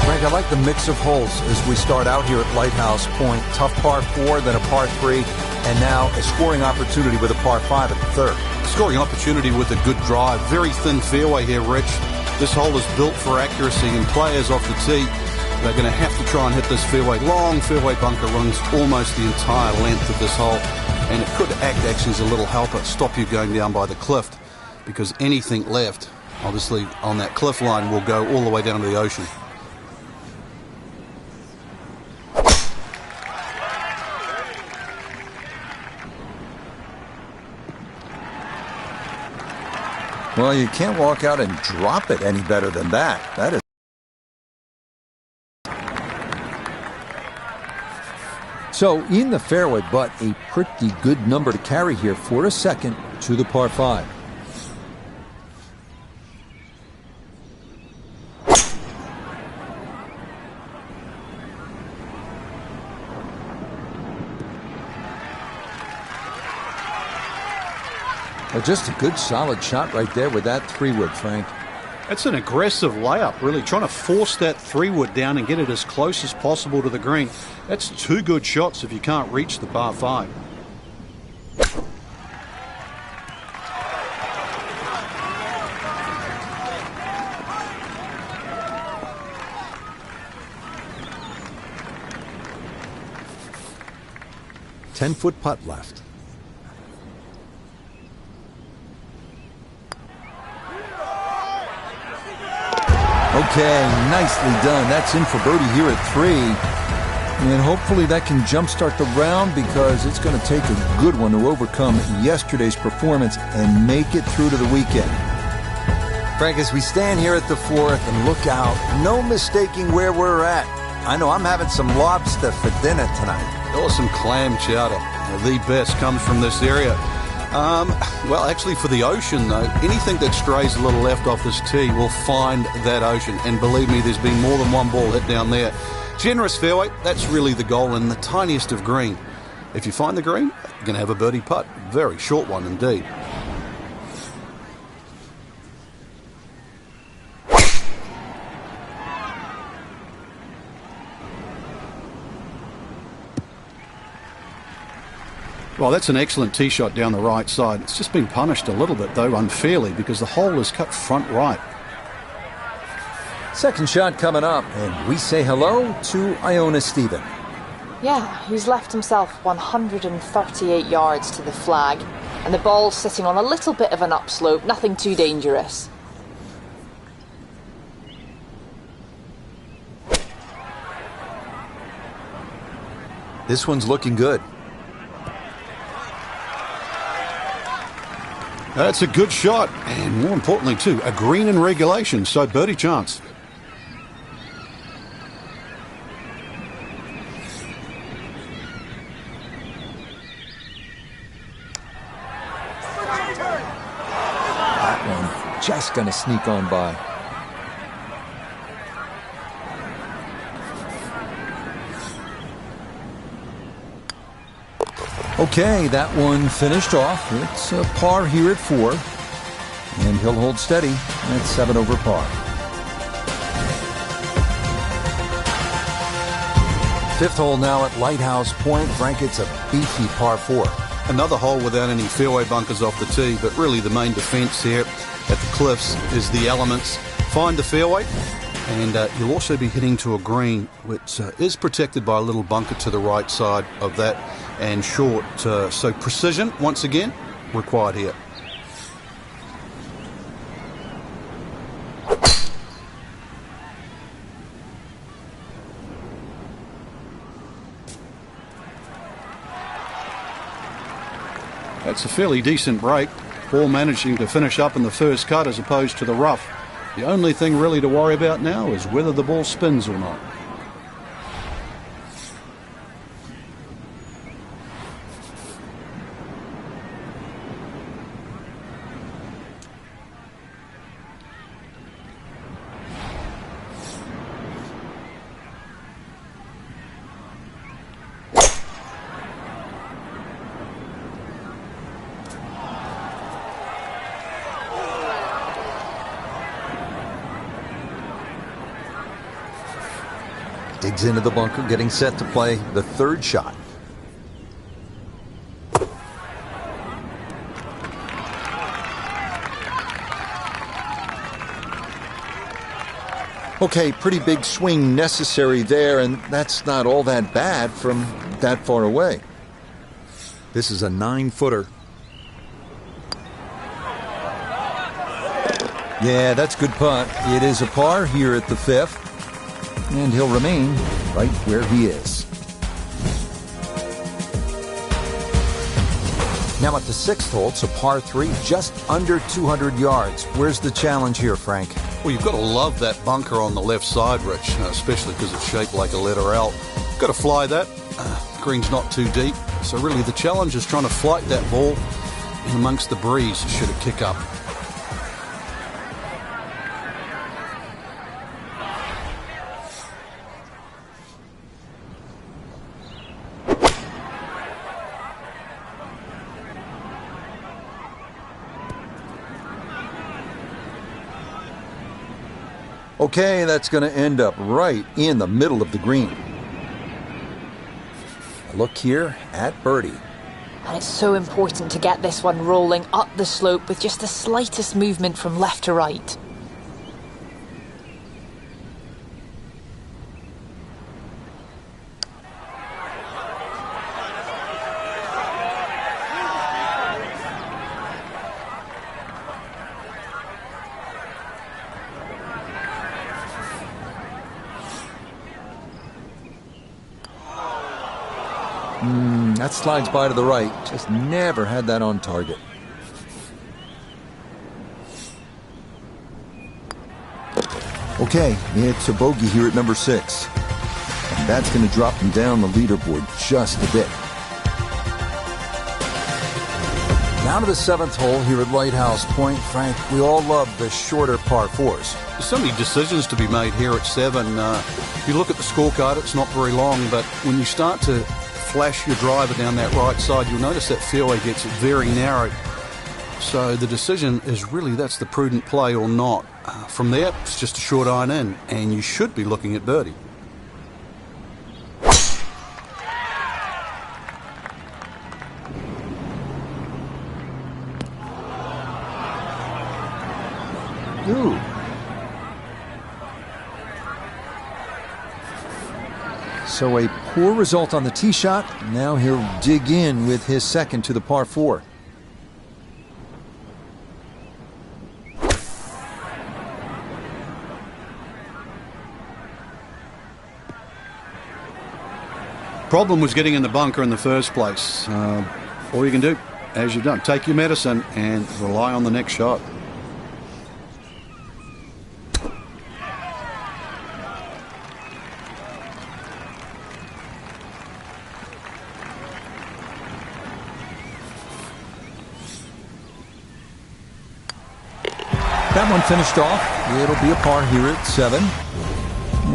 Frank, I like the mix of holes as we start out here at Lighthouse Point. Tough par 4, then a par 3, and now a scoring opportunity with a par 5 at the third. Scoring opportunity with a good drive. Very thin fairway here, Rich. This hole is built for accuracy, and players off the tee, they're going to have to try and hit this fairway. Long fairway bunker runs almost the entire length of this hole, and it could act actually as a little helper, stop you going down by the cliff, because anything left, obviously, on that cliff line will go all the way down to the ocean. Well, you can't walk out and drop it any better than that. That is. So in the fairway, but a pretty good number to carry here for a second to the par 5. Well, just a good solid shot right there with that 3-wood, Frank. That's an aggressive layup, really, trying to force that 3-wood down and get it as close as possible to the green. That's 2 good shots if you can't reach the par 5. Ten-foot putt left. Okay, nicely done. That's in for birdie here at 3. And hopefully that can jumpstart the round, because it's going to take a good one to overcome yesterday's performance and make it through to the weekend. Frank, as we stand here at the 4th and look out, no mistaking where we're at. I know I'm having some lobster for dinner tonight. Awesome clam chowder. The best comes from this area. Well, actually, for the ocean, though, anything that strays a little left off this tee will find that ocean. And believe me, there's been more than one ball hit down there. Generous fairway, that's really the goal, in the tiniest of green. If you find the green, you're going to have a birdie putt. Very short one indeed. Well, that's an excellent tee shot down the right side. It's just been punished a little bit, though, unfairly, because the hole is cut front right. Second shot coming up, and we say hello to Iona Stephen. Yeah, he's left himself 138 yards to the flag, and the ball's sitting on a little bit of an upslope, nothing too dangerous. This one's looking good. That's a good shot, and more importantly, too, a green in regulation, so birdie chance. That one just going to sneak on by. Okay, that one finished off. It's a par here at 4. And he'll hold steady at 7 over par. Fifth hole now at Lighthouse Point. Frank, it's a beefy par 4. Another hole without any fairway bunkers off the tee, but really the main defence here at the cliffs is the elements. Find the fairway, and you'll also be hitting to a green which is protected by a little bunker to the right side of that, and short. So precision, once again, required here. That's a fairly decent break. Ball managing to finish up in the first cut as opposed to the rough. The only thing really to worry about now is whether the ball spins or not. Digs into the bunker, getting set to play the third shot. Okay, pretty big swing necessary there, and that's not all that bad from that far away. This is a 9-footer. Yeah, that's good putt. It is a par here at the 5th, and he'll remain right where he is. Now at the 6th hole, it's a par 3, just under 200 yards. Where's the challenge here, Frank? Well, you've got to love that bunker on the left side, Rich, especially because it's shaped like a letter L. Got to fly that. Green's not too deep, so really the challenge is trying to flight that ball in amongst the breeze should it kick up. Okay, that's going to end up right in the middle of the green. A look here at birdie. And it's so important to get this one rolling up the slope with just the slightest movement from left to right. That slides by to the right. Just never had that on target. Okay, it's a bogey here at number 6. And that's going to drop him down the leaderboard just a bit. Down to the 7th hole here at Lighthouse Point. Frank, we all love the shorter par 4s. There's so many decisions to be made here at 7. If you look at the scorecard, it's not very long, but when you start to flash your driver down that right side, you'll notice that fairway gets very narrow. So the decision is really that's the prudent play or not. From there, it's just a short iron in, and you should be looking at birdie. Ooh. So a poor result on the tee shot. Now he'll dig in with his second to the par 4. Problem was getting in the bunker in the first place. All you can do, as you've done, take your medicine and rely on the next shot. That one finished off. It'll be a par here at 7.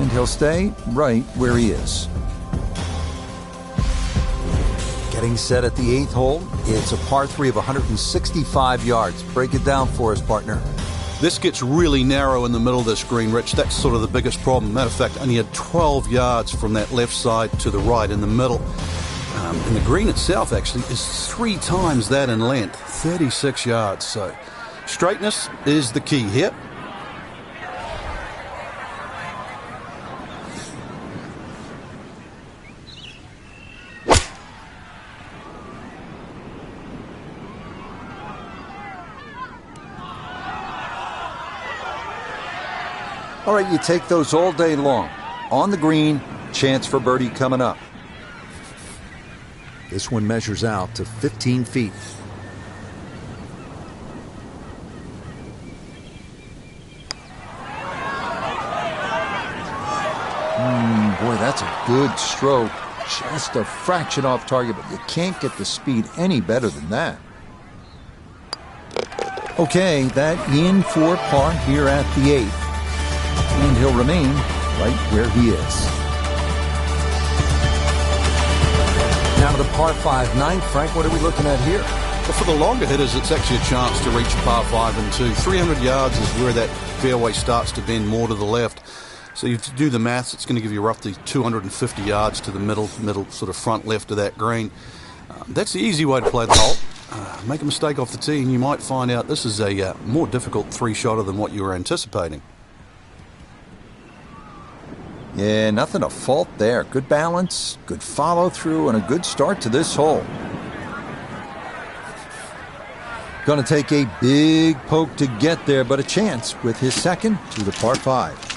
And he'll stay right where he is. Getting set at the 8th hole. It's a par 3 of 165 yards. Break it down for us, partner. This gets really narrow in the middle of this green, Rich. That's sort of the biggest problem. Matter of fact, only had 12 yards from that left side to the right in the middle. And the green itself actually is 3 times that in length, 36 yards. So straightness is the key here. All right, you take those all day long. On the green, chance for birdie coming up. This one measures out to 15 feet. Boy, that's a good stroke. Just a fraction off target, but you can't get the speed any better than that. Okay, that in for par here at the 8th. And he'll remain right where he is. Now to the par 5 9th. Frank, what are we looking at here? Well, for the longer hitters, it's actually a chance to reach par 5 and 2. 300 yards is where that fairway starts to bend more to the left. So if you do the maths, it's going to give you roughly 250 yards to the middle sort of front left of that green. That's the easy way to play the hole. Make a mistake off the tee and you might find out this is a more difficult three-shotter than what you were anticipating. Yeah, nothing to fault there. Good balance, good follow-through, and a good start to this hole. Going to take a big poke to get there, but a chance with his second to the par 5.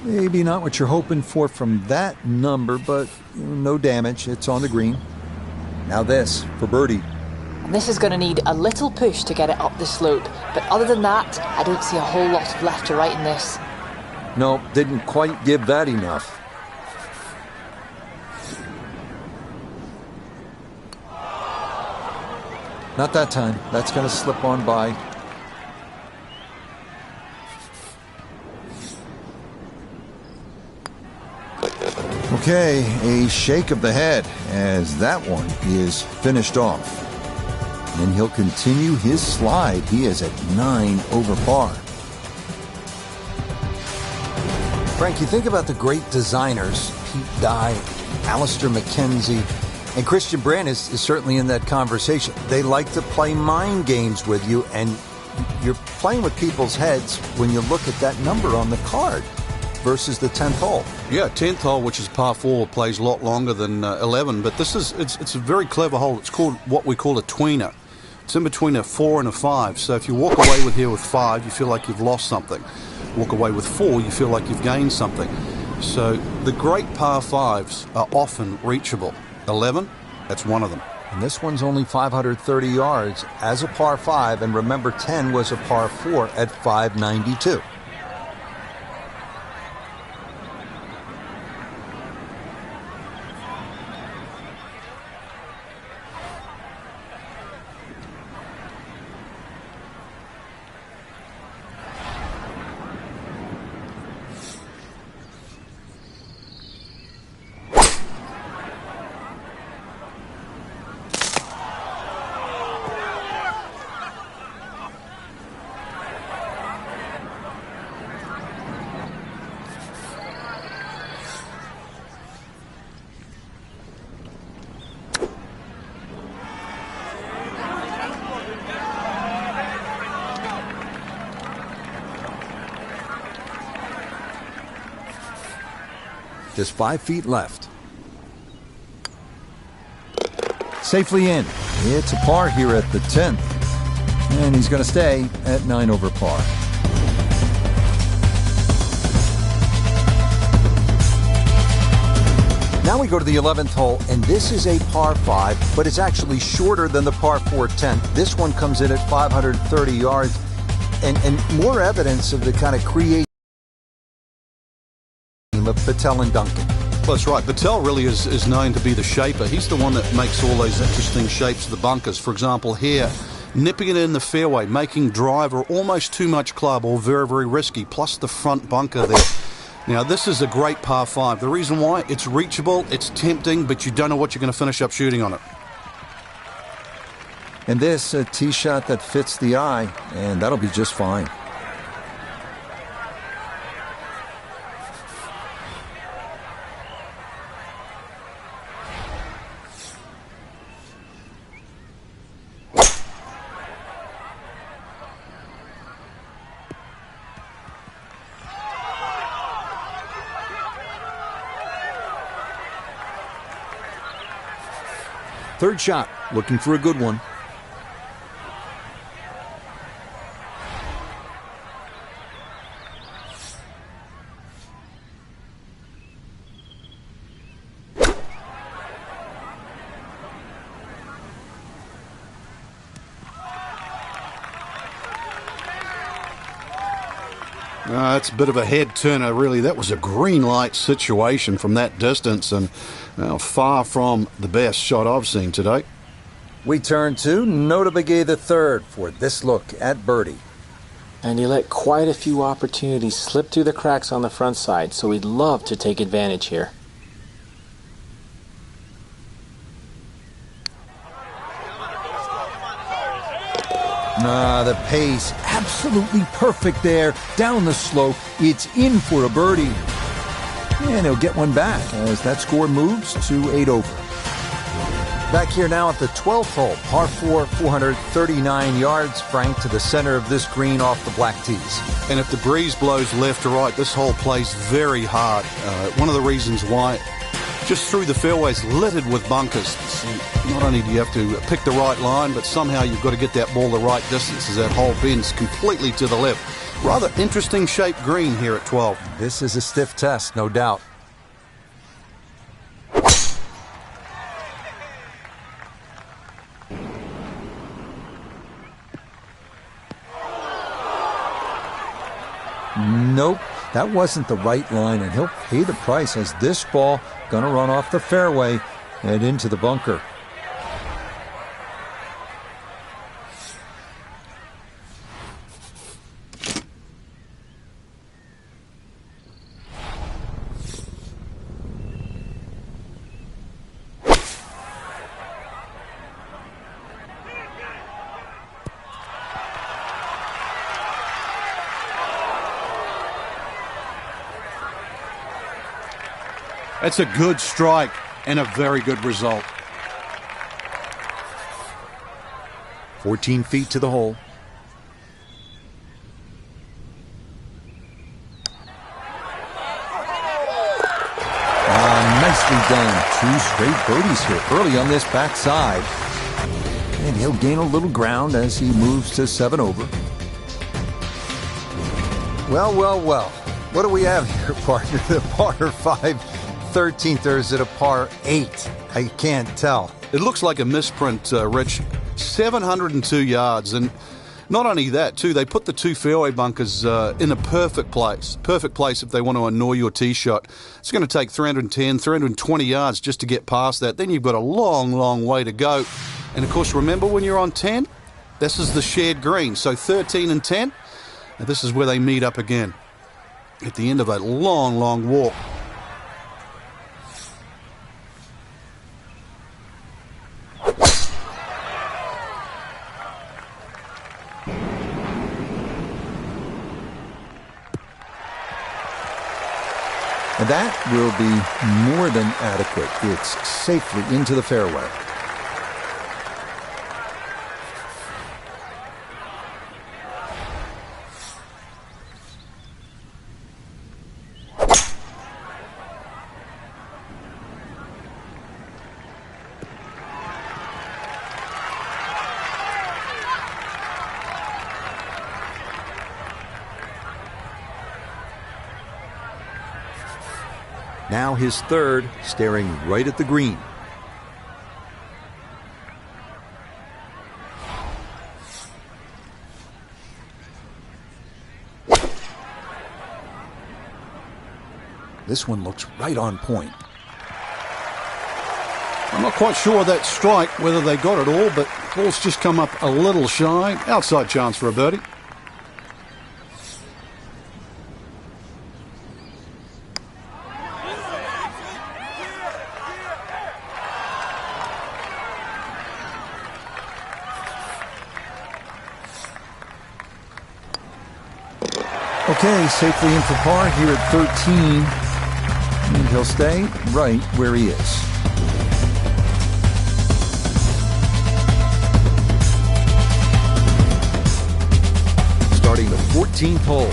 Maybe not what you're hoping for from that number, but no damage. It's on the green. Now this for birdie. And this is going to need a little push to get it up the slope. But other than that, I don't see a whole lot of left to right in this. No, didn't quite give that enough. Not that time. That's going to slip on by. Okay, a shake of the head as that one is finished off. And he'll continue his slide. He is at 9 over par. Frank, you think about the great designers, Pete Dye, Alistair McKenzie, and Christian Brandt is certainly in that conversation. They like to play mind games with you, and you're playing with people's heads when you look at that number on the card versus the 10th hole. Yeah, 10th hole, which is par 4, plays a lot longer than 11, but this is it's a very clever hole. It's called what we call a tweener. It's in between a 4 and a 5. So if you walk away with here with 5, you feel like you've lost something. Walk away with 4, you feel like you've gained something. So the great par 5s are often reachable. 11, that's one of them. And this one's only 530 yards as a par 5, and remember 10 was a par 4 at 592. Just 5 feet left. Safely in. It's a par here at the 10th. And he's going to stay at 9 over par. Now we go to the 11th hole, and this is a par 5, but it's actually shorter than the par 4 10th. This one comes in at 530 yards, and more evidence of the kind of creativity of Patel and Duncan. Well, that's right. Patel really is known to be the shaper. He's the one that makes all those interesting shapes of the bunkers. For example, here, nipping it in the fairway, making driver almost too much club or very, very risky, plus the front bunker there. Now, this is a great par 5. The reason why, it's reachable, it's tempting, but you don't know what you're going to finish up shooting on it. And this, a tee shot that fits the eye, and that'll be just fine. Third shot, looking for a good one. It's a bit of a head turner, really. That was a green light situation from that distance, and far from the best shot I've seen today. We turn to Notah Begay III for this look at birdie. And he let quite a few opportunities slip through the cracks on the front side, so he'd love to take advantage here. The pace, absolutely perfect there. Down the slope, it's in for a birdie. And he'll get one back as that score moves to 8 over. Back here now at the 12th hole, par 4, 439 yards, Frank, to the center of this green off the black tees. And if the breeze blows left to right, this hole plays very hard. One of the reasons why, just through the fairways, littered with bunkers. So not only do you have to pick the right line, but somehow you've got to get that ball the right distance as that hole bends completely to the left. Rather interesting shaped green here at 12. This is a stiff test, no doubt. Nope, that wasn't the right line, and he'll pay the price as this ball gonna run off the fairway and into the bunker. That's a good strike and a very good result. 14 feet to the hole. Nicely done. 2 straight birdies here early on this backside. And he'll gain a little ground as he moves to 7 over. Well, well, well. What do we have here, partner? The par 5 13th, or is it a par 8? I can't tell. It looks like a misprint, Rich. 702 yards, and not only that, too, they put the 2 fairway bunkers in a perfect place. Perfect place if they want to annoy your tee shot. It's going to take 310, 320 yards just to get past that. Then you've got a long, long way to go. And, of course, remember when you're on 10? This is the shared green. So 13 and 10, and this is where they meet up again at the end of a long, long walk. And that will be more than adequate. It's safely into the fairway. Now his third, staring right at the green. This one looks right on point. I'm not quite sure that strike, whether they got it all, but ball's just come up a little shy. Outside chance for a birdie. Okay, safely in for par here at 13. And he'll stay right where he is. Starting the 14th hole.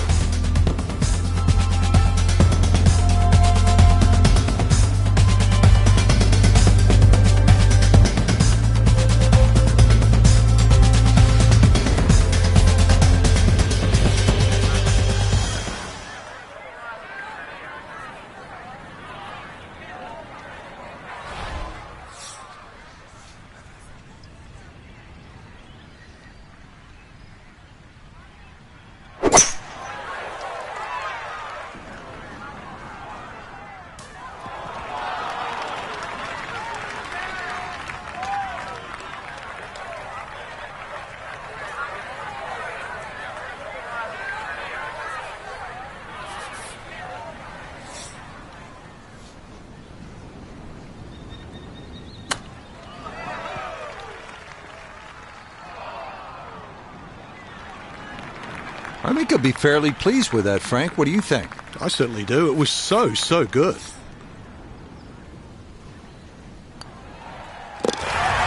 I think he'll be fairly pleased with that, Frank. What do you think? I certainly do. It was so good.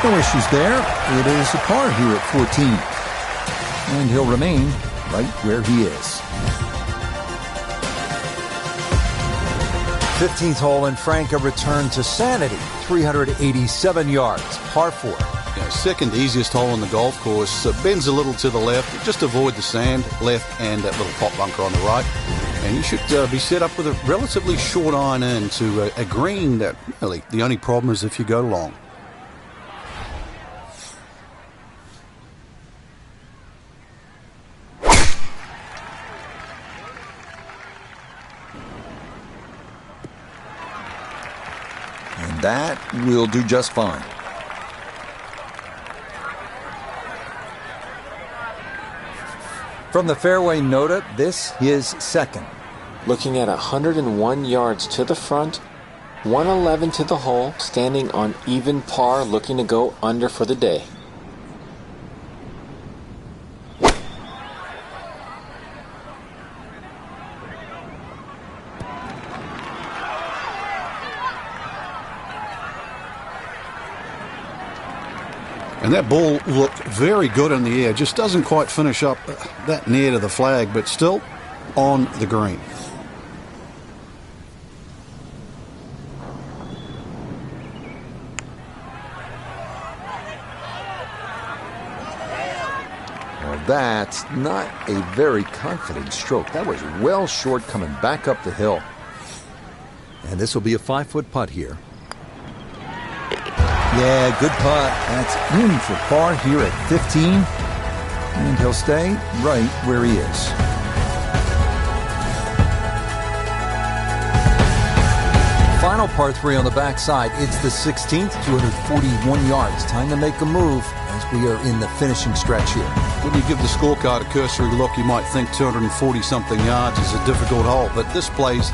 No issues there. It is a par here at 14. And he'll remain right where he is. 15th hole, and Frank, a return to sanity. 387 yards, par 4. Yeah, second easiest hole on the golf course. Bends a little to the left. Just avoid the sand left and that little pot bunker on the right. And you should be set up with a relatively short iron in to a green that really the only problem is if you go long. And that will do just fine. From the fairway Nota, this is second. Looking at 101 yards to the front, 111 to the hole, standing on even par, looking to go under for the day. And that ball looked very good in the air. Just doesn't quite finish up that near to the flag, but still on the green. Well, that's not a very confident stroke. That was well short coming back up the hill. And this will be a 5-foot putt here. Yeah, good putt. That's in for par here at 15. And he'll stay right where he is. Final par 3 on the backside. It's the 16th, 241 yards. Time to make a move as we are in the finishing stretch here. When you give the scorecard a cursory look, you might think 240-something yards is a difficult hole, but this plays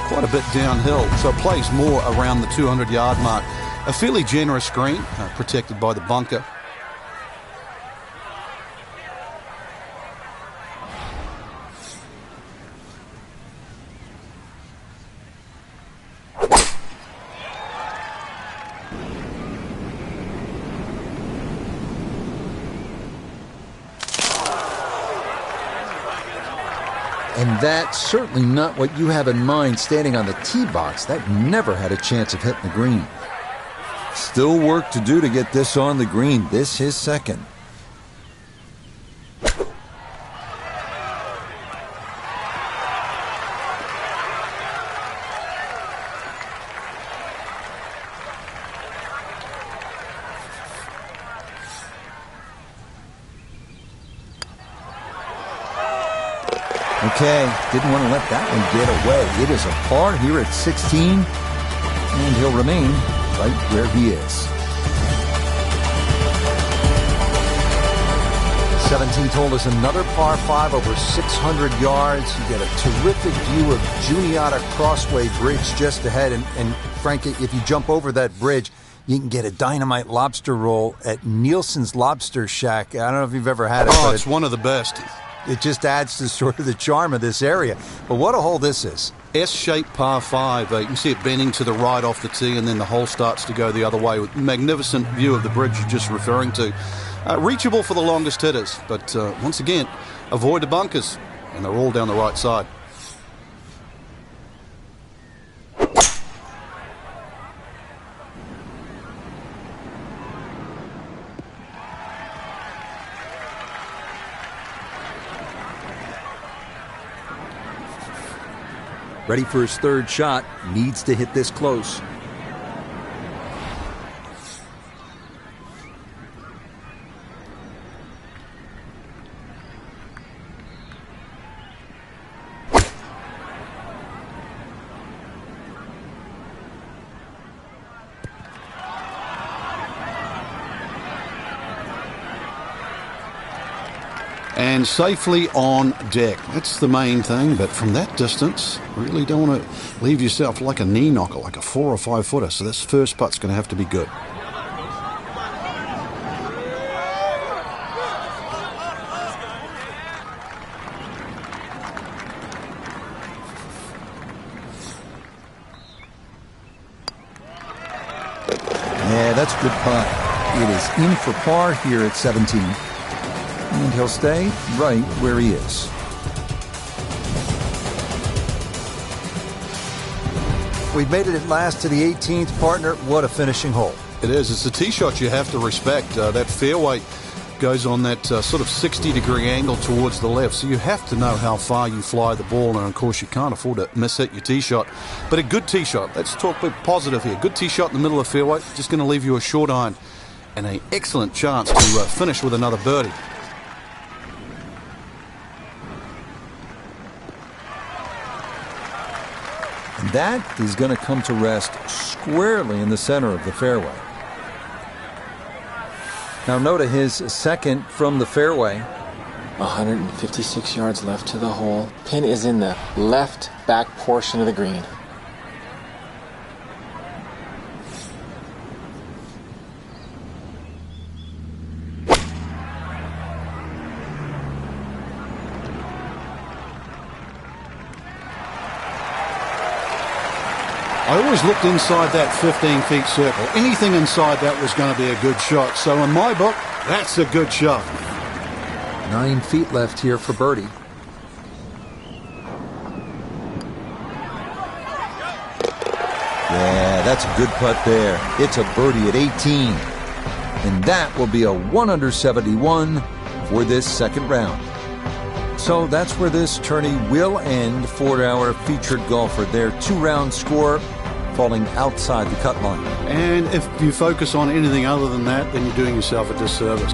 quite a bit downhill, so it plays more around the 200-yard mark. A fairly generous green, protected by the bunker. And that's certainly not what you have in mind standing on the tee box. That never had a chance of hitting the green. Still work to do to get this on the green. This is second. Okay, didn't want to let that one get away. It is a par here at 16, and he'll remain right where he is. 17th hole is another par 5 over 600 yards. You get a terrific view of Juniata Crossway Bridge just ahead. And Frank, if you jump over that bridge, you can get a dynamite lobster roll at Nielsen's Lobster Shack. I don't know if you've ever had it. Oh, it's one of the best. It just adds to sort of the charm of this area. But what a hole this is. S-shaped par 5. You can see it bending to the right off the tee, and then the hole starts to go the other way with magnificent view of the bridge you're just referring to. Reachable for the longest hitters, but once again, avoid the bunkers, and they're all down the right side. Ready for his third shot. Needs to hit this close. And safely on deck. That's the main thing, but from that distance, really don't want to leave yourself like a knee knocker, like a 4 or 5 footer. So this first putt's going to have to be good. that's a good putt. It is in for par here at 17. And he'll stay right where he is. We've made it at last to the 18th, partner. What a finishing hole. It is. It's the tee shot you have to respect. That fairway goes on that sort of 60-degree angle towards the left, so you have to know how far you fly the ball, and of course you can't afford to miss-hit your tee shot. But a good tee shot, let's talk a bit positive here. Good tee shot in the middle of the fairway, just going to leave you a short iron and an excellent chance to finish with another birdie. And that is going to come to rest squarely in the center of the fairway. Now Notah, his second from the fairway. 156 yards left to the hole. Pin is in the left back portion of the green. I always looked inside that 15-feet circle. Anything inside that was going to be a good shot. So in my book, that's a good shot. 9 feet left here for birdie. Yeah, that's a good putt there. It's a birdie at 18. And that will be a 1 under 71 for this second round. So that's where this tourney will end for our featured golfer. Their 2-round score falling outside the cut line. And if you focus on anything other than that, then you're doing yourself a disservice.